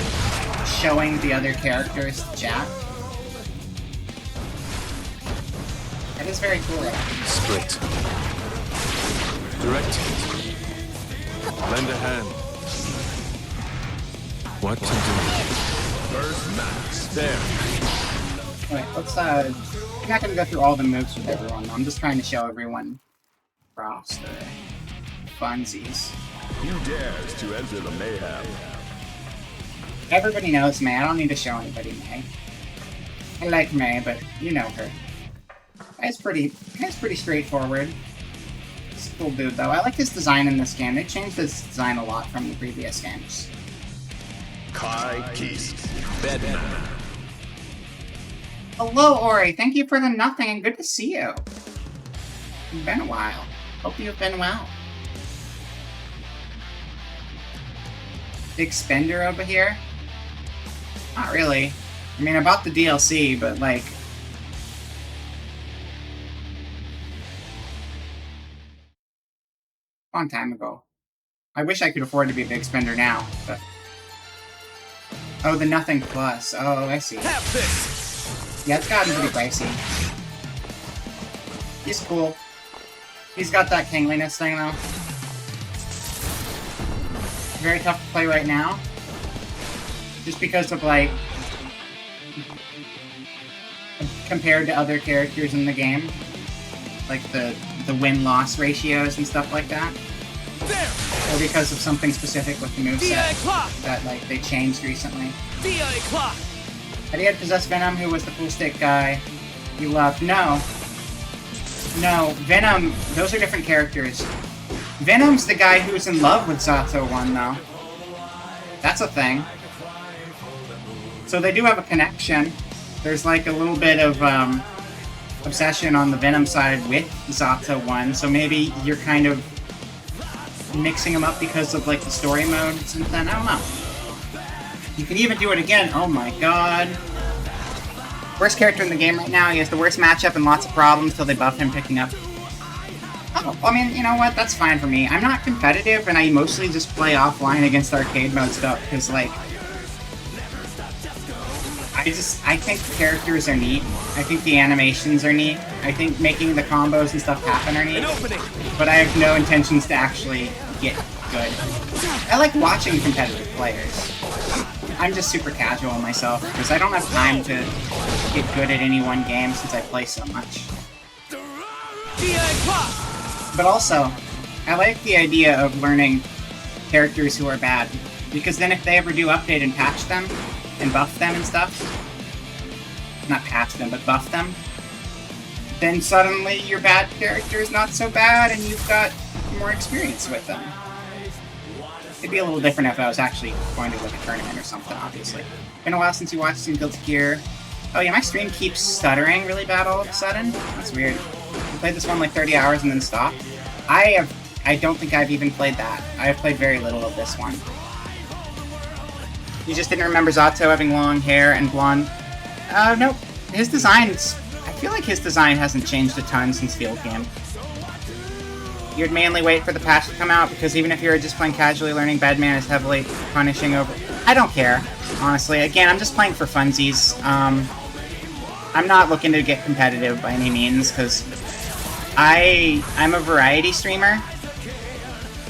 showing the other characters to Jack. That is very cool. Split. Direct hit. Lend a hand. What to do? First match. There. Alright, let's, I'm not going to go through all the moves with everyone, though. I'm just trying to show everyone roster. Funsies. Who dares to enter the mayhem? Everybody knows May. I don't need to show anybody May. I like May, but you know her. Guy's pretty straightforward. He's a cool dude, though. I like his design in this game. They changed his design a lot from the previous games. Kai Keast. Bedman. Hello, Ori. Thank you for the nothing, and good to see you. It's been a while. Hope you've been well. Big spender over here? Not really. I mean, I bought the DLC, but like... a long time ago. I wish I could afford to be a big spender now, but... oh, the Nothing Plus. Oh, I see. Have this. Yeah, it's gotten pretty pricey. He's cool. He's got that kingliness thing, though. Very tough to play right now. Just because of, like... compared to other characters in the game. Like the win-loss ratios and stuff like that. There. Or because of something specific with the moveset that, like, they changed recently. Had he had Possessed Venom, who was the full stick guy you loved? No. No, Venom, those are different characters. Venom's the guy who's in love with Zato 1, though. That's a thing. So they do have a connection. There's like a little bit of obsession on the Venom side with Zato 1, so maybe you're kind of mixing them up because of like the story mode and something. I don't know. You can even do it again. Oh my god. Worst character in the game right now. He has the worst matchup and lots of problems till they buff him picking up. Oh, I mean, you know what? That's fine for me. I'm not competitive, and I mostly just play offline against arcade mode stuff, because, like... I think the characters are neat. I think the animations are neat. I think making the combos and stuff happen are neat. But I have no intentions to actually get good. I like watching competitive players. I'm just super casual myself, because I don't have time to get good at any one game since I play so much. But also, I like the idea of learning characters who are bad, because then if they ever do update and patch them, and buff them and stuff, not patch them, but buff them, then suddenly your bad character is not so bad and you've got more experience with them. It'd be a little different if I was actually going to like a tournament or something, obviously. Been a while since you watched some Guilty Gear. Oh yeah, my stream keeps stuttering really bad all of a sudden. That's weird. I played this one like 30 hours and then stopped. I don't think I've even played that. I have played very little of this one. You just didn't remember Zato having long hair and blonde? Nope. His designs... I feel like his design hasn't changed a ton since Field Game. You'd mainly wait for the patch to come out, because even if you're just playing casually, learning Badman is heavily punishing over... I don't care, honestly. Again, I'm just playing for funsies. I'm not looking to get competitive by any means, because I'm a variety streamer.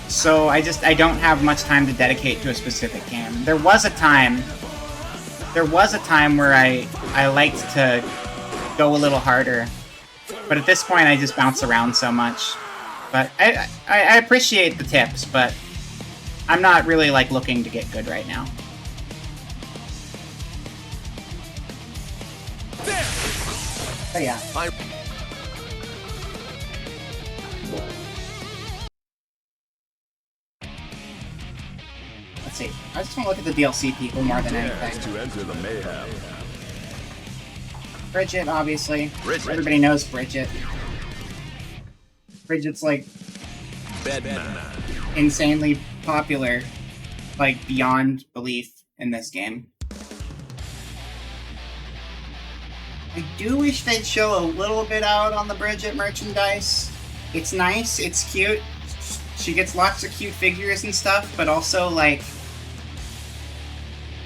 So I don't have much time to dedicate to a specific game. There was a time where I liked to go a little harder, but at this point I just bounce around so much. But I appreciate the tips, but I'm not really like looking to get good right now. But yeah. Let's see. I just want to look at the DLC people more than anything. To enter the mayhem. Bridget, obviously. Everybody knows Bridget. Bridget's like Bedman. insanely popular, like beyond belief in this game. I do wish they'd show a little bit out on the Bridget merchandise. It's nice, it's cute. She gets lots of cute figures and stuff, but also like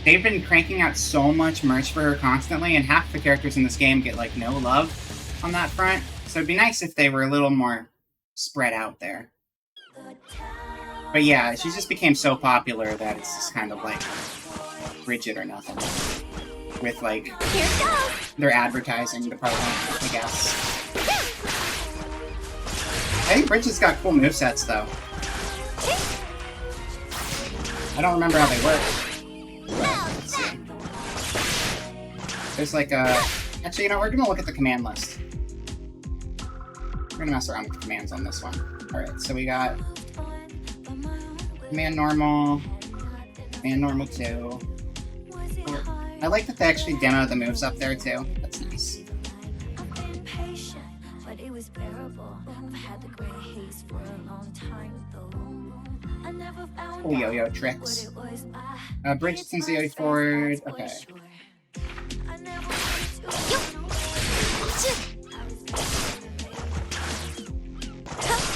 they've been cranking out so much merch for her constantly, and half the characters in this game get like no love on that front. So it'd be nice if they were a little more spread out there. But yeah, she just became so popular that it's just kind of like Bridget or nothing. With like their advertising department, I guess. I think Bridget's got cool movesets though. I don't remember how they work. Let's see. There's like a... Actually, you know, we're gonna look at the command list. We're gonna mess around with the commands on this one. Alright, so we got... Command normal... Command normal 2... I like that they actually demoed the moves up there too. That's nice. Cool yo-yo tricks. Bridget sends the yo-yo forward. Okay.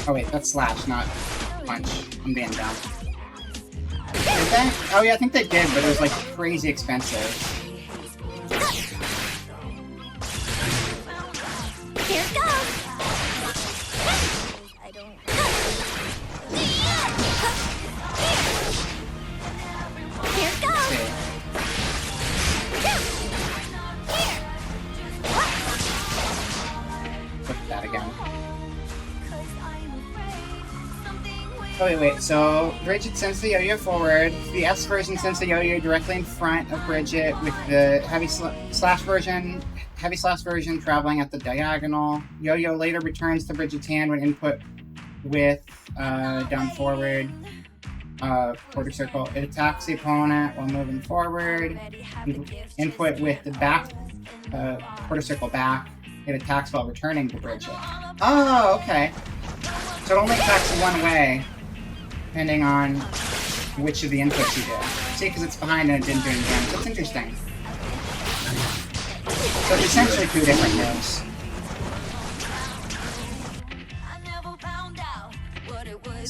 Oh wait, that's slash, not punch. I'm being dumb. Did they? Oh yeah, I think they did, but it was like crazy expensive. Here it goes! Here it goes! Look at that again. Oh wait, so Bridget sends the yo-yo forward. The S version sends the yo-yo directly in front of Bridget, with the heavy slash version traveling at the diagonal. Yo-yo later returns to Bridget's hand when input with down forward, quarter circle. It attacks the opponent while moving forward. Input with the back, quarter circle back. It attacks while returning to Bridget. Oh, okay. So it only attacks one way, depending on which of the inputs you did. See, because it's behind and it didn't do any damage. That's interesting. So it's essentially two different moves.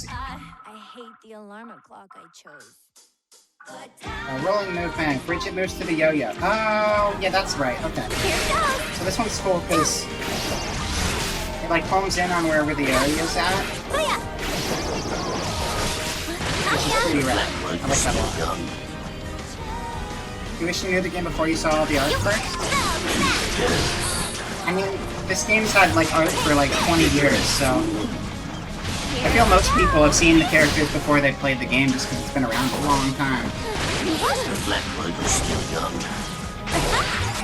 I hate the alarm clock I chose. Rolling movement. Bridget moves to the yo-yo. Oh, yeah, that's right. Okay. So this one's cool because it like homes in on wherever the yo-yo's at. Which is pretty rad. I like that a lot. You wish you knew the game before you saw all the art first? I mean, this game's had like art for like 20 years, so I feel most people have seen the characters before they played the game just because it's been around a long time. The Black Rider's still young.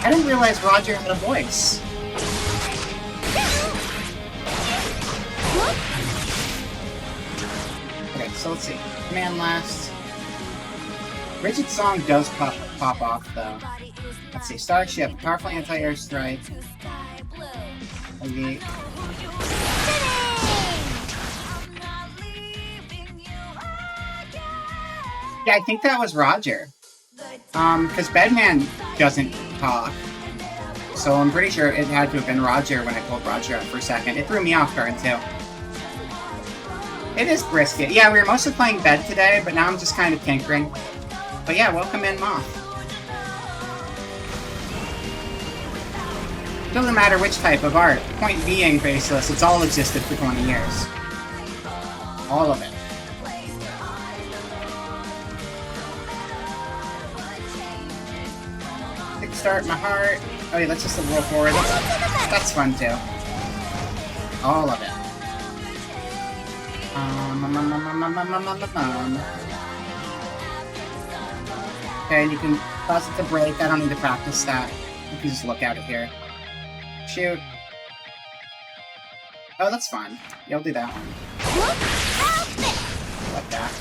I didn't realize Roger had a voice. Okay, so let's see. Command last. Rigid's song does pop off, though. Let's see. Starship, powerful anti-air strike. Okay. Yeah, I think that was Roger. Because Bedman doesn't talk. So I'm pretty sure it had to have been Roger when I pulled Roger out for a second. It threw me off guard, too. It is brisket. Yeah, we were mostly playing Bed today, but now I'm just kind of tinkering. But yeah, welcome in, Moth. Doesn't matter which type of art. Point being, Faceless, it's all existed for 20 years. All of it. Kickstart my heart. Oh yeah, that's just a roll forward. That's fun too. All of it. Okay, and you can pause it to break. I don't need to practice that. You can just look at it here. Shoot. Oh, that's fine. Yeah, I'll do that one. Like that.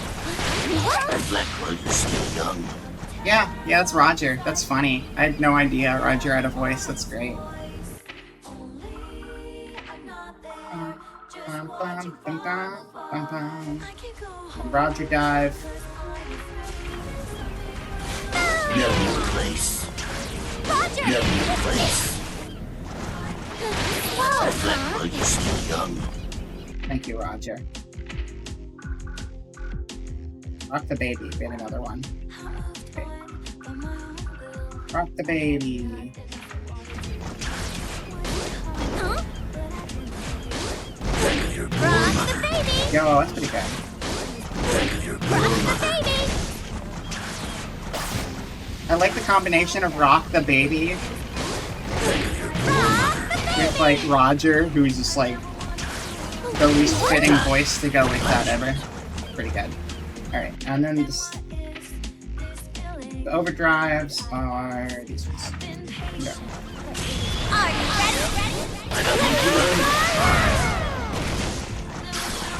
While you're still young. Yeah, that's Roger. That's funny. I had no idea Roger had a voice. That's great. Roger dive. Never replace. Never replace. While you're still young. Thank you, Roger. Rock the baby. We had another one. Okay. Rock the baby. Rock the baby. Yo, that's pretty good. Rock the baby. I like the combination of Rock the baby with like Roger, who's just like the least fitting voice to go with that ever. Pretty good. Alright, and then this, the overdrives are these ones. Yeah. Are you ready?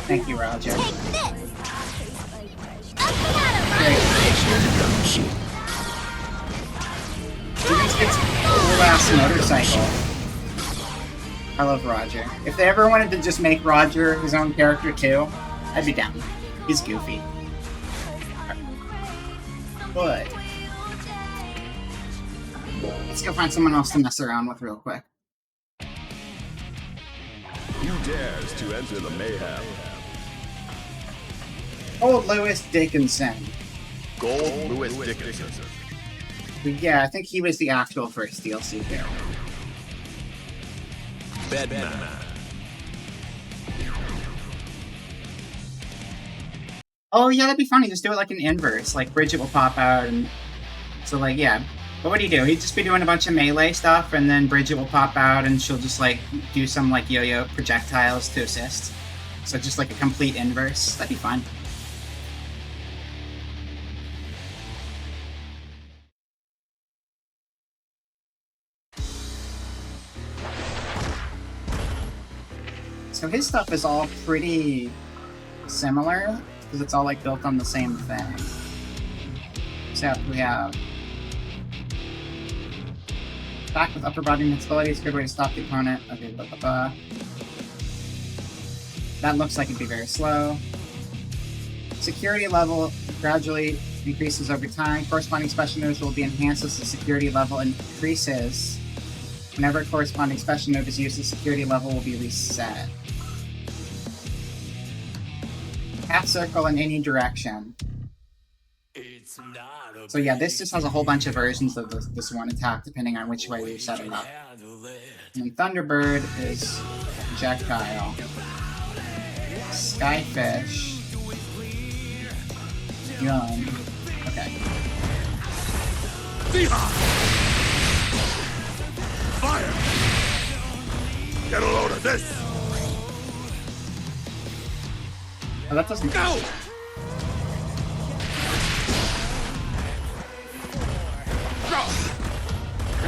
Thank you, Roger. Take this. Great. It's cool ass motorcycle. I love Roger. If they ever wanted to just make Roger his own character too, I'd be down. He's goofy. But let's go find someone else to mess around with real quick. Who dares to enter the mayhem? Old Lewis Dickinson. Gold Lewis Dickinson. But yeah, I think he was the actual first DLC hero. Bedman. Oh yeah, that'd be funny. Just do it like an inverse. Like Bridget will pop out, and so like yeah. What would he do? He'd just be doing a bunch of melee stuff, and then Bridget will pop out, and she'll just like do some like yo-yo projectiles to assist. So just like a complete inverse. That'd be fun. So his stuff is all pretty similar, because it's all like built on the same thing. Except we have attack with upper body invincibility is a good way to stop the opponent. Okay, that looks like it'd be very slow. Security level gradually increases over time. Corresponding special moves will be enhanced as the security level increases. Whenever a corresponding special move is used, the security level will be reset. Half circle in any direction. So yeah, this just has a whole bunch of versions of this one attack, depending on which way you're setting up. And then Thunderbird is projectile. Skyfish. Gun. Okay. Fire! Get a load of this! Oh, that doesn't go!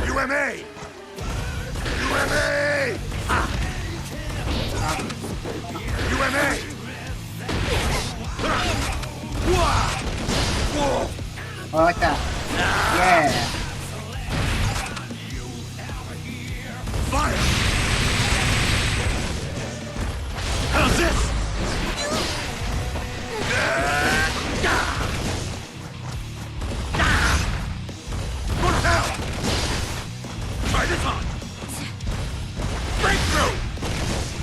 UMA! UMA! UMA! Oh, I like that. Yeah. Fire! How's this? Go to hell! Try this on! Breakthrough!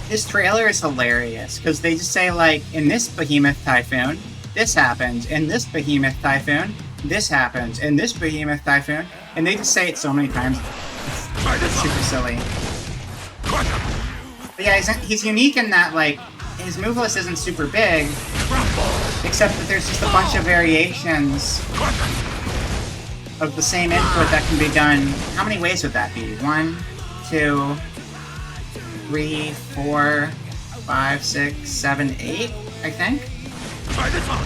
This trailer is hilarious because they just say, like, in this Behemoth Typhoon, this happens. In this Behemoth Typhoon, this happens. In this Behemoth Typhoon, and they just say it so many times. It's super silly. But yeah, he's unique in that, like, his move list isn't super big, except that there's just a bunch of variations of the same input that can be done. How many ways would that be? 1, 2, 3, 4, 5, 6, 7, 8, I think? Try this on!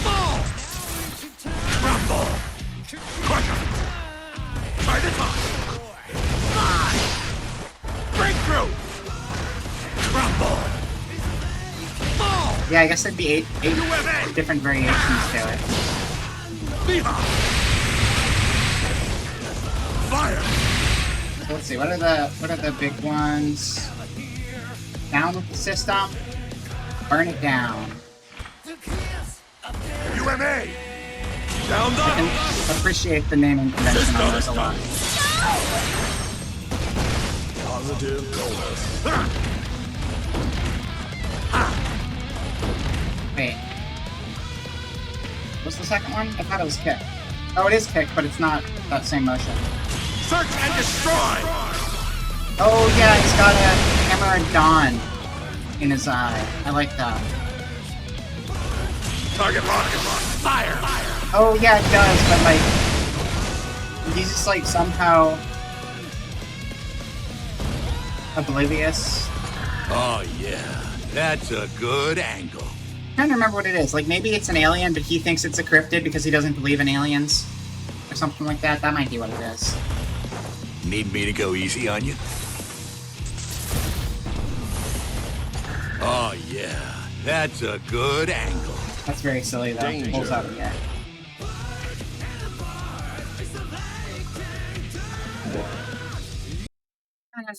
Ball! Rumble! Try this on! Fly! Breakthrough! Crumble! Ball! Yeah, I guess there'd be 8 different variations to it. Viva! Fire! So let's see, what are the big ones? Down with the system. Burn it down. UMA! Down I can appreciate the naming convention on those a lot. Positive bonus. Wait. What's the second one? I thought it was kick. Oh, it is kick, but it's not that same motion. Search and destroy! Oh yeah, he's got a Hammer of Dawn in his eye. I like that. Target lock! Fire! Oh yeah, it does, but like... He's just like somehow... oblivious. Oh yeah, that's a good angle. I'm trying to remember what it is. Like maybe it's an alien, but he thinks it's a cryptid because he doesn't believe in aliens. Or something like that. That might be what it is. Need me to go easy on you? Oh yeah, that's a good angle. That's very silly though. Danger. Pulls out again.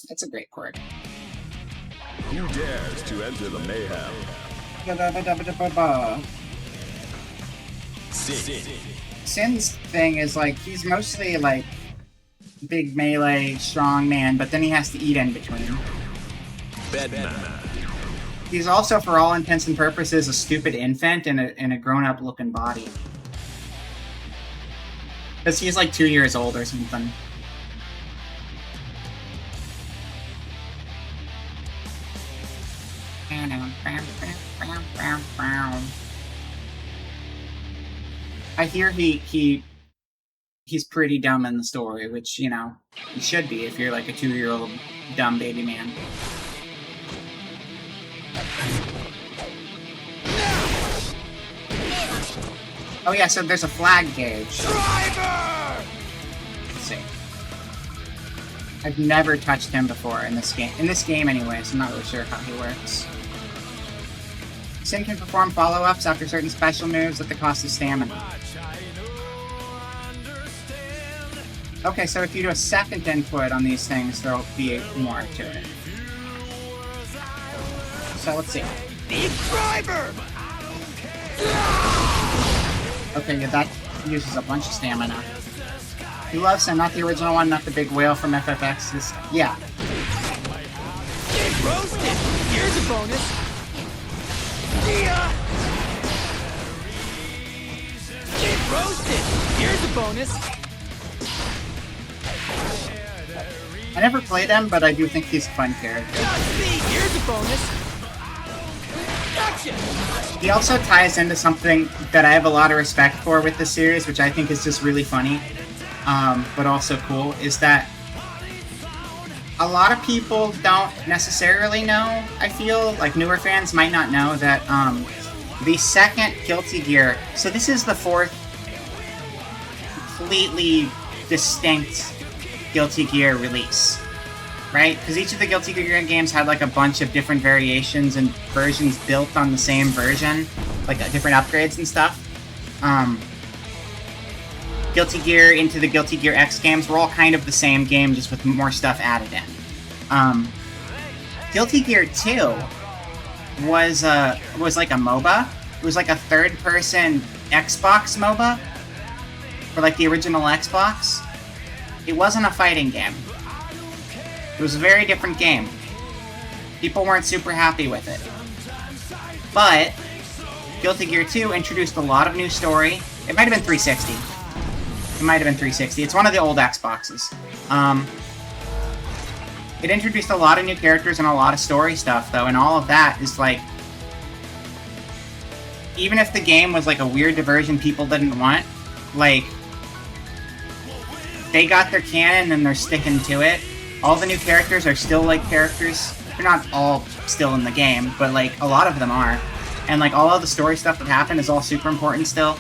It's a great chord. Who dares to enter the mayhem? Sin. Sin's thing is like he's mostly like big melee, strong man, but then he has to eat in between. Bedman. He's also, for all intents and purposes, a stupid infant in a grown-up looking body. Because he's like 2 years old or something. I hear he's pretty dumb in the story, which, you know, he should be if you're like a 2-year-old dumb baby man. Oh yeah, so there's a flag gauge. Driver! Let's see. I've never touched him before in this game. In this game anyways, I'm not really sure how he works. Sin can perform follow-ups after certain special moves at the cost of stamina. Okay, so if you do a second input on these things, there'll be more to it. So let's see. Driver! Okay, yeah, that uses a bunch of stamina. You love Sin, not the original one, not the big whale from FFX. This, yeah. Get roasted! Here's a bonus! Get roasted! Here's a bonus! I never played him, but I do think he's a fun character. Godspeed! Here's a bonus! Gotcha! He also ties into something that I have a lot of respect for with this series, which I think is just really funny, but also cool, is that a lot of people don't necessarily know, I feel, like newer fans might not know that the second Guilty Gear, so this is the fourth completely distinct Guilty Gear release, right? Because each of the Guilty Gear games had like a bunch of different variations and versions built on the same version, like different upgrades and stuff. Guilty Gear into the Guilty Gear X games were all kind of the same game, just with more stuff added in. Guilty Gear 2 was like a MOBA. It was like a third-person Xbox MOBA for like the original Xbox. It wasn't a fighting game. It was a very different game. People weren't super happy with it. But Guilty Gear 2 introduced a lot of new story. It might have been 360. It might have been 360. It's one of the old Xboxes. It introduced a lot of new characters and a lot of story stuff, though, and all of that is like... Even if the game was like a weird diversion people didn't want, like... They got their canon and they're sticking to it. All the new characters are still like characters. They're not all still in the game, but like a lot of them are. And like all of the story stuff that happened is all super important still.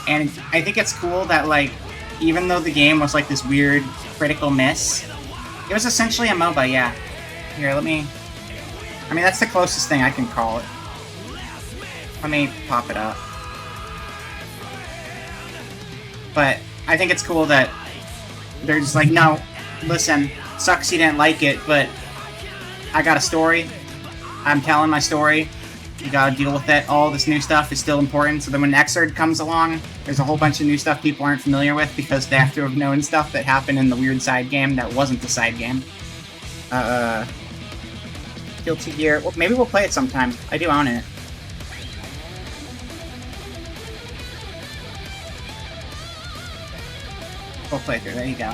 And I think it's cool that like, even though the game was like this weird critical miss, it was essentially a MOBA, yeah. Here, let me... I mean, that's the closest thing I can call it. Let me pop it up. But I think it's cool that they're just like, no, listen, sucks you didn't like it, but I got a story. I'm telling my story. You gotta deal with it. All this new stuff is still important, so then when Xrd comes along, there's a whole bunch of new stuff people aren't familiar with because they have to have known stuff that happened in the weird side game that wasn't the side game. Guilty Gear. Well, maybe we'll play it sometime. I do own it. Full playthrough, there you go.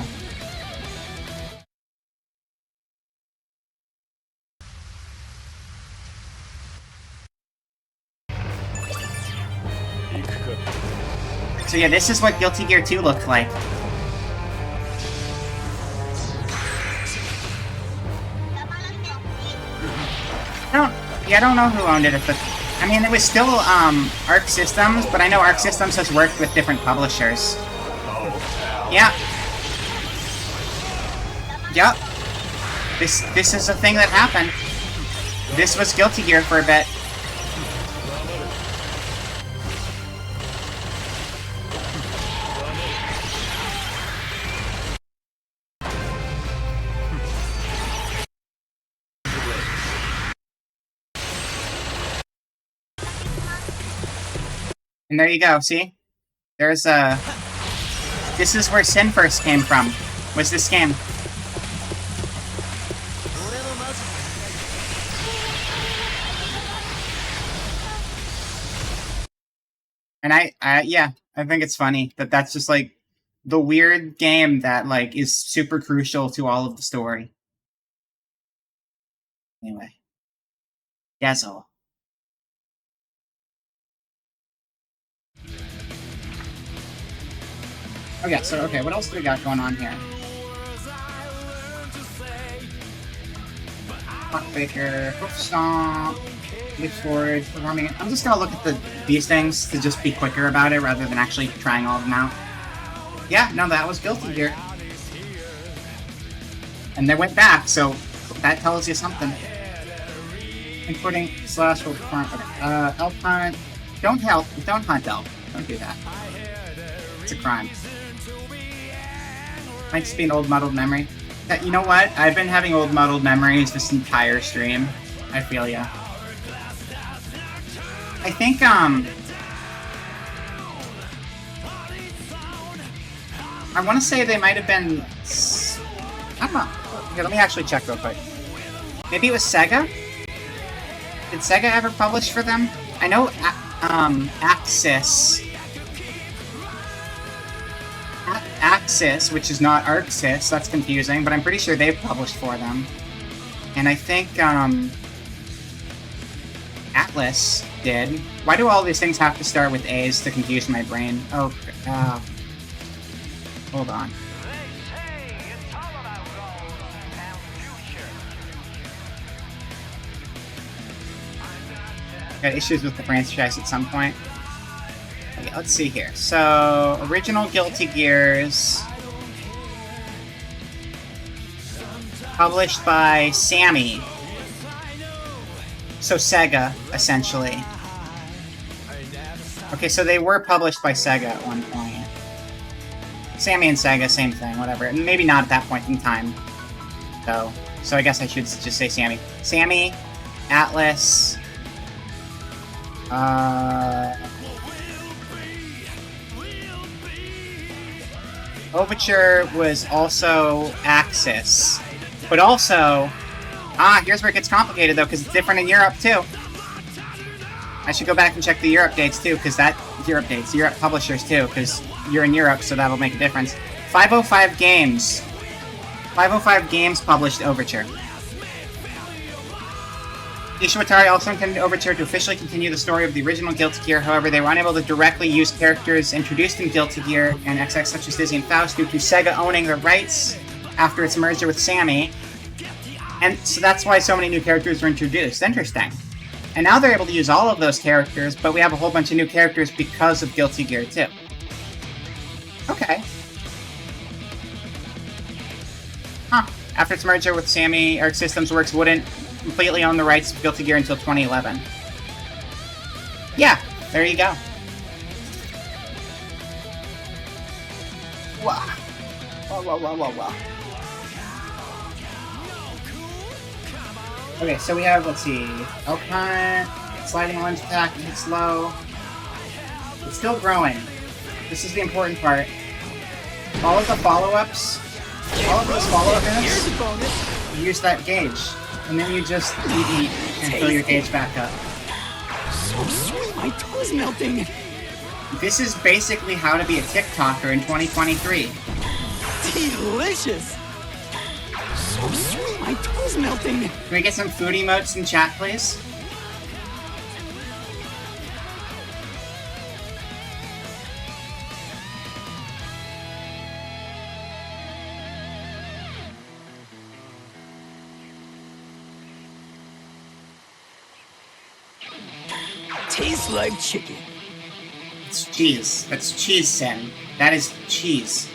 So yeah, this is what Guilty Gear 2 looked like. I don't know who owned it at the... I mean, it was still, Arc Systems, but I know Arc Systems has worked with different publishers. Yeah. Yep. This is a thing that happened. This was Guilty Gear for a bit. And there you go, see? There's a... This is where Sin first came from, was this game. And yeah, I think it's funny that that's just, like, the weird game that, like, is super crucial to all of the story. Anyway. Dazzle. Okay, so, what else do we got going on here? Clockbreaker, Hoof Stomp, Leap Forward, performing it. I'm just gonna look at these things to just be quicker about it rather than actually trying all of them out. Yeah, no, that was Guilty Gear. And they went back, so that tells you something. Including slash will perform. Okay, elf hunt. Don't hunt elf. Don't do that. It's a crime. Might just be an old muddled memory. You know what? I've been having old muddled memories this entire stream. I feel ya. I think, I want to say they might have been... I don't know. Okay, let me actually check real quick. Maybe it was Sega? Did Sega ever publish for them? I know, Axis... Axis, which is not Arxis, that's confusing, but I'm pretty sure they've published for them. And I think, Atlas did. Why do all these things have to start with A's to confuse my brain? Oh, hold on. Got issues with the franchise at some point. Okay, let's see here. So, original Guilty Gears. published by Sammy. So Sega, essentially. Okay, so they were published by Sega at one point. Sammy and Sega, same thing, whatever. Maybe not at that point in time, though. So I guess I should just say Sammy. Sammy, Atlas, Overture was also Axis. But also... here's where it gets complicated, though, because it's different in Europe, too. I should go back and check the Europe dates, too, because Europe publishers, too, because you're in Europe, so that'll make a difference. 505 Games. 505 Games published Overture. Ishiwatari also intended Overture to officially continue the story of the original Guilty Gear, however, they were unable to directly use characters introduced in Guilty Gear and XX such as Dizzy and Faust due to Sega owning the rights after its merger with Sammy. And so that's why so many new characters were introduced. Interesting. And now they're able to use all of those characters, but we have a whole bunch of new characters because of Guilty Gear 2. Okay. Huh. After its merger with Sammy, Arc Systems Works wouldn't completely own the rights to Guilty Gear until 2011. Yeah, there you go. Wow. Wow. Okay, so we have, let's see, Alpine, sliding lunge attack, hits low. It's still growing. This is the important part. All of the follow-ups, all of those follow-up units, you use that gauge. And then you just eat and fill your gauge back up. So sweet, my tongue's melting. This is basically how to be a TikToker in 2023. Delicious. So sweet, my tongue's melting. Can we get some food emotes in chat, please? Tastes like chicken. It's cheese. That's cheese, Sin. That is cheese.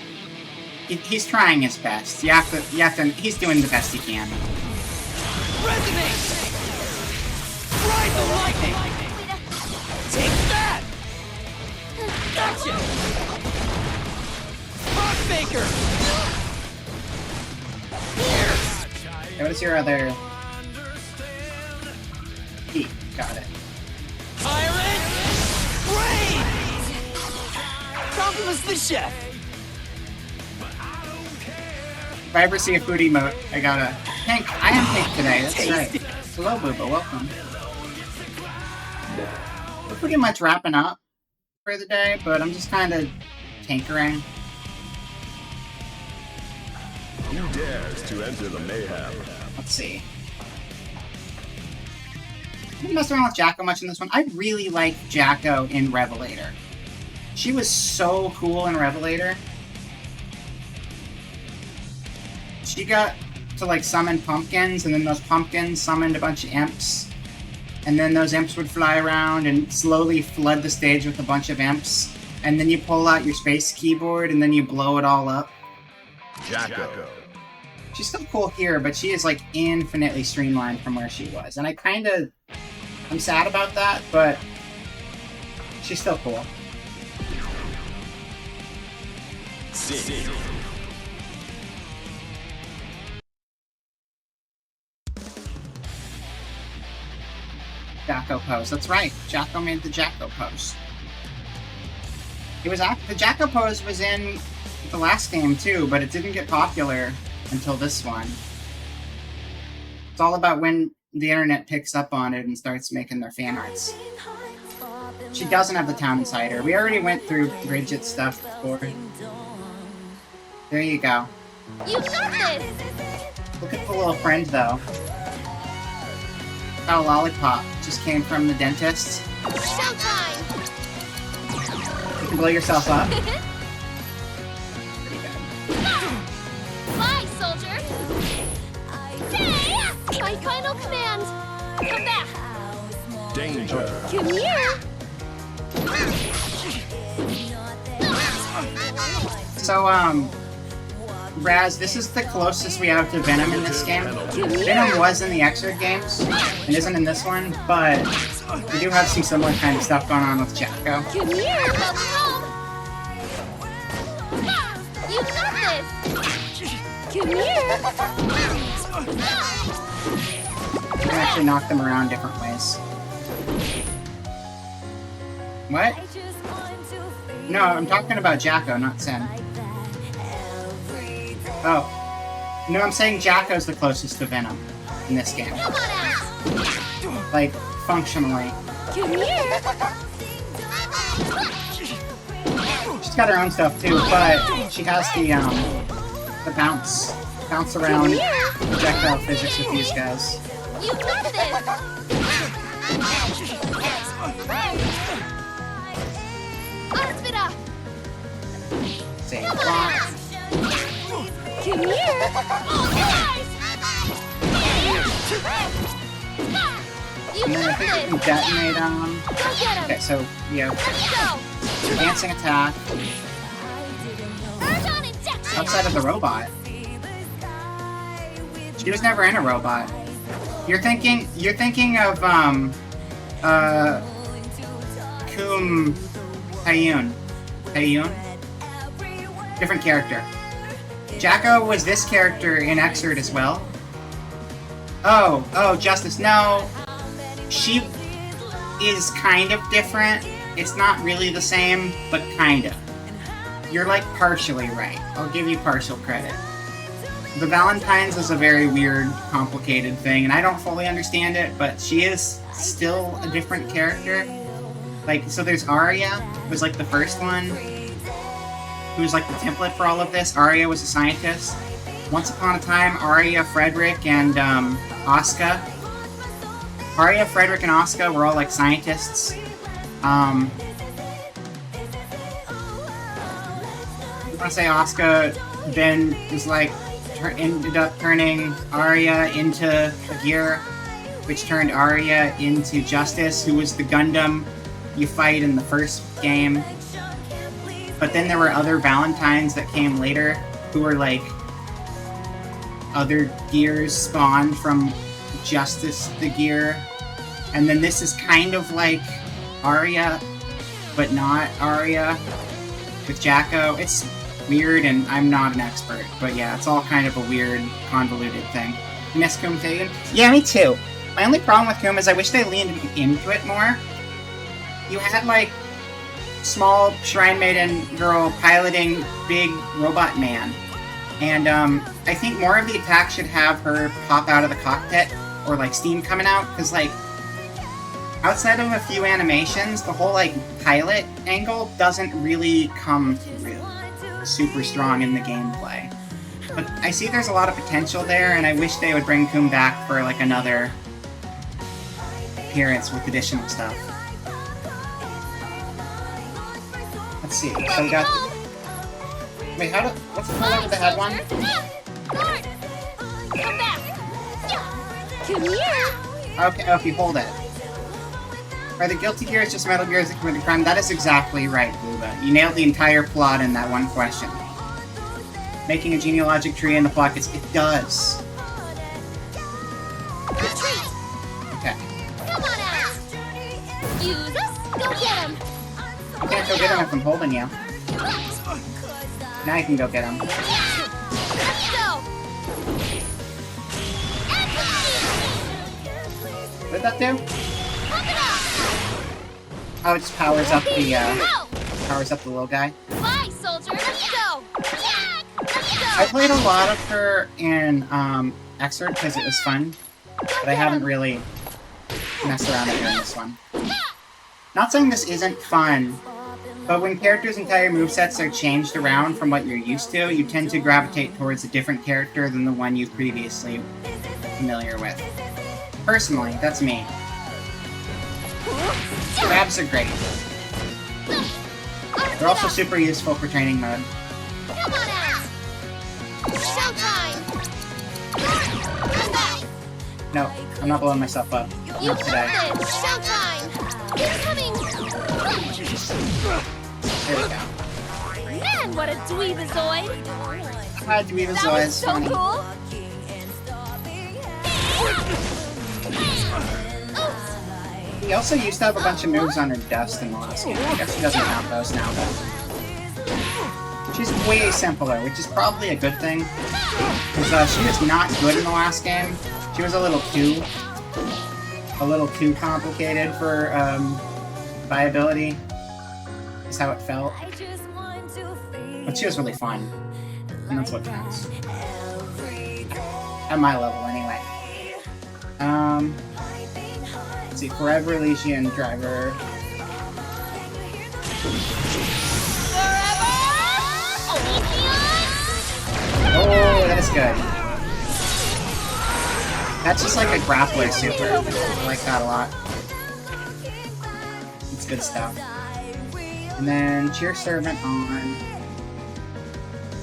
He's trying his best. You have to, he's doing the best he can. Resonate! Ride the lightning! Take that! Gotcha! Rock Baker! What is your other... Heat. Got it. Tyrant! Rain! Compliments the chef! If I ever see a food emote, I gotta... Pink! I am Pink today, that's right. Hello, Booba, welcome. We're pretty much wrapping up for the day, but I'm just kind of tinkering. Who dares to enter the mayhem? Let's see. I didn't mess around with Jacko much in this one. I really liked Jacko in Revelator. She was so cool in Revelator. She got to like summon pumpkins, and then those pumpkins summoned a bunch of imps. And then those imps would fly around and slowly flood the stage with a bunch of imps. And then you pull out your space keyboard and then you blow it all up. Jacko. She's still cool here, but she is like infinitely streamlined from where she was. And I'm sad about that, but she's still cool. Sing. Jacko pose. That's right. Jacko made the Jacko pose. The Jacko pose was in the last game too, but it didn't get popular until this one. It's all about when the internet picks up on it and starts making their fan arts. She doesn't have the town inside her. We already went through Bridget stuff before. There you go. You got this! Look at the little friend though. Got a lollipop. Just came from the dentist. Showtime! You can blow yourself up. Pretty good. Bye, soldier! Hey! My final command! Come back! Danger. Come here! So, Raz, this is the closest we have to Venom in this game. Venom was in the Xrd games, and isn't in this one, but we do have some similar kind of stuff going on with Jacko. Come here, you got this! Come here! You can actually knock them around different ways. What? No, I'm talking about Jacko, not Sen. Oh. No, I'm saying Jacko's the closest to Venom in this game. Like, functionally. Come here! She's got her own stuff too, but she has the bounce around projectile physics with these guys. You got this! Arspida! Same block. Come here! You And then I got think we can this! detonate on. Go get him! Okay, so we have Let's go! dancing attack Urgon injection! outside of the robot. She was never in a robot. You're thinking of Kum Hayun. Different character. Jacko was this character in Xrd as well. Oh, Justice. No. She is kind of different. It's not really the same, but kinda. You're like partially right. I'll give you partial credit. The Valentine's is a very weird, complicated thing, and I don't fully understand it, but she is still a different character. Like, so there's Arya, who was like the first one, who's like the template for all of this. Arya was a scientist. Once upon a time, Arya, Frederick, and Asuka. Arya, Frederick, and Asuka were all like scientists. I want to say Asuka then was like ended up turning Arya into a gear, which turned Arya into Justice, who was the Gundam you fight in the first game. But then there were other Valentines that came later, who were like other gears spawned from Justice the gear. And then this is kind of like Arya, but not Arya, with Jacko. It's weird, and I'm not an expert, but yeah, it's all kind of a weird, convoluted thing. You miss Kum Fagan? Yeah, me too. My only problem with Kum is I wish they leaned into it more. You had, like, small Shrine Maiden girl piloting big robot man, and I think more of the attack should have her pop out of the cockpit, or, like, steam coming out, because, like, outside of a few animations, the whole, like, pilot angle doesn't really come through super strong in the gameplay. But I see there's a lot of potential there, and I wish they would bring Kum back for, like, another appearance with additional stuff. Let's see, so we got... Wait, what's the pull over the head one? Guard! Come back! Come here! Okay, if you hold it. Are the Guilty Gears just Metal Gears that committed crime? That is exactly right, Luba. You nailed the entire plot in that one question. Making a genealogic tree in the pockets, it does. Retreat! Okay. Come on out! Use us! Go get him! You can't go get him if I'm holding you. Now you can go get him. Let's go! What did that do? Pump it up! Oh, it just powers up the, Go! little guy. Bye, soldier! Let's go! Jack! Let's go! I played a lot of her in, Xrd because it was fun, but I haven't really messed around with her in this one. Not saying this isn't fun, but when characters' entire movesets are changed around from what you're used to, you tend to gravitate towards a different character than the one you've previously familiar with. Personally, that's me. Grabs are great. They're also super useful for training mode. Come on out! Showtime! Come back! No, I'm not blowing myself up. You Not today. got this! Showtime! Incoming! There we go. Man, Man, what a dweebazoid! That was So funny. cool! He also used to have a bunch of moves on her dust in the last game. I guess she doesn't have those now, though. She's way simpler, which is probably a good thing. Because she was not good in the last game. She was a little too complicated for viability. Is how it felt. But she was really fun. And that's what counts. At my level, anyway. Let's see, Forever Elysian Driver. Oh, that's good. That's just like a grappler super. I like that a lot. It's good stuff. And then Cheer Servant on.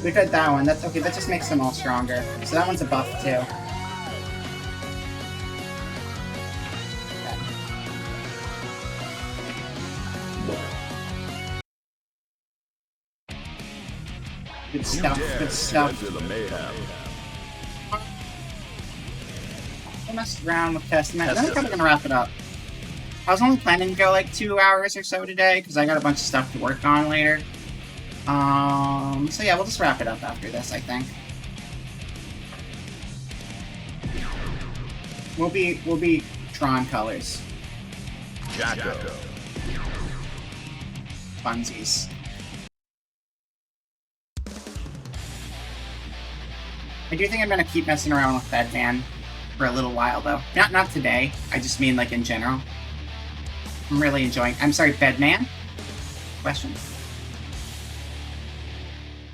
We've had that one. That's okay, that just makes them all stronger. So that one's a buff too. Good stuff, good stuff. Enter the mayhem. I messed around with Testament, and then I'm kind of gonna wrap it up. I was only planning to go like 2 hours or so today, because I got a bunch of stuff to work on later. So yeah, we'll just wrap it up after this, I think. We'll be Tron colors. Jacko. Funsies. I do think I'm gonna keep messing around with Bedman for a little while, though. Not today. I just mean like in general. I'm really enjoying. I'm sorry, Bedman? Question.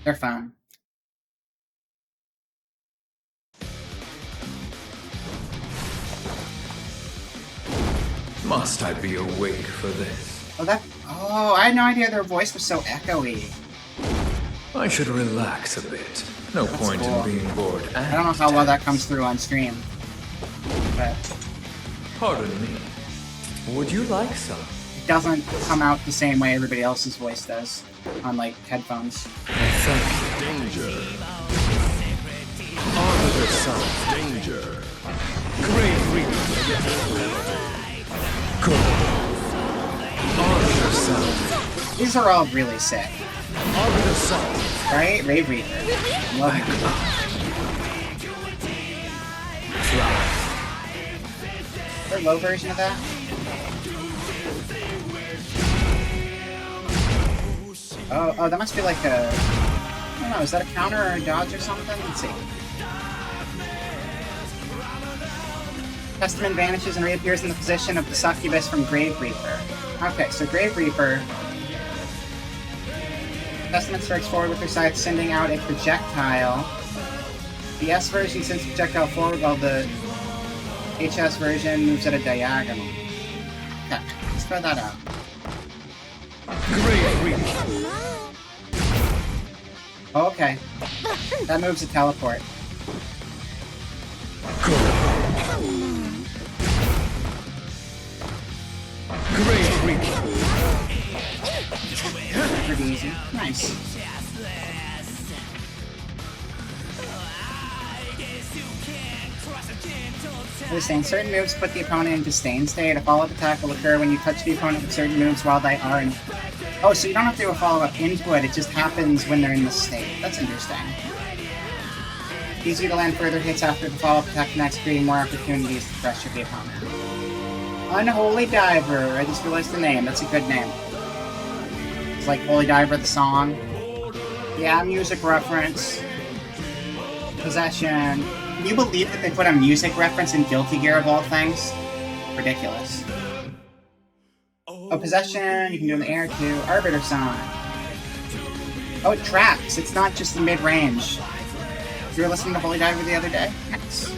They're fun. Must I be awake for this? Oh, I had no idea their voice was so echoey. I should relax a bit. No point cool. in being bored. I don't know how well that comes through on stream. But Pardon me. Would you like some? it doesn't come out the same way everybody else's voice does on like headphones. Thank Danger. Arbiter Sun. Danger. Great Reaper. Good. Arbiter Sun. These are all really sick, Arbiter Sun. right? Rave Reaper. Love it. Is there a low version of that? Oh, that must be like a... I don't know, is that a counter or a dodge or something? Let's see. Testament vanishes and reappears in the position of the succubus from Grave Reaper. Okay, so Grave Reaper... Testament strikes forward with her scythe, sending out a projectile. The S version sends the projectile forward, while the HS version moves at a diagonal. Okay, let's try that out. Great Reaper. Oh, okay. That moves a teleport. Great Reaper. Pretty easy. Nice. They're saying certain moves put the opponent into staying state. A follow-up attack will occur when you touch the opponent with certain moves while they are in... Oh, so you don't have to do a follow-up into it, it just happens when they're in the state. That's interesting. Easier to land further hits after the follow-up attack connects, creating more opportunities to pressure the opponent. Unholy Diver. I just realized the name. That's a good name. It's like Holy Diver, the song. Yeah, music reference. Possession. Can you believe that they put a music reference in Guilty Gear of all things? Ridiculous. Oh, Possession, you can do in the air too. Arbiter Song. Oh, it tracks. It's not just the mid-range. You were listening to Holy Diver the other day? Nice.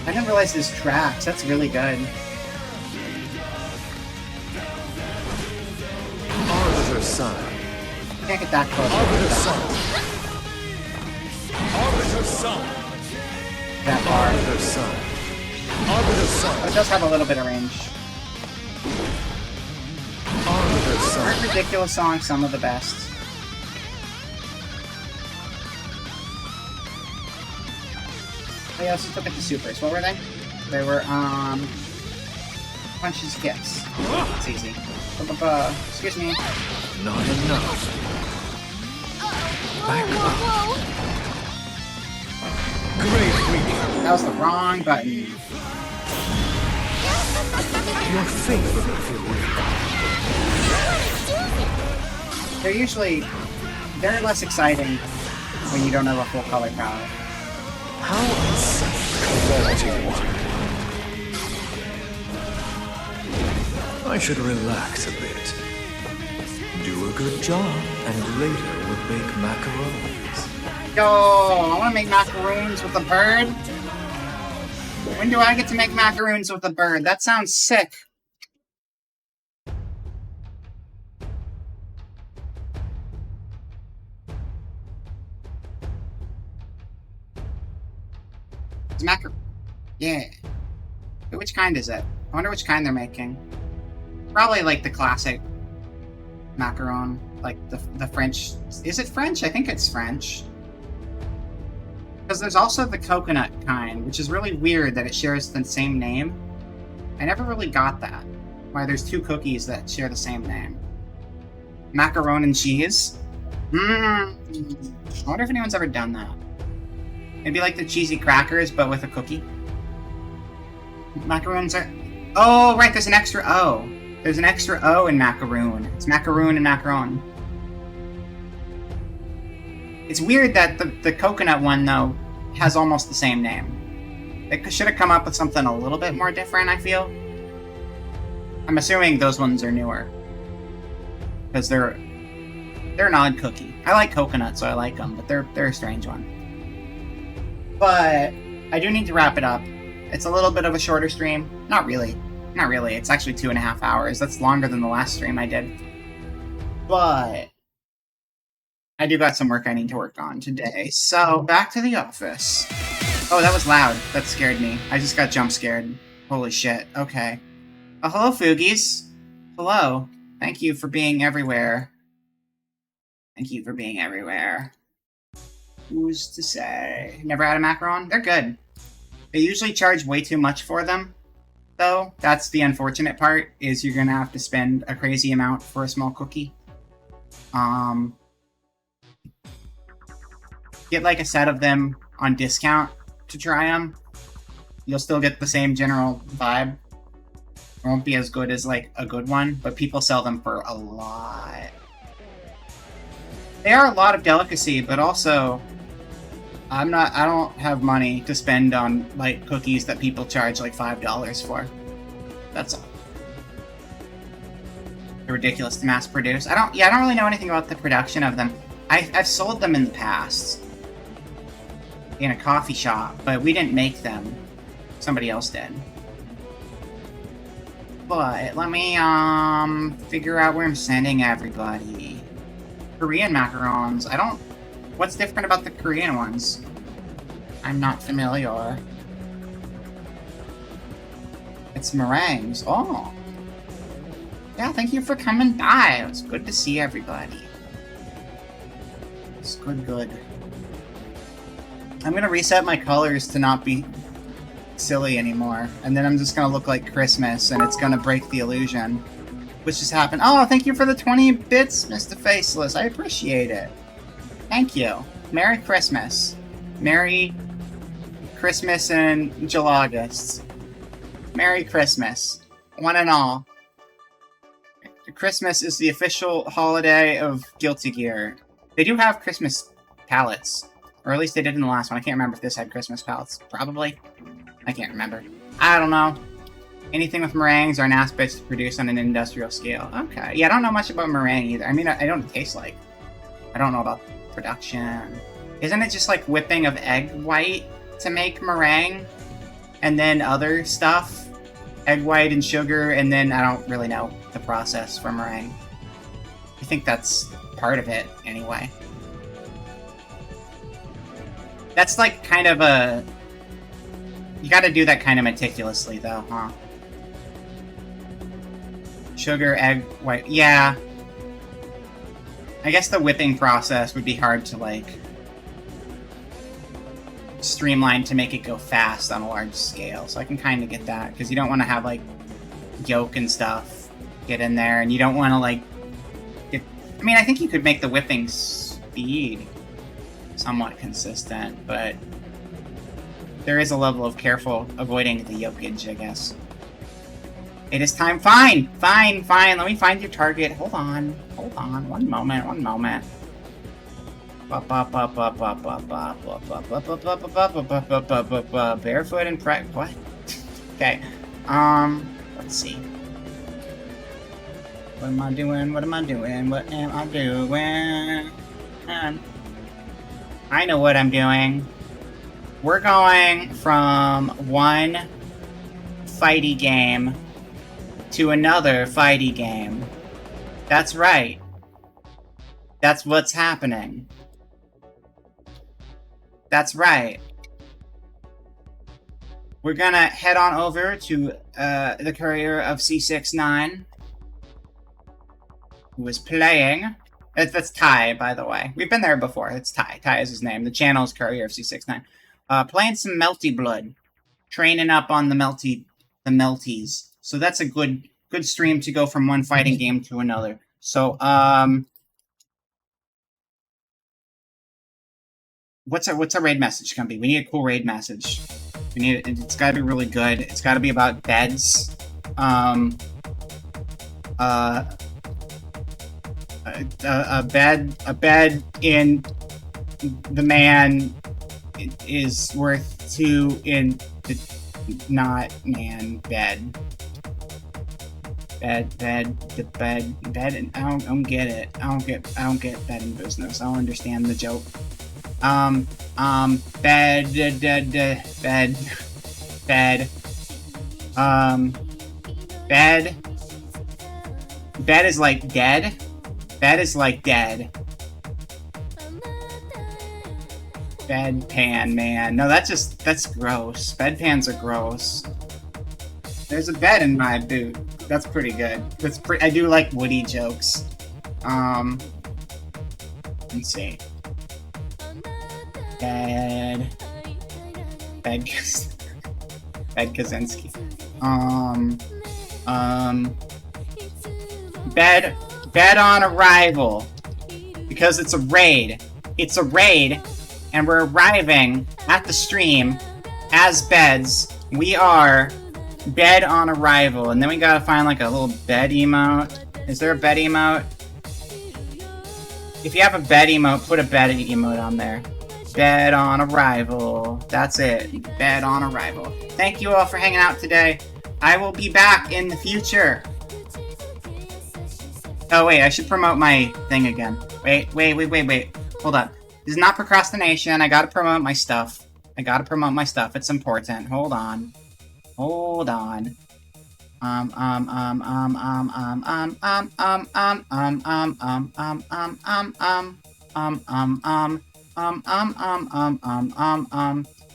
I didn't realize this tracks. That's really good. Arbiter Sun. Can't get that close. Arbiter Sun. Arbiter Sun. That far. Arbiter Sun. Arbiter Sun. But it does have a little bit of range. Arbiter Sun. Aren't ridiculous songs some of the best? Okay, let's just look at the supers. What were they? They were, punches, kicks. It's easy. Excuse me. Not enough. Back up. Great week. That was the wrong button. Your favorite if you will. They're usually very less exciting when you don't have a full color palette. How quality one. I should relax a bit. Do a good job, and later we'll make macarons. Yo, I want to make macaroons with a bird. When do I get to make macaroons with a bird? That sounds sick. It's yeah. Which kind is it? I wonder which kind they're making. Probably like the classic macaron, like the French. Is it French? I think it's French. Because there's also the coconut kind, which is really weird that it shares the same name. I never really got that. Why there's two cookies that share the same name. Macaron and cheese? I wonder if anyone's ever done that. It'd be like the cheesy crackers, but with a cookie. Macarons are... Oh, right, there's an extra O. There's an extra O in macaroon. It's macaroon and macaron. It's weird that the coconut one, though, has almost the same name. They should have come up with something a little bit more different, I feel. I'm assuming those ones are newer. Because they're an odd cookie. I like coconut, so I like them, but they're a strange one. But I do need to wrap it up. It's a little bit of a shorter stream. Not really. Not really. It's actually 2.5 hours. That's longer than the last stream I did. But I do got some work I need to work on today. So, back to the office. Oh, that was loud. That scared me. I just got jump scared. Holy shit. Okay. Oh, hello, Foogies. Hello. Thank you for being everywhere. Thank you for being everywhere. Who's to say? Never had a macaron? They're good. They usually charge way too much for them, though. That's the unfortunate part, is you're gonna have to spend a crazy amount for a small cookie. Get like a set of them on discount to try them. You'll still get the same general vibe. It won't be as good as like a good one, but people sell them for a lot. They are a lot of delicacy, but also I don't have money to spend on like cookies that people charge like $5 for. That's all. They're ridiculous to mass produce. I don't really know anything about the production of them. I've sold them in the past in a coffee shop, but we didn't make them. Somebody else did. But let me figure out where I'm sending everybody. Korean macarons. What's different about the Korean ones? I'm not familiar. It's meringues. Oh. Yeah, thank you for coming by. It's good to see everybody. It's good. I'm gonna reset my colors to not be silly anymore. And then I'm just gonna look like Christmas and it's gonna break the illusion. Which just happened. Oh, thank you for the 20 bits, Mr. Faceless. I appreciate it. Thank you. Merry Christmas. Merry Christmas and Jalaugust. Merry Christmas. One and all. Christmas is the official holiday of Guilty Gear. They do have Christmas palettes. Or at least they did in the last one. I can't remember if this had Christmas palettes. Probably. I can't remember. I don't know. Anything with meringues are an aspect to produce on an industrial scale. Okay. Yeah, I don't know much about meringue either. I mean, I don't know what it tastes like. I don't know about production. Isn't it just like whipping of egg white to make meringue? And then other stuff? Egg white and sugar, and then I don't really know the process for meringue. I think that's part of it, anyway. That's like kind of a... You gotta do that kind of meticulously, though, huh? Sugar, egg, white... Yeah. I guess the whipping process would be hard to, like... streamlined to make it go fast on a large scale. So I can kind of get that, because you don't want to have like yoke and stuff get in there, and you don't want to like get... I mean, I think you could make the whipping speed somewhat consistent, but there is a level of careful avoiding the yokage, I guess. It is time. Fine! Let me find your target. Hold on. One moment. Barefoot and what? Okay. Let's see. What am I doing? I know what I'm doing. We're going from one fighty game to another fighty game. That's right. That's what's happening. That's right. We're gonna head on over to the Courier of C69, who is playing. That's Ty, by the way. We've been there before. It's Ty. Ty is his name. The channel is Courier of C69. Playing some Melty Blood. Training up on the Melties. So that's a good stream to go from one fighting game to another. So, what's our raid message gonna be? We need a cool raid message. It's gotta be really good. It's gotta be about beds. A bed in the man is worth 2 in the not man bed. Bed. And I don't get it. I don't get bed in business. I don't understand the joke. Bed. Bed is like dead. Bed is like dead. Bedpan, man. No, that's gross. Bedpans are gross. There's a bed in my boot. That's pretty good. I do like Woody jokes. Let's see. Bed Kaczynski. Bed on arrival. Because it's a raid. It's a raid, and we're arriving at the stream as beds. We are bed on arrival, and then we gotta find like a little bed emote. Is there a bed emote? If you have a bed emote, put a bed emote on there. Bed on arrival. That's it. Bed on arrival. Thank you all for hanging out today. I will be back in the future. Oh wait, I should promote my thing again. Wait. Hold up. This is not procrastination. I gotta promote my stuff. It's important. Hold on.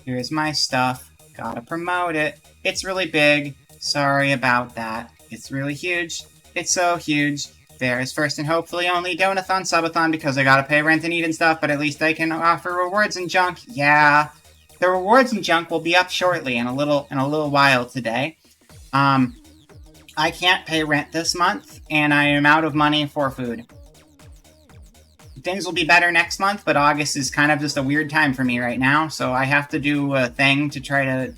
Here's my stuff. Gotta promote it. It's really big. Sorry about that. It's really huge. It's so huge. There is first and hopefully only Donathon Subathon because I gotta pay rent and eat and stuff, but at least I can offer rewards and junk. Yeah. The rewards and junk will be up shortly in a little while today. I can't pay rent this month, and I am out of money for food. Things will be better next month, but August is kind of just a weird time for me right now, so I have to do a thing to try to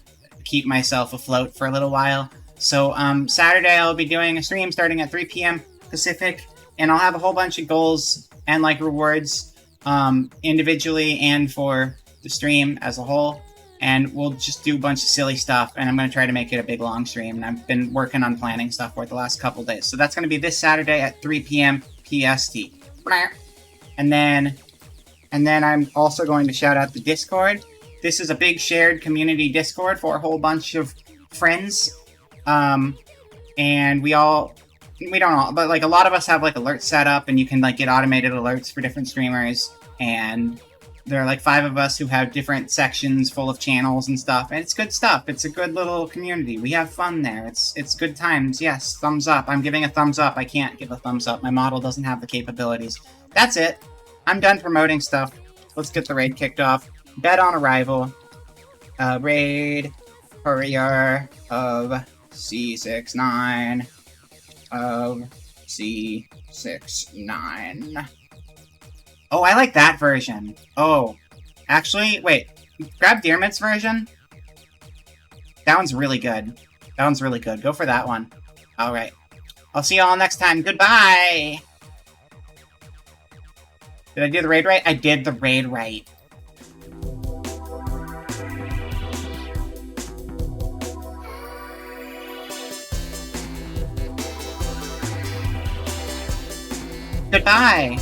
keep myself afloat for a little while. So, Saturday I'll be doing a stream starting at 3 p.m. Pacific, and I'll have a whole bunch of goals and, like, rewards, individually and for the stream as a whole. And we'll just do a bunch of silly stuff, and I'm going to try to make it a big, long stream, and I've been working on planning stuff for the last couple days. So that's going to be this Saturday at 3 p.m. PST. And then I'm also going to shout out the Discord. This is a big shared community Discord for a whole bunch of friends. And we don't all, but like a lot of us have like alerts set up, and you can like get automated alerts for different streamers. And there are like 5 of us who have different sections full of channels and stuff, and it's good stuff. It's a good little community. We have fun there. It's good times. Yes, thumbs up. I'm giving a thumbs up. I can't give a thumbs up. My model doesn't have the capabilities. That's it. I'm done promoting stuff. Let's get the raid kicked off. Bed on arrival. Raid Courier of C69 of C69. Oh, I like that version. Oh, actually, wait. Grab Dearmit's version. That one's really good. That one's really good. Go for that one. Alright. I'll see you all next time. Goodbye! Did I do the raid right? I did the raid right. Goodbye!